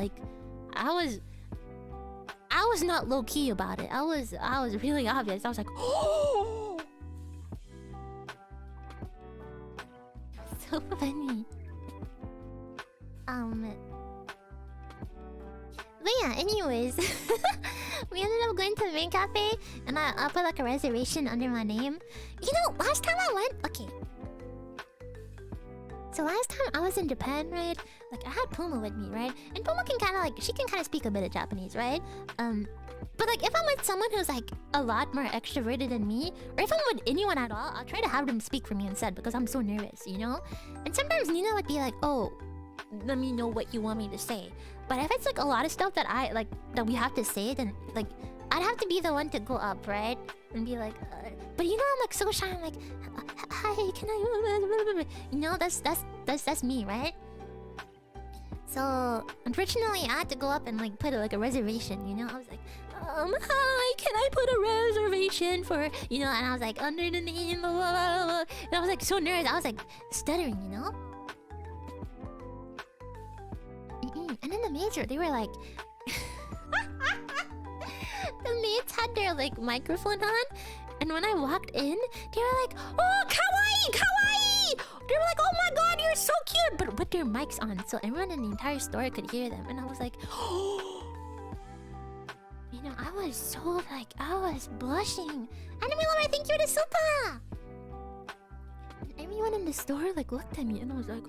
[SPEAKER 1] low key about it. I was really obvious. I was like, oh, so funny. But yeah, anyways, we ended up going to the Maid cafe, and I put like a reservation under my name. You know, last time I went, okay. So last time I was in Japan, right? Like I had Puma with me, right? And Puma can kind of speak a bit of Japanese, right? But like if I'm with someone who's like a lot more extroverted than me, or if I'm with anyone at all, I'll try to have them speak for me instead because I'm so nervous, you know? And sometimes Nina would be like, oh, let me know what you want me to say. But if it's like a lot of stuff that that we have to say, then like I'd have to be the one to go up, right? And be like, but you know, I'm like so shy. I'm like, hi, can I? You know, that's me, right? So unfortunately, I had to go up and like put like a reservation. You know, I was like, hi, can I put a reservation for, you know? And I was like, under the name, blah, blah, blah, blah. And I was like so nervous. I was like stuttering, you know. And then the maids they were like, the maids had their like microphone on, and when I walked in, they were like, oh, kawaii, kawaii. They were like, oh my god, you're so cute, but with their mics on, so everyone in the entire store could hear them. And I was like, oh. You know, I was so like, I was blushing. Anime lover, thank you to super. And everyone in the store like looked at me, and I was like,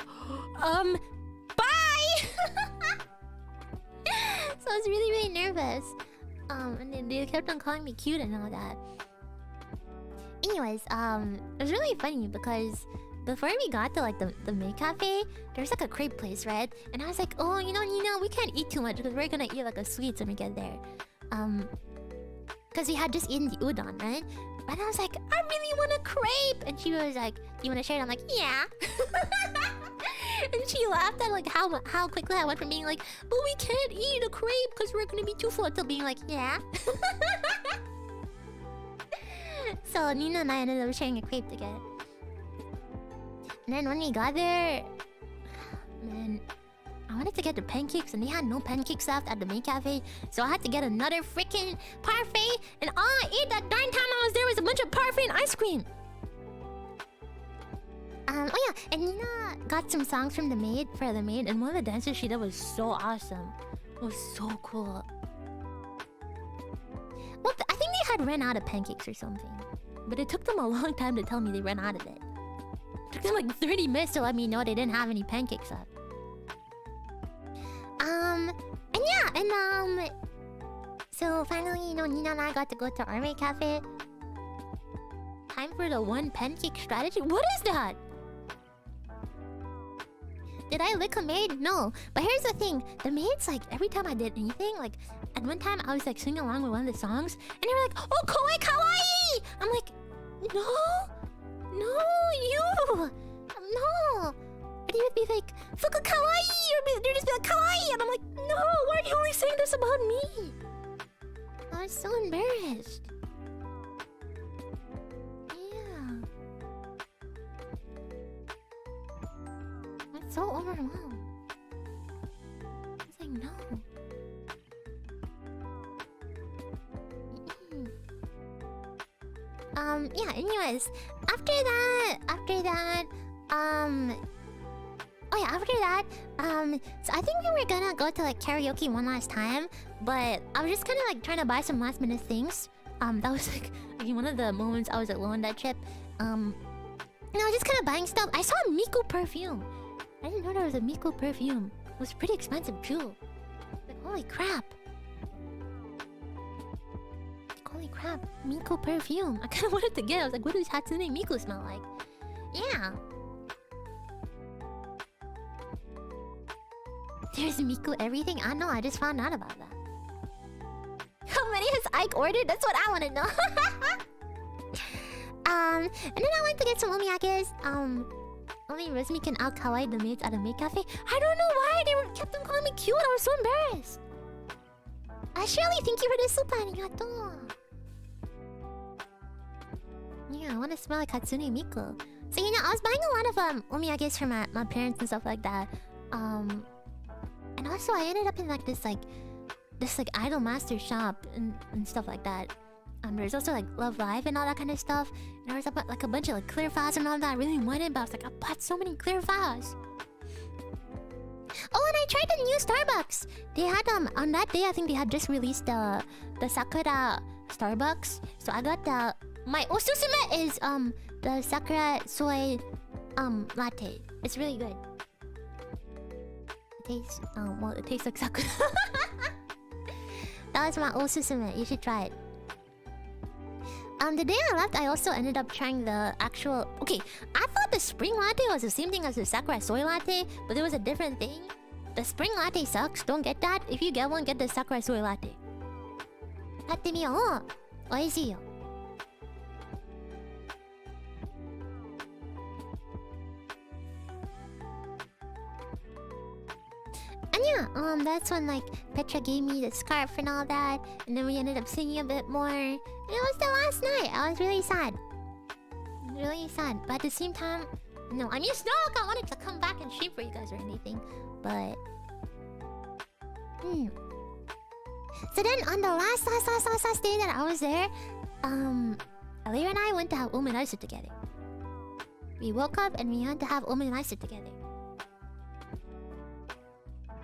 [SPEAKER 1] bye. So I was really, really nervous. And then they kept on calling me cute and all that. Anyways, it was really funny because before we got to like the Maid cafe, there's like a crepe place, right? And I was like, oh, you know, Nina, we can't eat too much because we're gonna eat like a sweets when we get there. Because we had just eaten the udon, right? And I was like, I really want a crepe. And she was like, do you want to share it? I'm like, yeah. And she laughed at like how quickly I went from being like, but we can't eat a crepe because we're gonna be too full, to being like, yeah. So Nina and I ended up sharing a crepe together. And then when we got there, man, I wanted to get the pancakes and they had no pancakes left at the Maid cafe, so I had to get another freaking parfait. And all I ate that darn time I was there was a bunch of parfait and ice cream. Oh yeah, and Nina got some songs from the Maid for the Maid, and one of the dances she did was so awesome. It was so cool. Well, I think they had ran out of pancakes or something, but it took them a long time to tell me they ran out of it. It took them like 30 minutes to let me know they didn't have any pancakes left. And yeah, and so finally, you know, Nina and I got to go to our Maid cafe. Time for the one pancake strategy. What is that? Did I lick a maid? No. But here's the thing. The maids, like, every time I did anything, like, at one time I was, like, singing along with one of the songs, and they were like, oh, kawaii, kawaii! I'm like, no! No, you! No! And they would be like, fuku kawaii! Or they'd just be like, kawaii! And I'm like, no! Why are you only saying this about me? I was so embarrassed. So overwhelmed. I was like, no. Yeah, anyways, after that, so I think we were gonna go to like karaoke one last time, but I was just kind of like trying to buy some last minute things. That was like one of the moments I was alone that trip. And I was just kind of buying stuff. I saw a Miku perfume. I didn't know there was a Miku perfume. It was pretty expensive too. Like, holy crap. Like, holy crap. Miku perfume. I kind of wanted to get it. I was like, what does Hatsune Miku smell like? Yeah. There's Miku everything? I know, I just found out about that. How many has Ike ordered? That's what I want to know. And then I went to get some omiyakes. Only Rosemi can out kawaii the maids at a Maid cafe. I don't know why they kept on calling me cute. I was so embarrassed. Shirley, thank you for the super. Arigato. Yeah, I want to smell like Hatsune Miku. So you know, I was buying a lot of omiyakes for my parents and stuff like that. And also I ended up in like this idol master shop and stuff like that. There's also like Love Live and all that kind of stuff. And there was like a bunch of like clear files and all that I really wanted, but I was like, I bought so many clear files. Oh, and I tried the new Starbucks. They had on that day I think they had just released the Sakura Starbucks. So I got my osusume is the Sakura soy latte. It's really good. It tastes well, it tastes like Sakura. That was my osusume. You should try it. The day I left, I also ended up trying the actual... Okay, I thought the spring latte was the same thing as the Sakura soy latte, but it was a different thing. The spring latte sucks, don't get that. If you get one, get the Sakura soy latte. 買ってみよう。美味しいよ。And that's when like Petra gave me the scarf and all that, and then we ended up singing a bit more. And it was the last night. I was really sad. Really sad. But at the same time, no, I mean it's not like I wanted to come back and stream for you guys or anything. But so then on the last day that I was there, Alira and I went to have omenice together. We woke up and we went to have omenice together.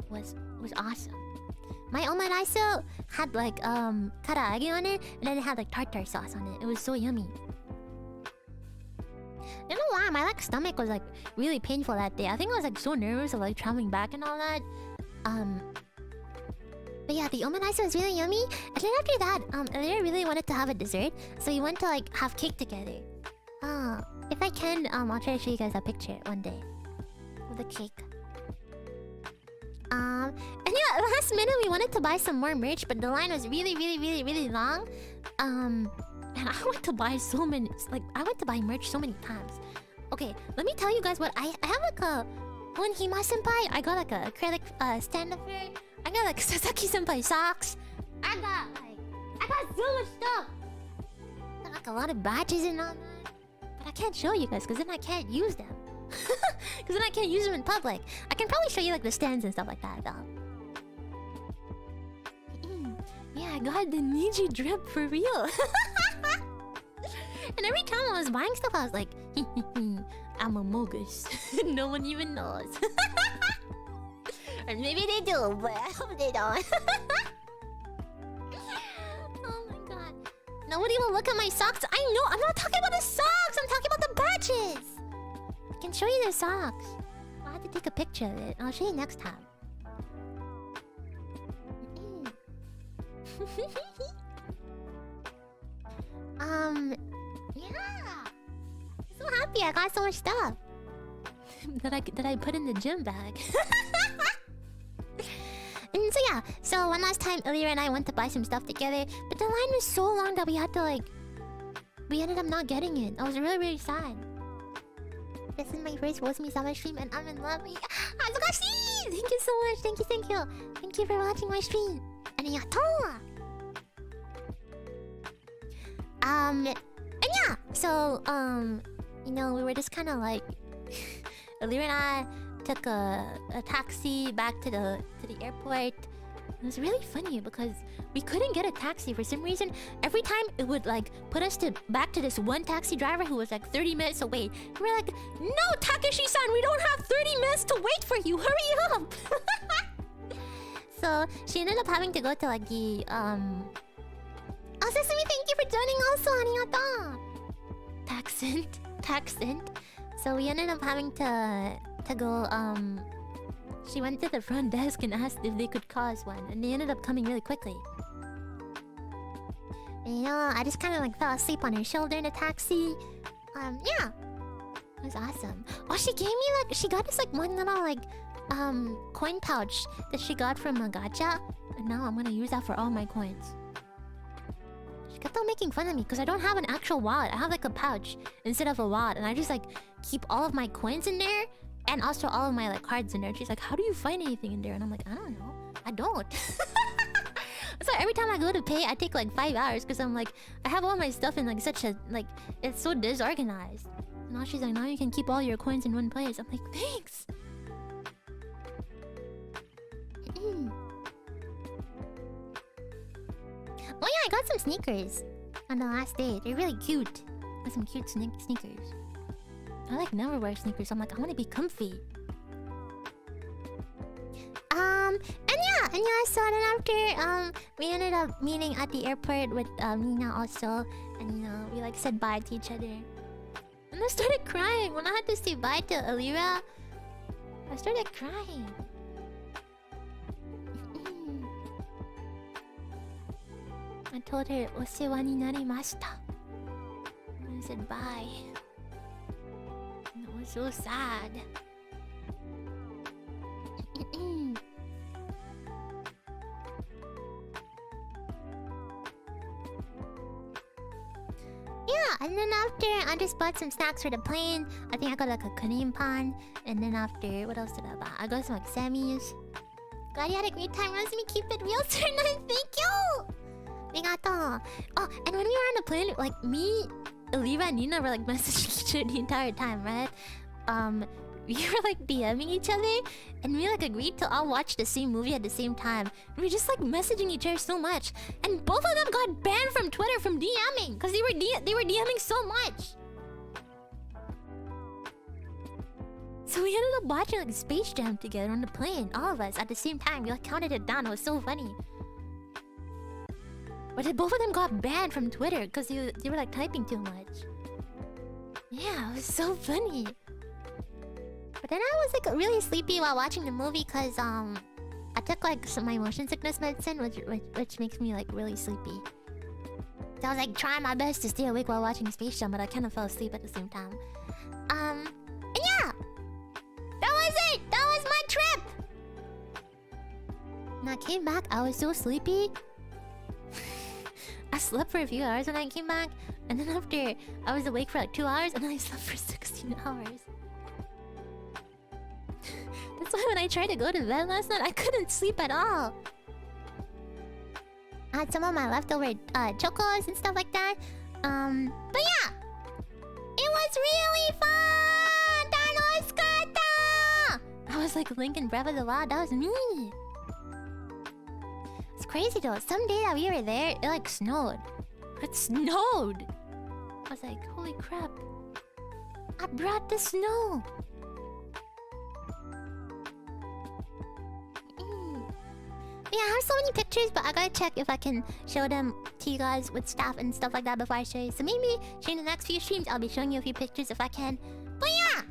[SPEAKER 1] Was awesome. My omenice had like karaage on it, and then it had like tartar sauce on it. It was so yummy. I don't know why my like stomach was like really painful that day. I think I was like so nervous of like traveling back and all that. But yeah, the omenice was really yummy. And then after that, Alira really wanted to have a dessert, so we went to like have cake together. If I can, I'll try to show you guys a picture one day of the cake. And yeah, last minute we wanted to buy some more merch, but the line was really long. And I went to buy so many, like I went to buy merch so many times. Okay, let me tell you guys what I have like a Honhima senpai. I got like a acrylic stand up here. I got like Sasaki senpai socks. I got so much stuff. I got like a lot of badges and all that. But I can't show you guys because then I can't use them. Because then I can't use them in public. I can probably show you like the stands and stuff like that though. Yeah, I got the Niji drip for real. And every time I was buying stuff, I was like, I'm a mogus. No one even knows. Or maybe they do, but I hope they don't. Oh my god. Nobody will look at my socks. I know, I'm not talking about the socks. I'm talking about the badges. I can show you the socks. I'll have to take a picture of it. I'll show you next time. Yeah. I'm so happy I got so much stuff that I put in the gym bag. And so yeah, so one last time Alira and I went to buy some stuff together, but the line was so long that we had to like, we ended up not getting it. I was really sad. This is my first Rosemi summer stream and I'm in love. Azukashi! Thank you so much. Thank you. Thank you for watching my stream. Arigatou! And yeah, so you know, we were just kind of like Alira and I took a taxi back to the airport. It was really funny because we couldn't get a taxi for some reason. Every time it would like put us back to this one taxi driver who was like 30 minutes away. And we're like, no, Takeshi-san, we don't have 30 minutes to wait for you. Hurry up! So she ended up having to go to like the Oh, Sesame, thank you for joining also, arigato! Taxent. So we ended up having to go, she went to the front desk and asked if they could call us one, and they ended up coming really quickly. And, you know, I just kind of like fell asleep on her shoulder in a taxi. Yeah. It was awesome. Oh, she gave me like, she got us like one little like, coin pouch that she got from a gacha. And now I'm gonna use that for all my coins. She kept on making fun of me because I don't have an actual wallet. I have like a pouch instead of a wallet, and I just like keep all of my coins in there and also all of my like cards in there. She's like, how do you find anything in there? And I'm like, I don't know. I don't. So every time I go to pay, I take like 5 hours because I'm like, I have all my stuff in like such a like, it's so disorganized. And now she's like, now you can keep all your coins in one place. I'm like, thanks. Oh yeah, I got some sneakers on the last day. They're really cute. Got some cute sneakers. I like never wear sneakers, so I'm like, I want to be comfy. And yeah, so then after we ended up meeting at the airport with Mina also, and you know, we like said bye to each other. And I started crying when I had to say bye to Alira. I started crying. I told her, "Osewa ni narimashita." And I said bye. And it was so sad. Yeah, and then after, I just bought some snacks for the plane. I think I got like a cream pan. And then after, what else did I buy? I got some like Sammy's. Glad you had a great time. Rosemi, keep it real, sir. Nice. Thank you. Arigato. Oh, and when we were on the plane, like me, Elira, and Nina were like messaging each other the entire time, right? We were like DMing each other, and we like agreed to all watch the same movie at the same time. We were just like messaging each other so much, and both of them got banned from Twitter from DMing because they were DMing so much. So we ended up watching like Space Jam together on the plane, all of us at the same time. We like counted it down. It was so funny. But then both of them got banned from Twitter because they were like typing too much. Yeah, it was so funny. But then I was like really sleepy while watching the movie because I took like my motion sickness medicine, which makes me like really sleepy. So I was like trying my best to stay awake while watching Space Jam, but I kind of fell asleep at the same time. And yeah, that was it. That was my trip. And I came back. I was so sleepy. I slept for a few hours when I came back, and then after I was awake for like 2 hours, and then I slept for 16 hours. That's why when I tried to go to bed last night, I couldn't sleep at all. I had some of my leftover chocos and stuff like that. But yeah, it was really fun. Tanoshikatta. I was like Link in Breath of the Wild. That was me. It's crazy though. Some day that we were there, it like snowed. It snowed. I was like, holy crap! I brought the snow. Yeah, I have so many pictures, but I gotta check if I can show them to you guys with stuff and stuff like that before I show you. So maybe during the next few streams, I'll be showing you a few pictures if I can. But yeah,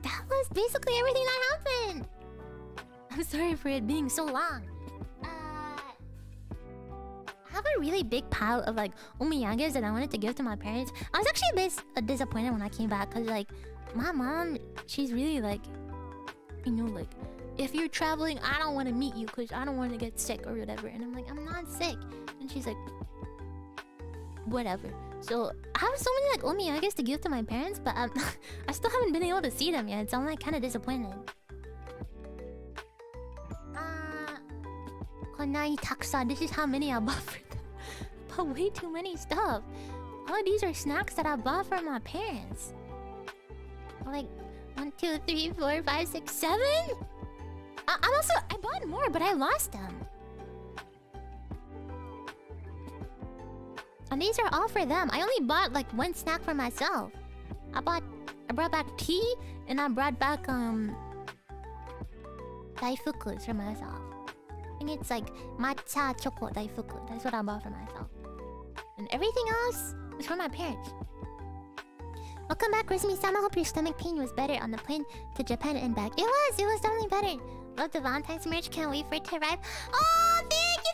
[SPEAKER 1] that was basically everything that happened. I'm sorry for it being so long. I have a really big pile of like omiyages that I wanted to give to my parents. I was actually a bit disappointed when I came back because like my mom, she's really like, you know, like, if you're traveling, I don't want to meet you because I don't want to get sick or whatever. And I'm like, I'm not sick. And she's like, whatever. So I have so many like omiyages to give to my parents, but I still haven't been able to see them yet. So I'm like kind of disappointed. Konai taksa. This is how many I bought for them. I bought way too many stuff. All of these are snacks that I bought for my parents. Like 1, 2, 3, 4, 5, 6, 7. I bought more, but I lost them. And these are all for them. I only bought like one snack for myself. I brought back tea, and I brought back daifukus for myself. I think it's like matcha choco daifuku. That's what I bought for myself. And everything else is for my parents. Welcome back, Rosemi-sama. Hope your stomach pain was better on the plane to Japan and back. It was definitely better. Love the Valentine's merch. Can't wait for it to arrive. Oh, thank you!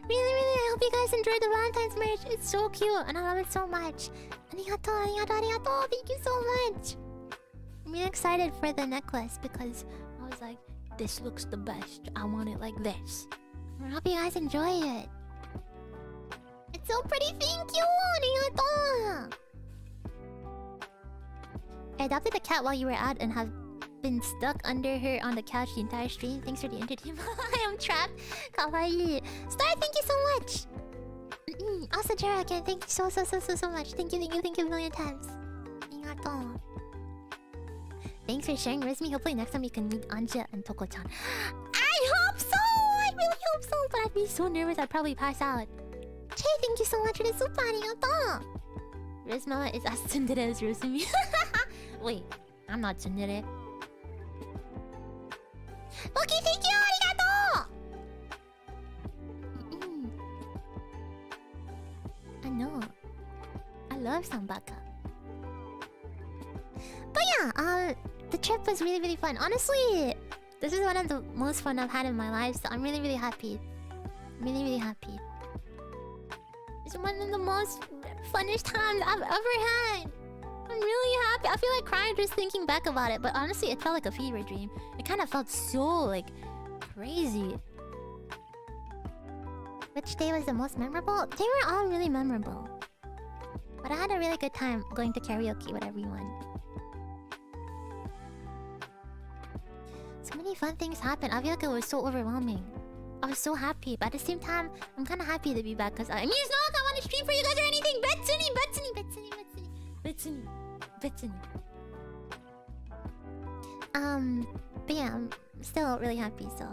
[SPEAKER 1] Really, I hope you guys enjoyed the Valentine's merch. It's so cute, and I love it so much. Arigato. Thank you so much. I'm really excited for the necklace because I was like, this looks the best. I want it like this. I hope you guys enjoy it. It's so pretty. Thank you. Arigato. I adopted a cat while you were out and have been stuck under her on the couch the entire stream. Thanks for the entertainment. I am trapped. Kawaii. Star, thank you so much. Also, Jera, again, thank you so much. Thank you a million times. Arigato. Thanks for sharing, Rosemi. Hopefully next time you can meet Anja and Toko-chan. I hope so! I really hope so, but I'd be so nervous I'd probably pass out. Che, thank you so much for the super. Arigato. Rosmama is as tsundere as Rosemi. Wait, I'm not tsundere. Okay, thank you! Arigato! I know. I love Sambaka. But yeah, the trip was really fun. Honestly, this is one of the most fun I've had in my life, so I'm really happy. Really happy. It's one of the most funnest times I've ever had. I'm really happy. I feel like crying just thinking back about it, but honestly, it felt like a fever dream. It kind of felt so, like, crazy. Which day was the most memorable? They were all really memorable. But I had a really good time going to karaoke with everyone. So many fun things happened. I feel like it was so overwhelming. I was so happy, but at the same time, I'm kind of happy to be back because I mean, it's not like I want to stream for you guys or anything. Betsuni. But yeah, I'm still really happy. So,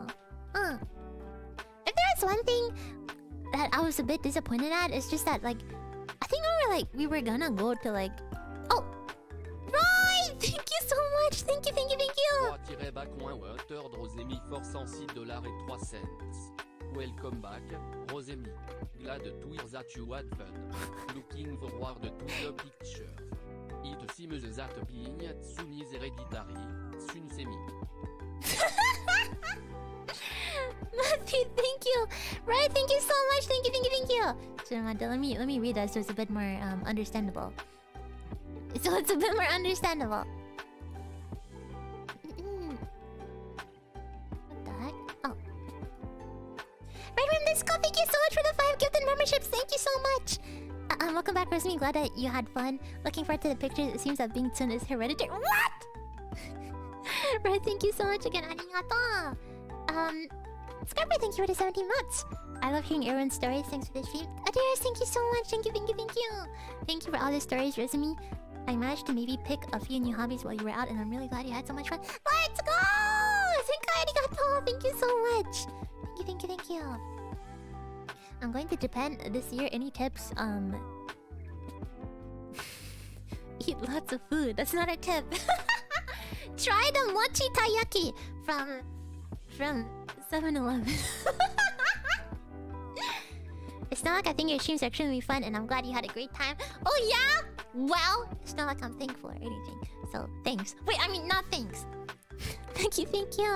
[SPEAKER 1] if there's one thing that I was a bit disappointed at, it's just that like, I think we were gonna go to like, oh, right! Thank you so much. Thank you.
[SPEAKER 2] 3-Otter de Rosemi forçant $6.03. Welcome back, Rosemi. Glad to hear that you had fun. Looking forward to the picture. It seems that being soon is hereditary. Soon semi.
[SPEAKER 1] Matthew, thank you. Right, thank you so much. Thank you. So let me read that so it's a bit more understandable. What the heck? Oh. Right from this call, thank you so much for the 5 gifted memberships. Thank you so much. Welcome back, Rosemi. Glad that you had fun. Looking forward to the pictures. It seems that being Tuna is hereditary. What? Right, thank you so much again. Arigato. Scarper, thank you for the 17 months. I love hearing everyone's stories. Thanks for the stream. Adios, thank you so much. Thank you. Thank you for all the stories, Rosemi. I managed to maybe pick a few new hobbies while you were out, and I'm really glad you had so much fun. Let's go! Arigato. Thank you so much. Thank you. I'm going to Japan this year. Any tips? Eat lots of food. That's not a tip. Try the mochi taiyaki from 7-Eleven. It's not like I think your streams are extremely fun, and I'm glad you had a great time. Oh yeah? Well, it's not like I'm thankful or anything. So thanks. Wait, I mean not thanks. Thank you. Taking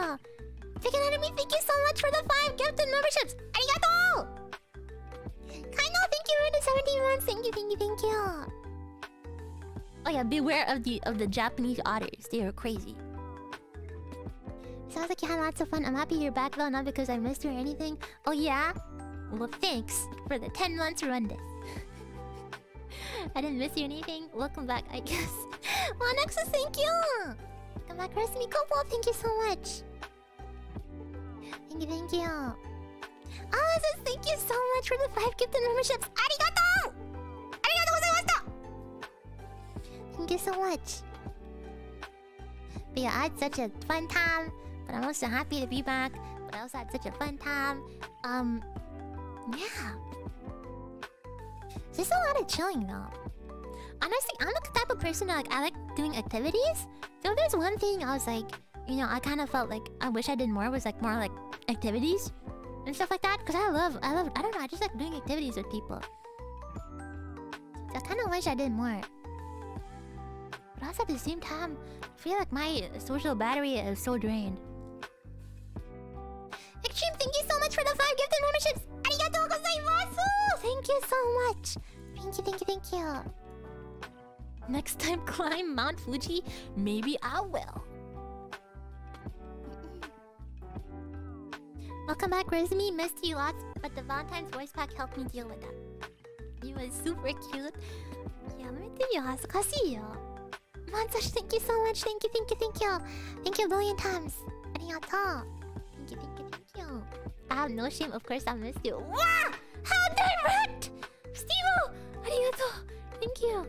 [SPEAKER 1] out of me, thank you so much for the 5 gifted memberships. Arigato! Kaino, thank you for the 17 months. Thank you. Oh yeah, beware of the Japanese otters. They are crazy. Sounds like you had lots of fun. I'm happy you're back though, not because I missed you or anything. Oh yeah? Well, thanks for the 10 months run this. I didn't miss you or anything. Welcome back, I guess. Well, Nexus, thank you. Come back, Rosemi Kopo. Thank you so much. Thank you. Says thank you so much for the 5 gifted memberships. Arigato! Arigato gozaimashita! Thank you so much. But yeah, I had such a fun time. But I'm also happy to be back. But I also had such a fun time. Yeah. There's a lot of chilling though. Honestly, I'm the type of person that I like doing activities. So if there's one thing I was like, I kind of felt like I wish I did more was like more like activities and stuff like that. Because I love, I don't know, I just like doing activities with people. So I kind of wish I did more. But also at the same time, I feel like my social battery is so drained. Extreme, thank you so much for the 5 gifted memberships. Arigatou gozaimasu! Thank you so much. Thank you. Next time climb Mount Fuji, maybe I will. Welcome back, Rosemi. Missed you lots, but the Valentine's voice pack helped me deal with that. It was super cute. Yeah, let me tell you, hazukashii yo. Monsash, thank you so much. Thank you. Thank you a billion times. Arigatou. Thank you. I have no shame, of course I missed you. Wow! How direct! Steve-o! Arigatou! Thank you.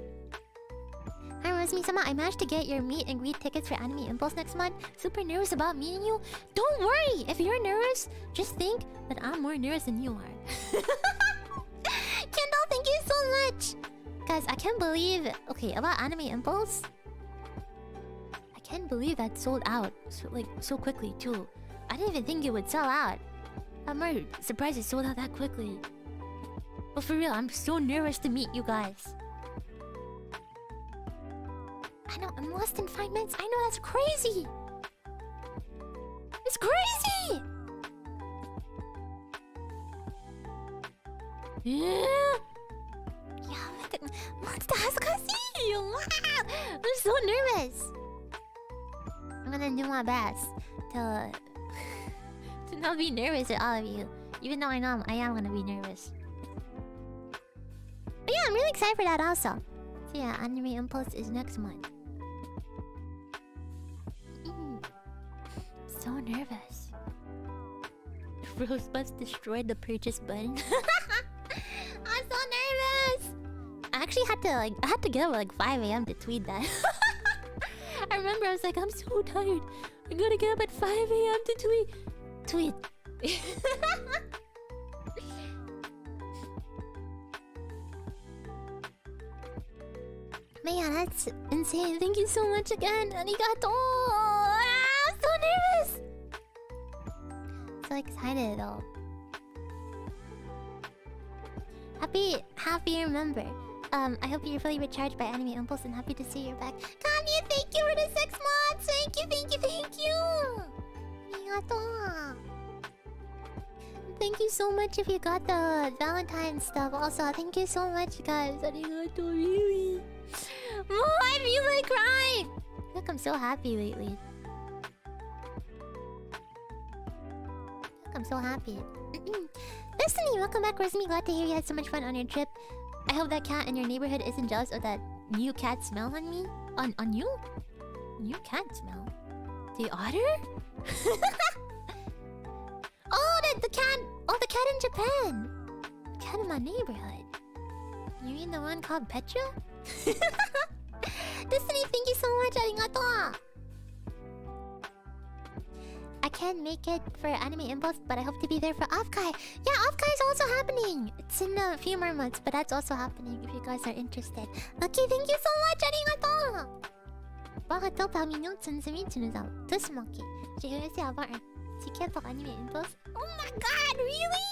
[SPEAKER 1] Hi Rosemi-sama, I managed to get your meet and greet tickets for Anime Impulse next month. Super nervous about meeting you. Don't worry! If you're nervous, just think that I'm more nervous than you are. Kendall, thank you so much! Guys, I can't believe... Okay, about Anime Impulse... I can't believe that sold out so quickly too. I didn't even think it would sell out. I'm more surprised it sold out that quickly. But for real, I'm so nervous to meet you guys. I know, I'm less than 5 minutes. I know, that's crazy! It's crazy! Yeah, Monster hazukashii! Wow! I'm so nervous! I'm gonna do my best to not be nervous with all of you. Even though I know I am gonna be nervous. But yeah, I'm really excited for that also. So yeah, Anime Impulse is next month. So nervous. Rosebuds destroyed the purchase button. I'm so nervous. I actually had to get up at like 5 a.m. to tweet that. I remember I was like, I'm so tired. I gotta get up at 5 a.m. to tweet. Man, that's insane. Thank you so much again. Arigato. I'm so nervous. So excited though. Happy remember. I hope you're fully recharged by Anime Impulse and happy to see you're back. Kanye, thank you for the 6 months. Thank you. Arigato. Thank you so much if you got the Valentine's stuff. Also, thank you so much, guys. Arigato, really. Oh, I feel like crying. Look, I'm so happy lately. Look, I'm so happy. Destiny, welcome back, Rosemi. Glad to hear you had so much fun on your trip. I hope that cat in your neighborhood isn't jealous of that new cat smell on me. On you? New cat smell? The otter? Oh, the cat! Oh, the cat in Japan! The cat in my neighborhood. You mean the one called Petra? Destiny, thank you so much. Arigato! I can't make it for Anime Impulse, but I hope to be there for Offkai. Yeah, Offkai is also happening. It's in a few more months, but that's also happening if you guys are interested. Okay, thank you so much. Arigato! Baka parmi nous, tous manqués. J'ai réussi à avoir un ticket pour Anime Impulse. Oh my god, really?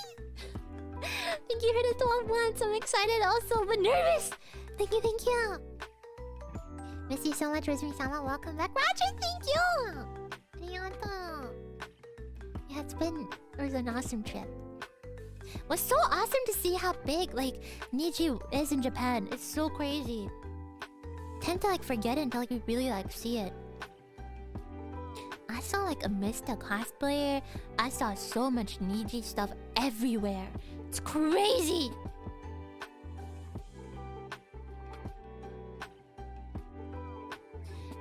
[SPEAKER 1] Thank you for the 12 months. I'm excited also, but nervous. Thank you. Miss you so much, Rosemi-sama. Welcome back. Roger, thank you! Arigato. Yeah, it was an awesome trip. It was so awesome to see how big, like, Niji is in Japan. It's so crazy. Tend to, like, forget it until, like, we really, like, see it. I saw, like, a Mista cosplayer. I saw so much Niji stuff everywhere. It's crazy!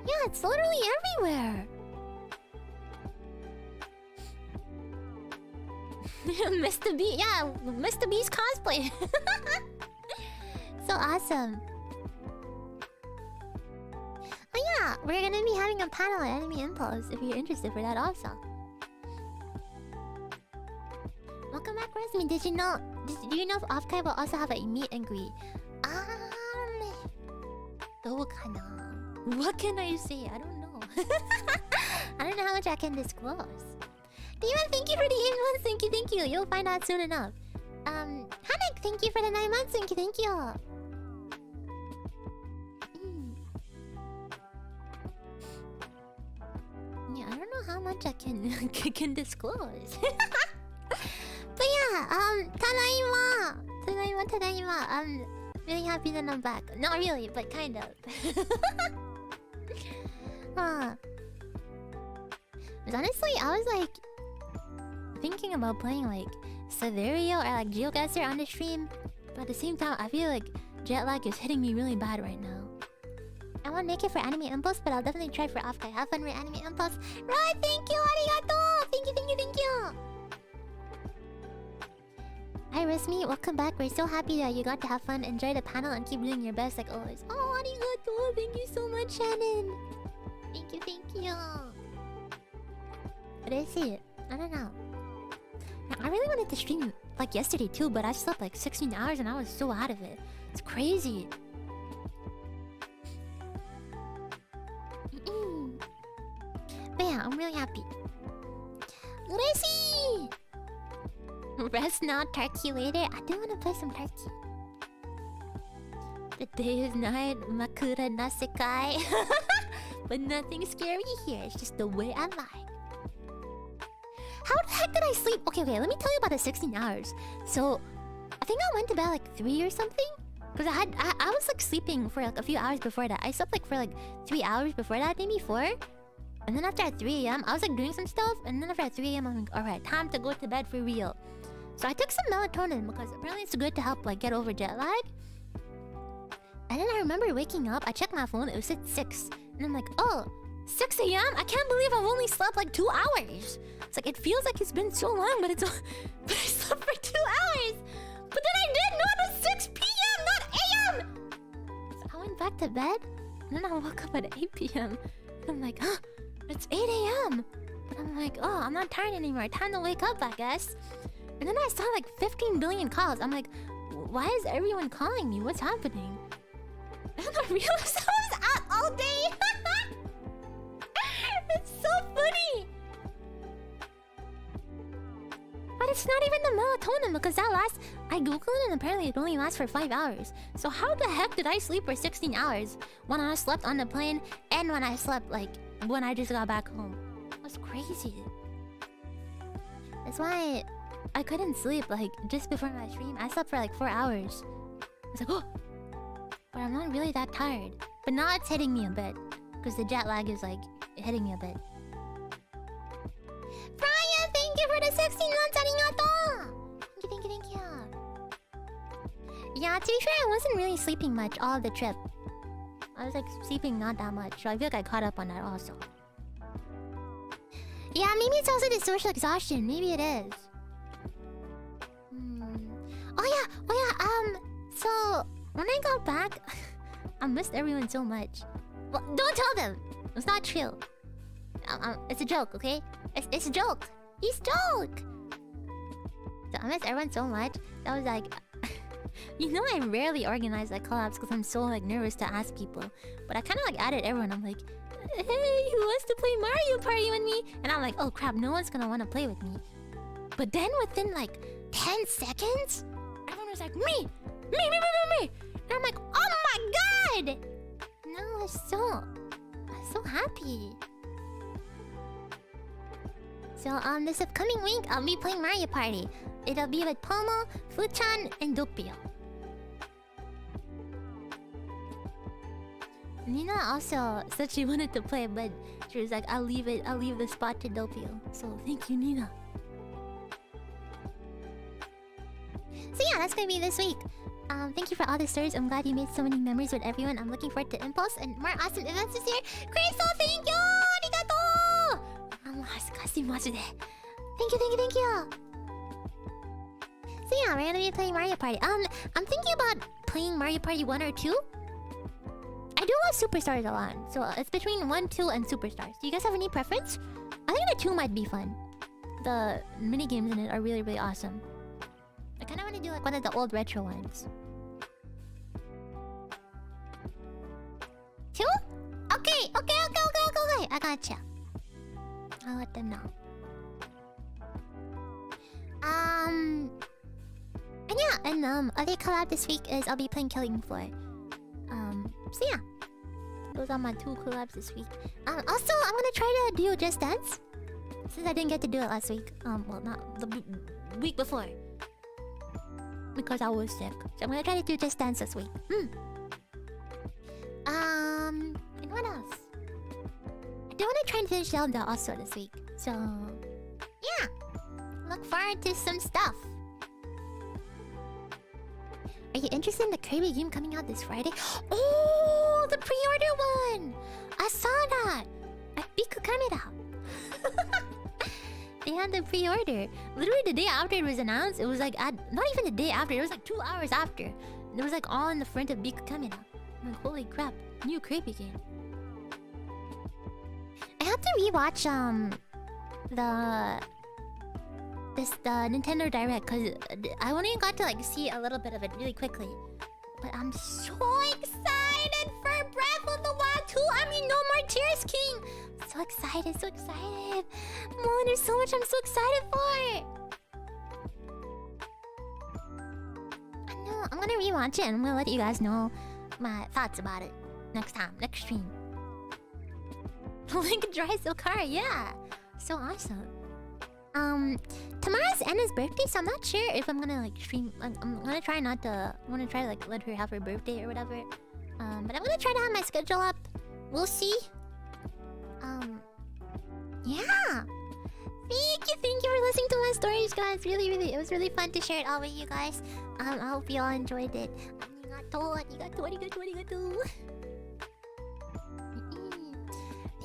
[SPEAKER 1] Yeah, it's literally everywhere. MrBeast, yeah, MrBeast cosplay. So awesome. Oh yeah, we're gonna be having a panel at Anime Impulse if you're interested for that also. Welcome back, Rosemi. Do you know if Offkai will also have a meet and greet? What can I say? I don't know. I don't know how much I can disclose. Demon, thank you for the 8 months. Thank you. You'll find out soon enough. Hanek, thank you for the 9 months. Thank you. Yeah, I don't know how much I can disclose. But yeah, tadaima. I'm really happy that I'm back. Not really, but kind of. Honestly, I was like thinking about playing like Severio or like GeoGuessr on the stream, but at the same time, I feel like jet lag is hitting me really bad right now. I won't make it for Anime Impulse, but I'll definitely try for Offkai. Have fun with Anime Impulse. Right, thank you, arigato! Thank you. Hi, Rosemi, welcome back. We're so happy that you got to have fun, enjoy the panel, and keep doing your best like always. Oh, arigato! Thank you so much, Shannon. Thank you.嬉しい. I don't know. I really wanted to stream like yesterday too, but I slept like 16 hours and I was so out of it. It's crazy. But yeah, I'm really happy.嬉しい! Rest now, turkey later. I do want to play some turkey. The day is night, makura nasekai. But nothing scary here. It's just the way I like. How the heck did I sleep? Okay, let me tell you about the 16 hours. So, I think I went to bed like 3 or something. Because I was like sleeping for like a few hours before that. I slept like for like 3 hours before that, maybe 4. And then after at 3 a.m, I was like doing some stuff. And then after at 3 a.m, I'm like, alright, time to go to bed for real. So I took some melatonin because apparently it's good to help like get over jet lag. And then I remember waking up, I checked my phone, it was at 6. And I'm like, oh, 6 a.m. I can't believe I've only slept like 2 hours. It's like it feels like it's been so long, but but I slept for 2 hours. But then I did. No, it was 6 p.m. not a.m. So I went back to bed, and then I woke up at 8 p.m. And I'm like, huh, it's 8 a.m. But I'm like, oh, I'm not tired anymore. Time to wake up, I guess. And then I saw like 15 billion calls. I'm like, why is everyone calling me? What's happening? And I realized I was out all day. It's so funny. But it's not even the melatonin because that lasts... I googled and apparently it only lasts for 5 hours. So how the heck did I sleep for 16 hours when I slept on the plane and when I slept like when I just got back home? That's crazy. That's why I couldn't sleep like just before my stream. I slept for like 4 hours. I was like, oh! But I'm not really that tired. But now it's hitting me a bit. Because the jet lag is like hitting me a bit. Freya, thank you for the 16 months, arigato! Thank you, thank you, thank you. Yeah, to be fair, I wasn't really sleeping much all of the trip. I was like sleeping not that much, so I feel like I caught up on that also. Yeah, maybe it's also the social exhaustion. Maybe it is. Oh yeah, so when I got back, I missed everyone so much. Well, don't tell them! It's not true. It's a joke, okay? It's a joke! It's a joke! So I missed everyone so much. I was like... You know I rarely organize like collabs because I'm so like nervous to ask people. But I kind of like added everyone. I'm like, hey, who wants to play Mario Party with me? And I'm like, oh crap, no one's gonna want to play with me. But then within like 10 seconds, everyone was like, me! And I'm like, oh my god! No, I'm so happy. So this upcoming week, I'll be playing Mario Party. It'll be with Pomo, Fuchan, and Doppio. Nina also said she wanted to play, but she was like, I'll leave the spot to Doppio. So thank you, Nina. So yeah, that's gonna be this week. Thank you for all the stories. I'm glad you made so many memories with everyone. I'm looking forward to Impulse and more awesome events this year. Crystal, thank you! Arigato! Thank you. So yeah, we're gonna be playing Mario Party. I'm thinking about playing Mario Party 1 or 2. I do love Superstars a lot, so it's between 1, 2, and Superstars. Do you guys have any preference? I think the 2 might be fun. The minigames in it are really, really awesome. I kind of want to do like one of the old retro ones. 2? Okay. I gotcha. I'll let them know. And yeah, and other collab this week is I'll be playing Killing Floor. So yeah, those are my 2 collabs this week. Also, I'm gonna try to do Just Dance since I didn't get to do it last week. Well, not the week before because I was sick. So I'm gonna try to do Just Dance this week. And what else? I do want to try and finish Zelda also this week. So yeah, look forward to some stuff. Are you interested in the Kirby game coming out this Friday? Oh, the pre-order one! I saw that at Biku Kamera. They had the pre-order. Literally the day after it was announced, it was like not even the day after. It was like 2 hours after. It was like all in the front of Biku Kamera. I'm like, holy crap! New Kirby game. I have to rewatch the Nintendo Direct because I only got to like see a little bit of it really quickly. But I'm so excited for Breath of the Wild 2. I mean, No More Tears King. So excited. Oh, there's so much I'm so excited for. I know. I'm gonna rewatch it and I'm gonna let you guys know my thoughts about it next stream. Link drives the car, yeah. So awesome. Tomorrow's Anna's birthday, so I'm not sure if I'm gonna like stream. I'm gonna try not to. I'm gonna try to like let her have her birthday or whatever. But I'm gonna try to have my schedule up. We'll see. Yeah. Thank you for listening to my stories, guys. Really, it was really fun to share it all with you guys. I hope you all enjoyed it. Arigato.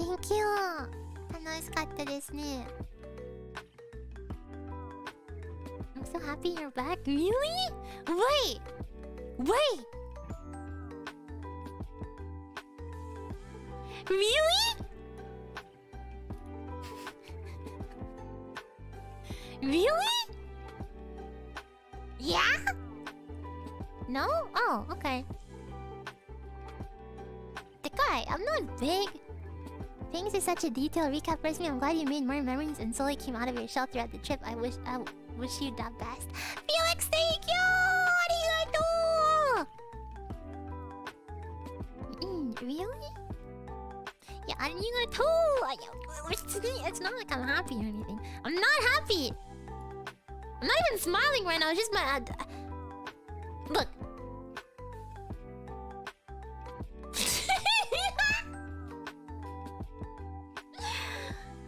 [SPEAKER 1] Thank you. 楽しかったですね。I'm so happy you're back. Really? Wait! Wait! Really? Really? Yeah? No? Oh, okay. Dekai, I'm not big. Thanks is such a detailed recap, Rosemi. I'm glad you made more memories and slowly came out of your shell throughout the trip. I wish you the best. Felix, thank you! Arigato! Really? Yeah, arigato! It's not like I'm happy or anything. I'm not happy! I'm not even smiling right now, it's just my... Look.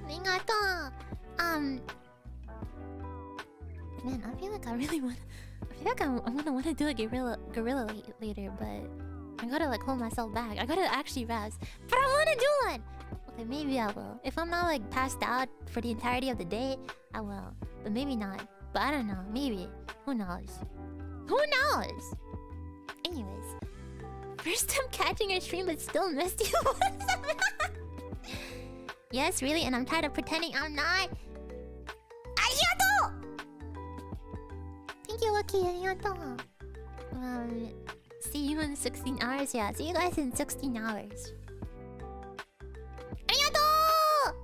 [SPEAKER 1] Arigato! Man, I feel like I really want... I feel like I'm gonna want to do a gorilla later, but... I gotta like hold myself back. I gotta actually rest. But I wanna do it! Okay, maybe I will. If I'm not like passed out for the entirety of the day, I will. But maybe not. But I don't know. Maybe. Who knows? Who knows? Anyways. First time catching a stream but still missed you. Yes, really? And I'm tired of pretending I'm not. Arigato! Thank you, Lucky. Arigato. See you in 16 hours. Yeah, see you guys in 16 hours. Arigato!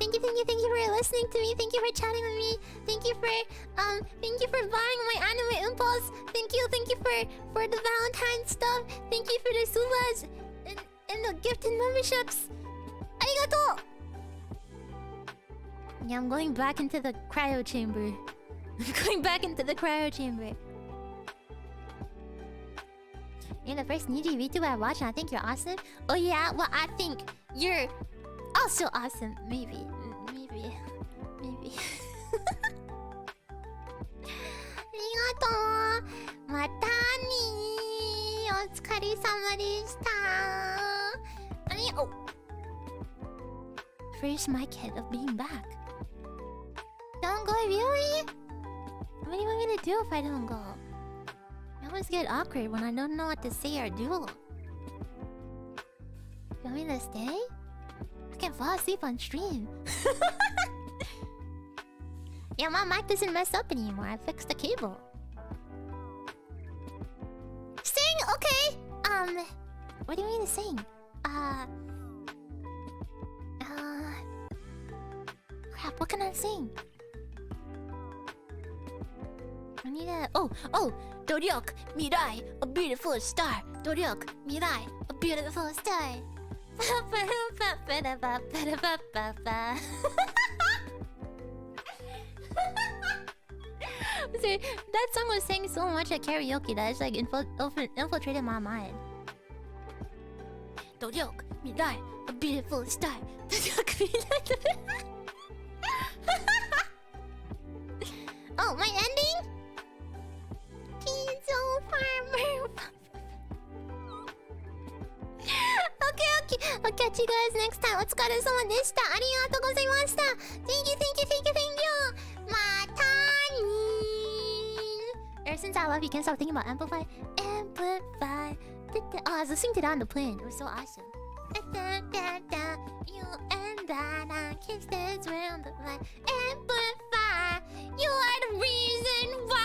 [SPEAKER 1] Thank you for listening to me. Thank you for chatting with me. Thank you for buying my anime impulse. Thank you for the Valentine stuff. Thank you for the subas and the gifted memberships. Arigato! Yeah, I'm going back into the cryo chamber. I'm going back into the cryo chamber. You're the first Niji VTuber I watched and I think you're awesome. Oh yeah? Well, I think you're also awesome. Maybe. Arigato! Mata ni! Otsukaresama deshita! Oh! First mic hit of being back. Don't go, really? What do you want me to do if I don't go? I always get awkward when I don't know what to say or do. You want me to stay? I can't fall asleep on stream. Yeah, my mic doesn't mess up anymore. I fixed the cable. Sing? Okay. What do you mean to sing? Crap, what can I sing? I need a... Oh! Doryok, mirai, a beautiful star. Doryok, mirai, a beautiful star. See, that song was sang so much at karaoke that it's like infiltrated my mind. Doryok, mirai, a beautiful star. Oh, my ending? Pizzo farmer. Okay. I'll catch you guys next time. Otsukaresama deshita. Arigatou gozaimashita. Thank you. Ever since I love you, can't stop thinking about Amplify. Oh, I was listening to that on the plane. It was so awesome. You and I kiss this round the line. Amplify. You are the reason why.